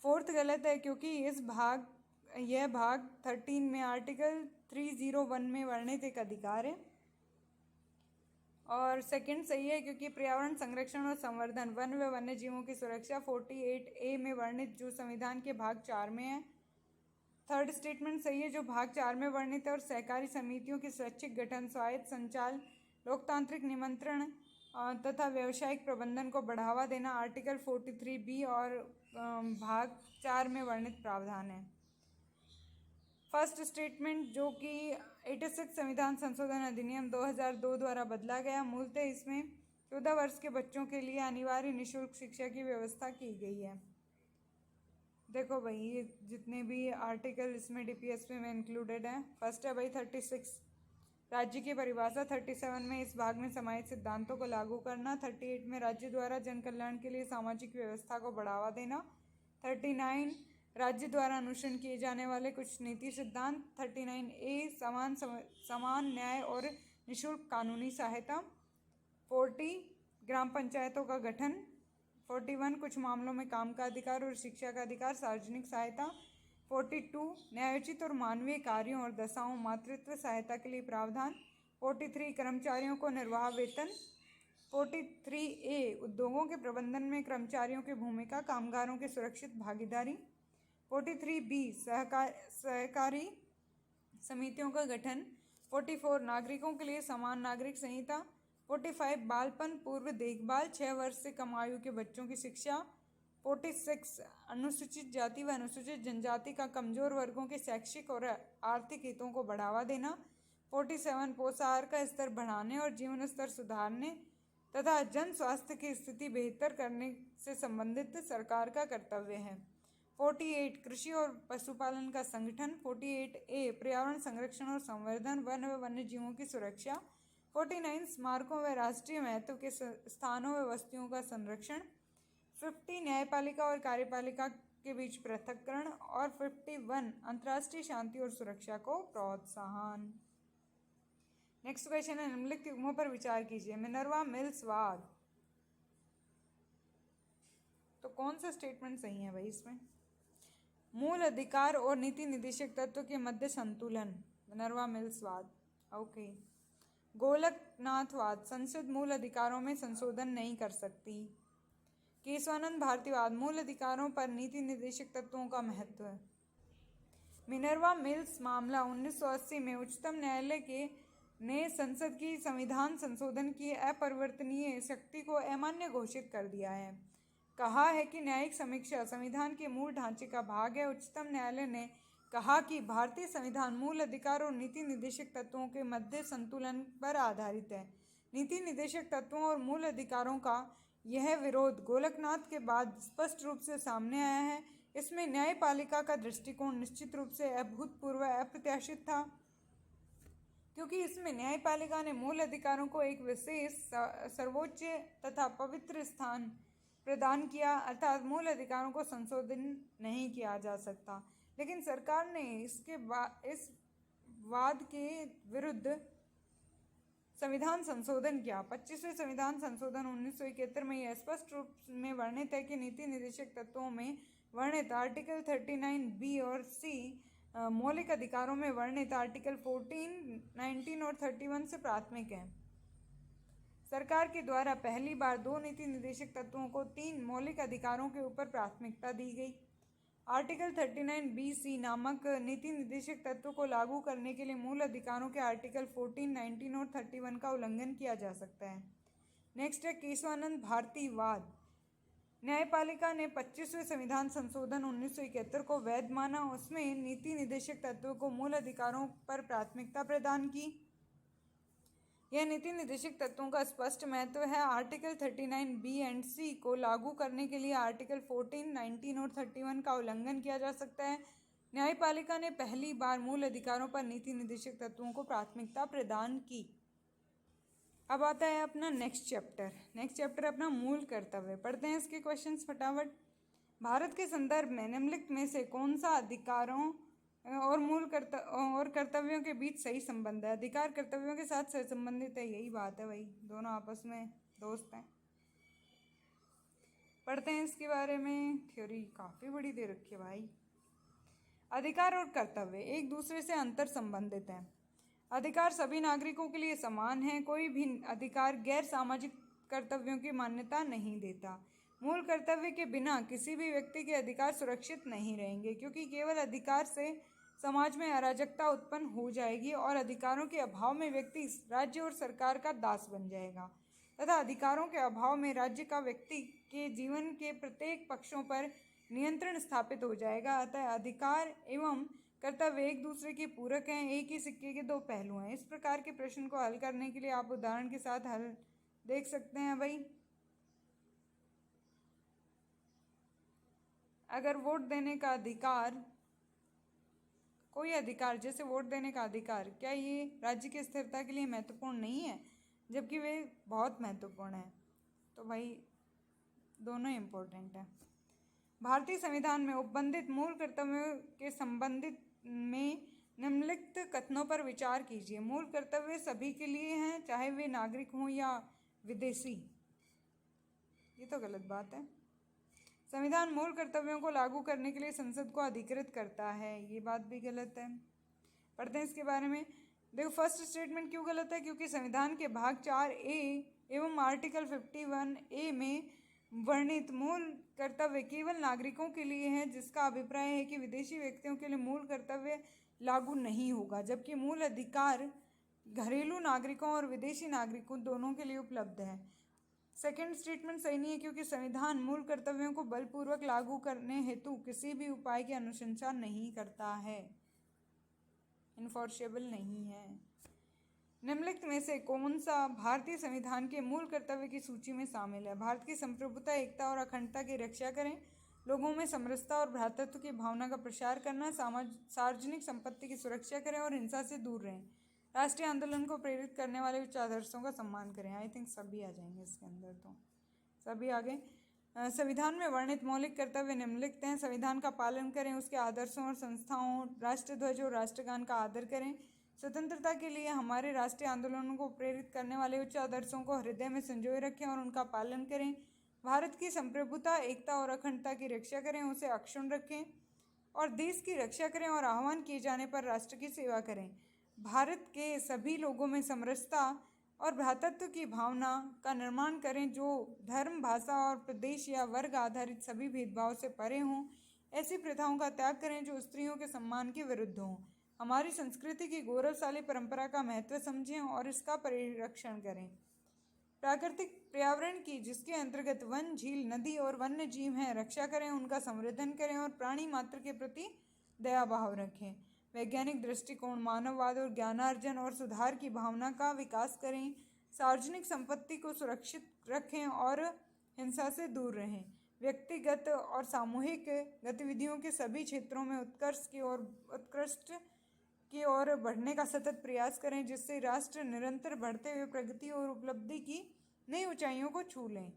Speaker 2: 4th गलत है क्योंकि यह भाग 13 में आर्टिकल 301 में वर्णित एक अधिकार है। और 2nd सही है क्योंकि पर्यावरण संरक्षण और संवर्धन, वन व वन्य जीवों की सुरक्षा 48A में वर्णित जो संविधान के भाग 4 में है। 3rd स्टेटमेंट सही है जो भाग 4 में वर्णित है। और सहकारी समितियों की स्वैच्छिक गठन, स्वायत्त संचाल, लोकतांत्रिक निमंत्रण तथा व्यावसायिक प्रबंधन को बढ़ावा देना आर्टिकल 43B और भाग 4 में वर्णित प्रावधान है। 1st स्टेटमेंट जो कि 86 संविधान संशोधन अधिनियम 2002 द्वारा बदला गया, मूलतः इसमें 14 वर्ष के बच्चों के लिए अनिवार्य निःशुल्क शिक्षा की व्यवस्था की गई है। देखो भाई ये जितने भी आर्टिकल इसमें DPSP में इंक्लूडेड हैं। फर्स्ट है भाई 36 राज्य की परिभाषा, 37 में इस भाग में समाहित सिद्धांतों को लागू करना, 38 में राज्य द्वारा जन कल्याण के लिए सामाजिक व्यवस्था को बढ़ावा देना, 39 राज्य द्वारा अनुसरण किए जाने वाले कुछ नीति सिद्धांत, 39A समान न्याय और निःशुल्क कानूनी सहायता, 40 ग्राम पंचायतों का गठन, 41 कुछ मामलों में काम का अधिकार और शिक्षा का अधिकार, सार्वजनिक सहायता, 42 न्यायोचित और मानवीय कार्यों और दशाओं मातृत्व सहायता के लिए प्रावधान, 43 कर्मचारियों को निर्वाह वेतन, 43A उद्योगों के प्रबंधन में कर्मचारियों की भूमिका, कामगारों की सुरक्षित भागीदारी, 43B सहकारी समितियों का गठन, 44 नागरिकों के लिए समान नागरिक संहिता, 45 बालपन पूर्व देखभाल, 6 वर्ष से कम आयु के बच्चों की शिक्षा, 46 अनुसूचित जाति व अनुसूचित जनजाति का कमजोर वर्गों के शैक्षिक और आर्थिक हितों को बढ़ावा देना, 47 पोषाहार का स्तर बढ़ाने और जीवन स्तर सुधारने तथा जन स्वास्थ्य की स्थिति बेहतर करने से संबंधित सरकार का कर्तव्य है, 48 कृषि और पशुपालन का संगठन, 48A पर्यावरण संरक्षण और संवर्धन, वन व वन्य जीवों की सुरक्षा, 49 स्मारकों व राष्ट्रीय महत्व के स्थानों व वस्तुओं का संरक्षण, 50 न्यायपालिका और कार्यपालिका के बीच पृथक्करण और 51 अंतर्राष्ट्रीय शांति और सुरक्षा को प्रोत्साहन। नेक्स्ट क्वेश्चन है, निम्नलिखित युग्मों पर विचार कीजिए। मिनर्वा मिल्स वाद, तो कौन सा स्टेटमेंट सही है भाई इसमें? मूल अधिकार और नीति निदेशक तत्व के मध्य संतुलन, मिनर्वा मिल्स वाद। ओके। गोलकनाथवाद, संसद मूल अधिकारों में संशोधन नहीं कर सकती। केशवानंद भारतीवाद, मूल अधिकारों पर नीति निदेशक तत्वों का महत्व। मिनर्वा मिल्स मामला 1980 में उच्चतम न्यायालय ने संसद की संविधान संशोधन की अपरिवर्तनीय शक्ति को अमान्य घोषित कर दिया है। कहा है कि न्यायिक समीक्षा संविधान के मूल ढांचे का भाग है। उच्चतम न्यायालय ने कहा कि भारतीय संविधान मूल अधिकार और नीति निदेशक तत्वों के मध्य संतुलन पर आधारित है। नीति निदेशक तत्वों और मूल अधिकारों का यह विरोध गोलकनाथ के बाद स्पष्ट रूप से सामने आया है। इसमें न्यायपालिका का दृष्टिकोण निश्चित रूप से अभूतपूर्व अप्रत्याशित था, क्योंकि इसमें न्यायपालिका ने मूल अधिकारों को एक विशेष सर्वोच्च तथा पवित्र स्थान प्रदान किया, अर्थात मूल अधिकारों को संशोधन नहीं किया जा सकता। लेकिन सरकार ने इस वाद के विरुद्ध संविधान संशोधन किया। 25वें संविधान संशोधन 1971 में यह स्पष्ट रूप में वर्णित है कि नीति निदेशक तत्वों में वर्णित आर्टिकल 39B और C मौलिक अधिकारों में वर्णित आर्टिकल 14, 19 और 31 से प्राथमिक है। सरकार के द्वारा पहली बार 2 नीति निदेशक तत्वों को 3 मौलिक अधिकारों के ऊपर प्राथमिकता दी गई। आर्टिकल 39B(C) नामक नीति निदेशक तत्व को लागू करने के लिए मूल अधिकारों के आर्टिकल 14, 19 और 31 का उल्लंघन किया जा सकता है। नेक्स्ट है केशवानंद भारतीवाद। न्यायपालिका ने 25वें संविधान संशोधन 1971 को वैध माना। उसमें नीति निदेशक तत्वों को मूल अधिकारों पर प्राथमिकता प्रदान की। यह नीति निर्देशक तत्वों का स्पष्ट महत्व है। आर्टिकल 39B एंड सी को लागू करने के लिए आर्टिकल 14, 19 और 31 का उल्लंघन किया जा सकता है। न्यायपालिका ने पहली बार मूल अधिकारों पर नीति निर्देशक तत्वों को प्राथमिकता प्रदान की। अब आता है अपना नेक्स्ट चैप्टर अपना मूल कर्तव्य। पढ़ते हैं इसके क्वेश्चंस फटाफट। भारत के संदर्भ में निम्नलिखित में से कौन सा अधिकारों और कर्तव्यों के बीच सही संबंध है? अधिकार कर्तव्यों के साथ सह संबंधित है, यही बात है भाई, दोनों आपस में दोस्त हैं। पढ़ते हैं इसके बारे में। थ्योरी काफ़ी बड़ी दे रखी है भाई। अधिकार और कर्तव्य एक दूसरे से अंतर संबंधित हैं। अधिकार सभी नागरिकों के लिए समान है। कोई भी अधिकार गैर सामाजिक कर्तव्यों की मान्यता नहीं देता। मूल कर्तव्य के बिना किसी भी व्यक्ति के अधिकार सुरक्षित नहीं रहेंगे, क्योंकि केवल अधिकार से समाज में अराजकता उत्पन्न हो जाएगी और अधिकारों के अभाव में व्यक्ति राज्य और सरकार का दास बन जाएगा तथा अधिकारों के अभाव में राज्य का व्यक्ति के जीवन के प्रत्येक पक्षों पर नियंत्रण स्थापित हो जाएगा। अतः अधिकार एवं कर्तव्य एक दूसरे के पूरक हैं, एक ही सिक्के के दो पहलू हैं। इस प्रकार के प्रश्न को हल करने के लिए आप उदाहरण के साथ हल देख सकते हैं भाई। अगर वोट देने का अधिकार, कोई अधिकार जैसे वोट देने का अधिकार, क्या ये राज्य की स्थिरता के लिए महत्वपूर्ण नहीं है, जबकि वे बहुत महत्वपूर्ण है? तो भाई दोनों इम्पोर्टेंट है। भारतीय संविधान में उपबंधित मूल कर्तव्यों के संबंधित में निम्नलिखित कथनों पर विचार कीजिए। मूल कर्तव्य सभी के लिए हैं, चाहे वे नागरिक हों या विदेशी। ये तो गलत बात है। संविधान मूल कर्तव्यों को लागू करने के लिए संसद को अधिकृत करता है, ये बात भी गलत है। पढ़ते हैं इसके बारे में। देखो फर्स्ट स्टेटमेंट क्यों गलत है, क्योंकि संविधान के भाग 4A एवं आर्टिकल 51A में वर्णित मूल कर्तव्य केवल नागरिकों के लिए है, जिसका अभिप्राय है कि विदेशी व्यक्तियों के लिए मूल कर्तव्य लागू नहीं होगा, जबकि मूल अधिकार घरेलू नागरिकों और विदेशी नागरिकों दोनों के लिए उपलब्ध है। सेकेंड स्टेटमेंट सही नहीं है, क्योंकि संविधान मूल कर्तव्यों को बलपूर्वक लागू करने हेतु किसी भी उपाय की अनुशंसा नहीं करता है, इन्फोर्सेबल नहीं है। निम्नलिखित में से कौन सा भारतीय संविधान के मूल कर्तव्य की सूची में शामिल है? भारत की संप्रभुता, एकता और अखंडता की रक्षा करें, लोगों में समरसता और भ्रातृत्व की भावना का प्रसार करना, सार्वजनिक संपत्ति की सुरक्षा करें और हिंसा से दूर रहें, राष्ट्रीय आंदोलन को प्रेरित करने वाले उच्च आदर्शों का सम्मान करें। आई थिंक सभी आ जाएंगे इसके अंदर, तो सभी आगे। संविधान में वर्णित मौलिक कर्तव्य निम्नलिखित हैं। संविधान का पालन करें, उसके आदर्शों और संस्थाओं, राष्ट्रध्वज और राष्ट्रगान का आदर करें, स्वतंत्रता के लिए हमारे राष्ट्रीय आंदोलनों को प्रेरित करने वाले उच्च आदर्शों को हृदय में संजोए रखें और उनका पालन करें, भारत की संप्रभुता, एकता और अखंडता की रक्षा करें, उसे अक्षुण्ण रखें और देश की रक्षा करें और आह्वान किए जाने पर राष्ट्र की सेवा करें, भारत के सभी लोगों में समरसता और भ्रातृत्व की भावना का निर्माण करें, जो धर्म, भाषा और प्रदेश या वर्ग आधारित सभी भेदभाव से परे हों, ऐसी प्रथाओं का त्याग करें जो स्त्रियों के सम्मान के विरुद्ध हों, हमारी संस्कृति की गौरवशाली परंपरा का महत्व समझें और इसका परिरक्षण करें, प्राकृतिक पर्यावरण की, जिसके अंतर्गत वन, झील, नदी और वन्य जीव हैं, रक्षा करें, उनका संवर्धन करें और प्राणी मात्र के प्रति दया भाव रखें, वैज्ञानिक दृष्टिकोण, मानववाद और ज्ञानार्जन और सुधार की भावना का विकास करें, सार्वजनिक संपत्ति को सुरक्षित रखें और हिंसा से दूर रहें, व्यक्तिगत और सामूहिक गतिविधियों के सभी क्षेत्रों में उत्कृष्ट की ओर बढ़ने का सतत प्रयास करें, जिससे राष्ट्र निरंतर बढ़ते हुए प्रगति और उपलब्धि की नई ऊंचाइयों को छू लें।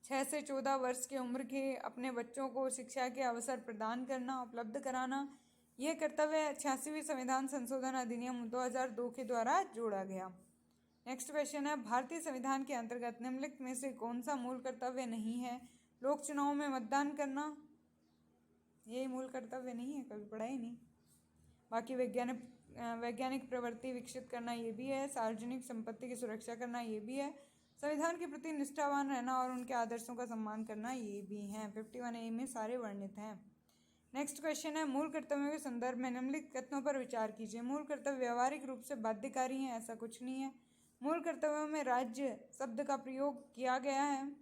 Speaker 2: 6 से 14 वर्ष की उम्र के अपने बच्चों को शिक्षा के अवसर प्रदान करना, उपलब्ध कराना, यह कर्तव्य 86वें संविधान संशोधन अधिनियम 2002 के द्वारा जोड़ा गया। नेक्स्ट क्वेश्चन है, भारतीय संविधान के अंतर्गत निम्नलिखित में से कौन सा मूल कर्तव्य नहीं है? लोक चुनाव में मतदान करना, यही मूल कर्तव्य नहीं है, कभी पढ़ा ही नहीं। बाकी वैज्ञानिक प्रवृत्ति विकसित करना, ये भी है। सार्वजनिक संपत्ति की सुरक्षा करना, ये भी है। संविधान के प्रति निष्ठावान रहना और उनके आदर्शों का सम्मान करना, ये भी हैं। 51A में सारे वर्णित हैं। नेक्स्ट क्वेश्चन है, मूल कर्तव्यों के संदर्भ में निम्नलिखित कथनों पर विचार कीजिए। मूल कर्तव्य व्यवहारिक रूप से बाध्यकारी हैं, ऐसा कुछ नहीं है। मूल कर्तव्यों में राज्य शब्द का प्रयोग किया गया है,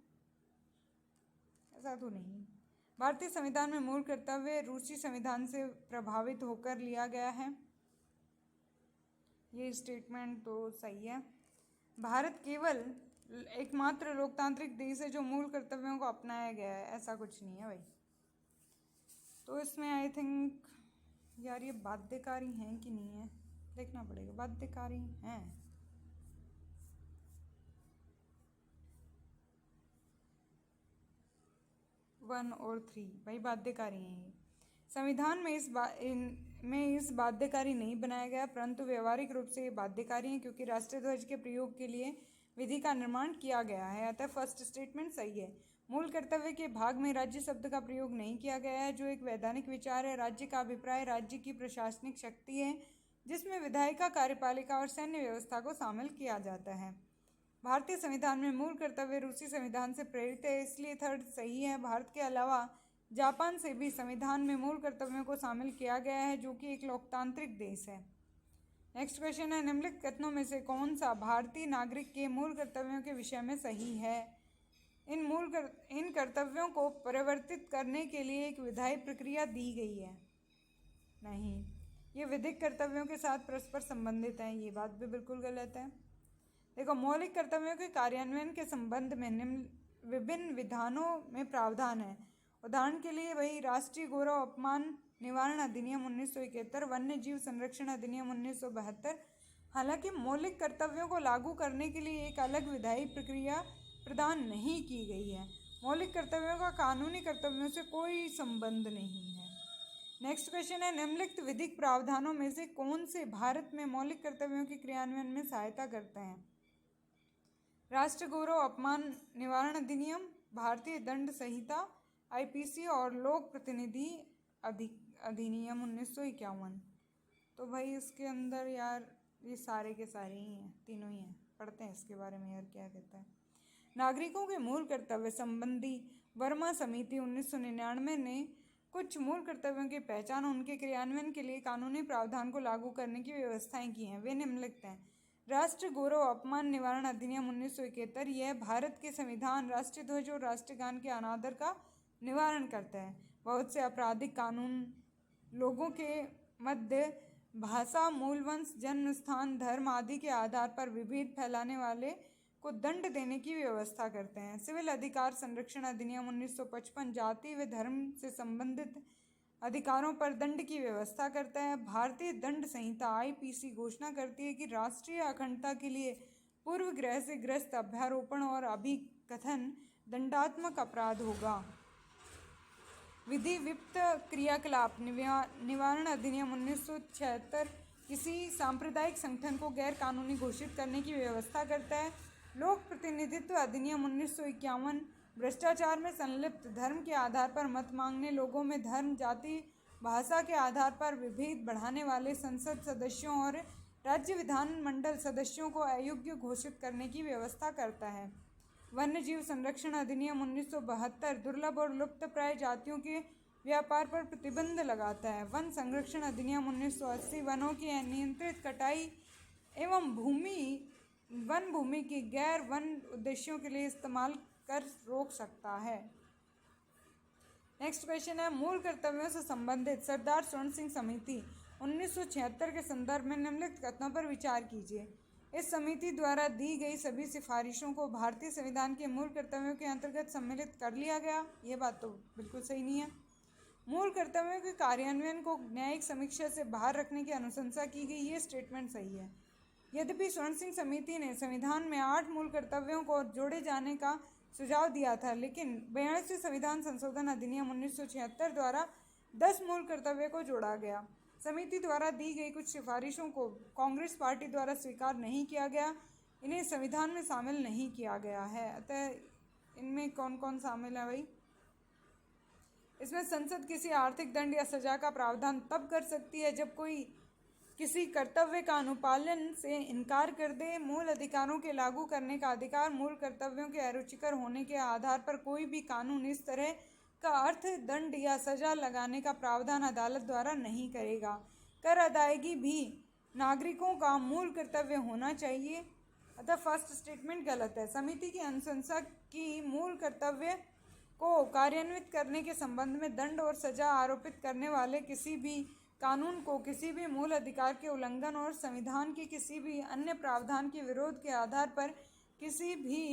Speaker 2: ऐसा तो नहीं। भारतीय संविधान में मूल कर्तव्य रूसी संविधान से प्रभावित होकर लिया गया है। ये स्टेटमेंट तो सही है। भारत केवल एकमात्र लोकतांत्रिक देश है जो मूल कर्तव्यों को अपनाया गया है, ऐसा कुछ नहीं है भाई। तो इसमें आई थिंक यार ये बाध्यकारी हैं कि नहीं है, देखना पड़ेगा। बाध्यकारी हैं। 1 और 3 भाई बाध्यकारी हैं ये। संविधान में इस बाध्यकारी नहीं बनाया गया, परंतु व्यवहारिक रूप से ये बाध्यकारी हैं क्योंकि राष्ट्रीय ध्वज के प्रयोग के लिए विधि का निर्माण किया गया है। अतः फर्स्ट स्टेटमेंट सही है। मूल कर्तव्य के भाग में राज्य शब्द का प्रयोग नहीं किया गया है, जो एक वैधानिक विचार है। राज्य का अभिप्राय राज्य की प्रशासनिक शक्ति है, जिसमें विधायिका, कार्यपालिका और सैन्य व्यवस्था को शामिल किया जाता है। भारतीय संविधान में मूल कर्तव्य रूसी संविधान से प्रेरित है, इसलिए थर्ड सही है। भारत के अलावा जापान से भी संविधान में मूल कर्तव्यों को शामिल किया गया है, जो कि एक लोकतांत्रिक देश है। नेक्स्ट क्वेश्चन है, निम्नलिखित कथनों में से कौन सा भारतीय नागरिक के मूल कर्तव्यों के विषय में सही है? इन कर्तव्यों को परिवर्तित करने के लिए एक विधायी प्रक्रिया दी गई है। नहीं, ये विधिक कर्तव्यों के साथ परस्पर संबंधित हैं, ये बात भी बिल्कुल गलत है। देखो, मौलिक कर्तव्यों के कार्यान्वयन के संबंध में विभिन्न विधानों में प्रावधान है। उदाहरण के लिए वही राष्ट्रीय गौरव अपमान निवारण अधिनियम 1971, वन्य जीव संरक्षण अधिनियम 1972। हालांकि मौलिक कर्तव्यों को लागू करने के लिए एक अलग विधायी प्रक्रिया प्रदान नहीं की गई है। मौलिक कर्तव्यों का कानूनी कर्तव्यों से कोई संबंध नहीं है। नेक्स्ट क्वेश्चन है, निम्नलिखित विधिक प्रावधानों में से कौन से भारत में मौलिक कर्तव्यों के क्रियान्वयन में सहायता करते हैं? राष्ट्र गौरव अपमान निवारण अधिनियम, भारतीय दंड संहिता IPC और लोक प्रतिनिधि अधिनियम 1951। तो भाई इसके अंदर यार ये सारे के सारे ही हैं, तीनों ही हैं। पढ़ते हैं इसके बारे में यार क्या कहता है। नागरिकों के मूल कर्तव्य संबंधी वर्मा समिति 1999 ने कुछ मूल कर्तव्यों की पहचान और उनके क्रियान्वयन के लिए कानूनी प्रावधान को लागू करने की व्यवस्थाएं की हैं। वे निम्नलिखित हैं। राष्ट्र गौरव अपमान निवारण अधिनियम 1971, यह भारत के संविधान, राष्ट्रीय ध्वज और राष्ट्रगान के अनादर का निवारण करता है। बहुत से आपराधिक कानून लोगों के मध्य भाषा, मूलवंश, जन्म स्थान, धर्म आदि के आधार पर विभेद फैलाने वाले को दंड देने की व्यवस्था करते हैं। सिविल अधिकार संरक्षण अधिनियम 1955 जाति व धर्म से संबंधित अधिकारों पर दंड की व्यवस्था करता है। भारतीय दंड संहिता IPC घोषणा करती है कि राष्ट्रीय अखंडता के लिए पूर्वग्रह से ग्रस्त अभ्यारोपण और अभिकथन दंडात्मक अपराध होगा। विधि विप्त क्रियाकलाप निवारण अधिनियम 1976 किसी सांप्रदायिक संगठन को गैर कानूनी घोषित करने की व्यवस्था करता है। लोक प्रतिनिधित्व अधिनियम 1951 भ्रष्टाचार में संलिप्त, धर्म के आधार पर मत मांगने, लोगों में धर्म, जाति, भाषा के आधार पर विभेद बढ़ाने वाले संसद सदस्यों और राज्य विधानमंडल सदस्यों को अयोग्य घोषित करने की व्यवस्था करता है। वन्य जीव संरक्षण अधिनियम 1972 दुर्लभ और लुप्तप्राय जातियों के व्यापार पर प्रतिबंध लगाता है। वन संरक्षण अधिनियम 1980 वनों की अनियंत्रित कटाई एवं वन भूमि की गैर वन उद्देश्यों के लिए इस्तेमाल कर रोक सकता है। नेक्स्ट क्वेश्चन है, मूल कर्तव्यों से संबंधित सरदार स्वर्ण सिंह समिति 1976 के संदर्भ में निम्नलिखित कथनों पर विचार कीजिए। इस समिति द्वारा दी गई सभी सिफारिशों को भारतीय संविधान के मूल कर्तव्यों के अंतर्गत सम्मिलित कर लिया गया। ये बात तो बिल्कुल सही नहीं है। मूल कर्तव्यों के कार्यान्वयन को न्यायिक समीक्षा से बाहर रखने की अनुशंसा की गई, ये स्टेटमेंट सही है। यद्यपि स्वर्ण सिंह समिति ने संविधान में 8 मूल कर्तव्यों को जोड़े जाने का सुझाव दिया था, लेकिन 42वें संविधान संशोधन अधिनियम 1976 द्वारा 10 मूल कर्तव्य को जोड़ा गया। समिति द्वारा दी गई कुछ सिफारिशों को कांग्रेस पार्टी द्वारा स्वीकार नहीं किया गया, इन्हें संविधान में शामिल नहीं किया गया है। अतः इनमें कौन कौन शामिल है भाई? इसमें संसद किसी आर्थिक दंड या सजा का प्रावधान तब कर सकती है जब कोई किसी कर्तव्य का अनुपालन से इनकार कर दे। मूल अधिकारों के लागू करने का अधिकार मूल कर्तव्यों के अरुचिकर होने के आधार पर कोई भी कानून इस तरह का अर्थ दंड या सजा लगाने का प्रावधान अदालत द्वारा नहीं करेगा। कर अदायगी भी नागरिकों का मूल कर्तव्य होना चाहिए। अतः फर्स्ट स्टेटमेंट गलत है। समिति की अनुशंसा की मूल कर्तव्य को कार्यान्वित करने के संबंध में दंड और सजा आरोपित करने वाले किसी भी कानून को किसी भी मूल अधिकार के उल्लंघन और संविधान के किसी भी अन्य प्रावधान के विरोध के आधार पर किसी भी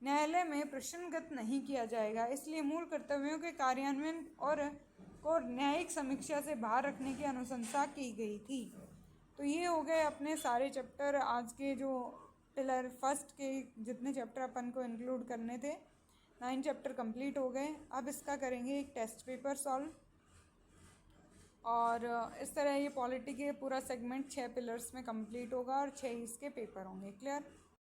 Speaker 2: न्यायालय में प्रश्नगत नहीं किया जाएगा। इसलिए मूल कर्तव्यों के कार्यान्वयन और को न्यायिक समीक्षा से बाहर रखने की अनुशंसा की गई थी। तो ये हो गए अपने सारे चैप्टर, आज के जो पिलर फर्स्ट के जितने चैप्टर अपन को इंक्लूड करने थे। 9 चैप्टर कंप्लीट हो गए। अब इसका करेंगे एक टेस्ट पेपर सॉल्व, और इस तरह ये पॉलिटी के पूरा सेगमेंट 6 पिलर्स में कंप्लीट होगा और 6 इसके पेपर होंगे। क्लियर?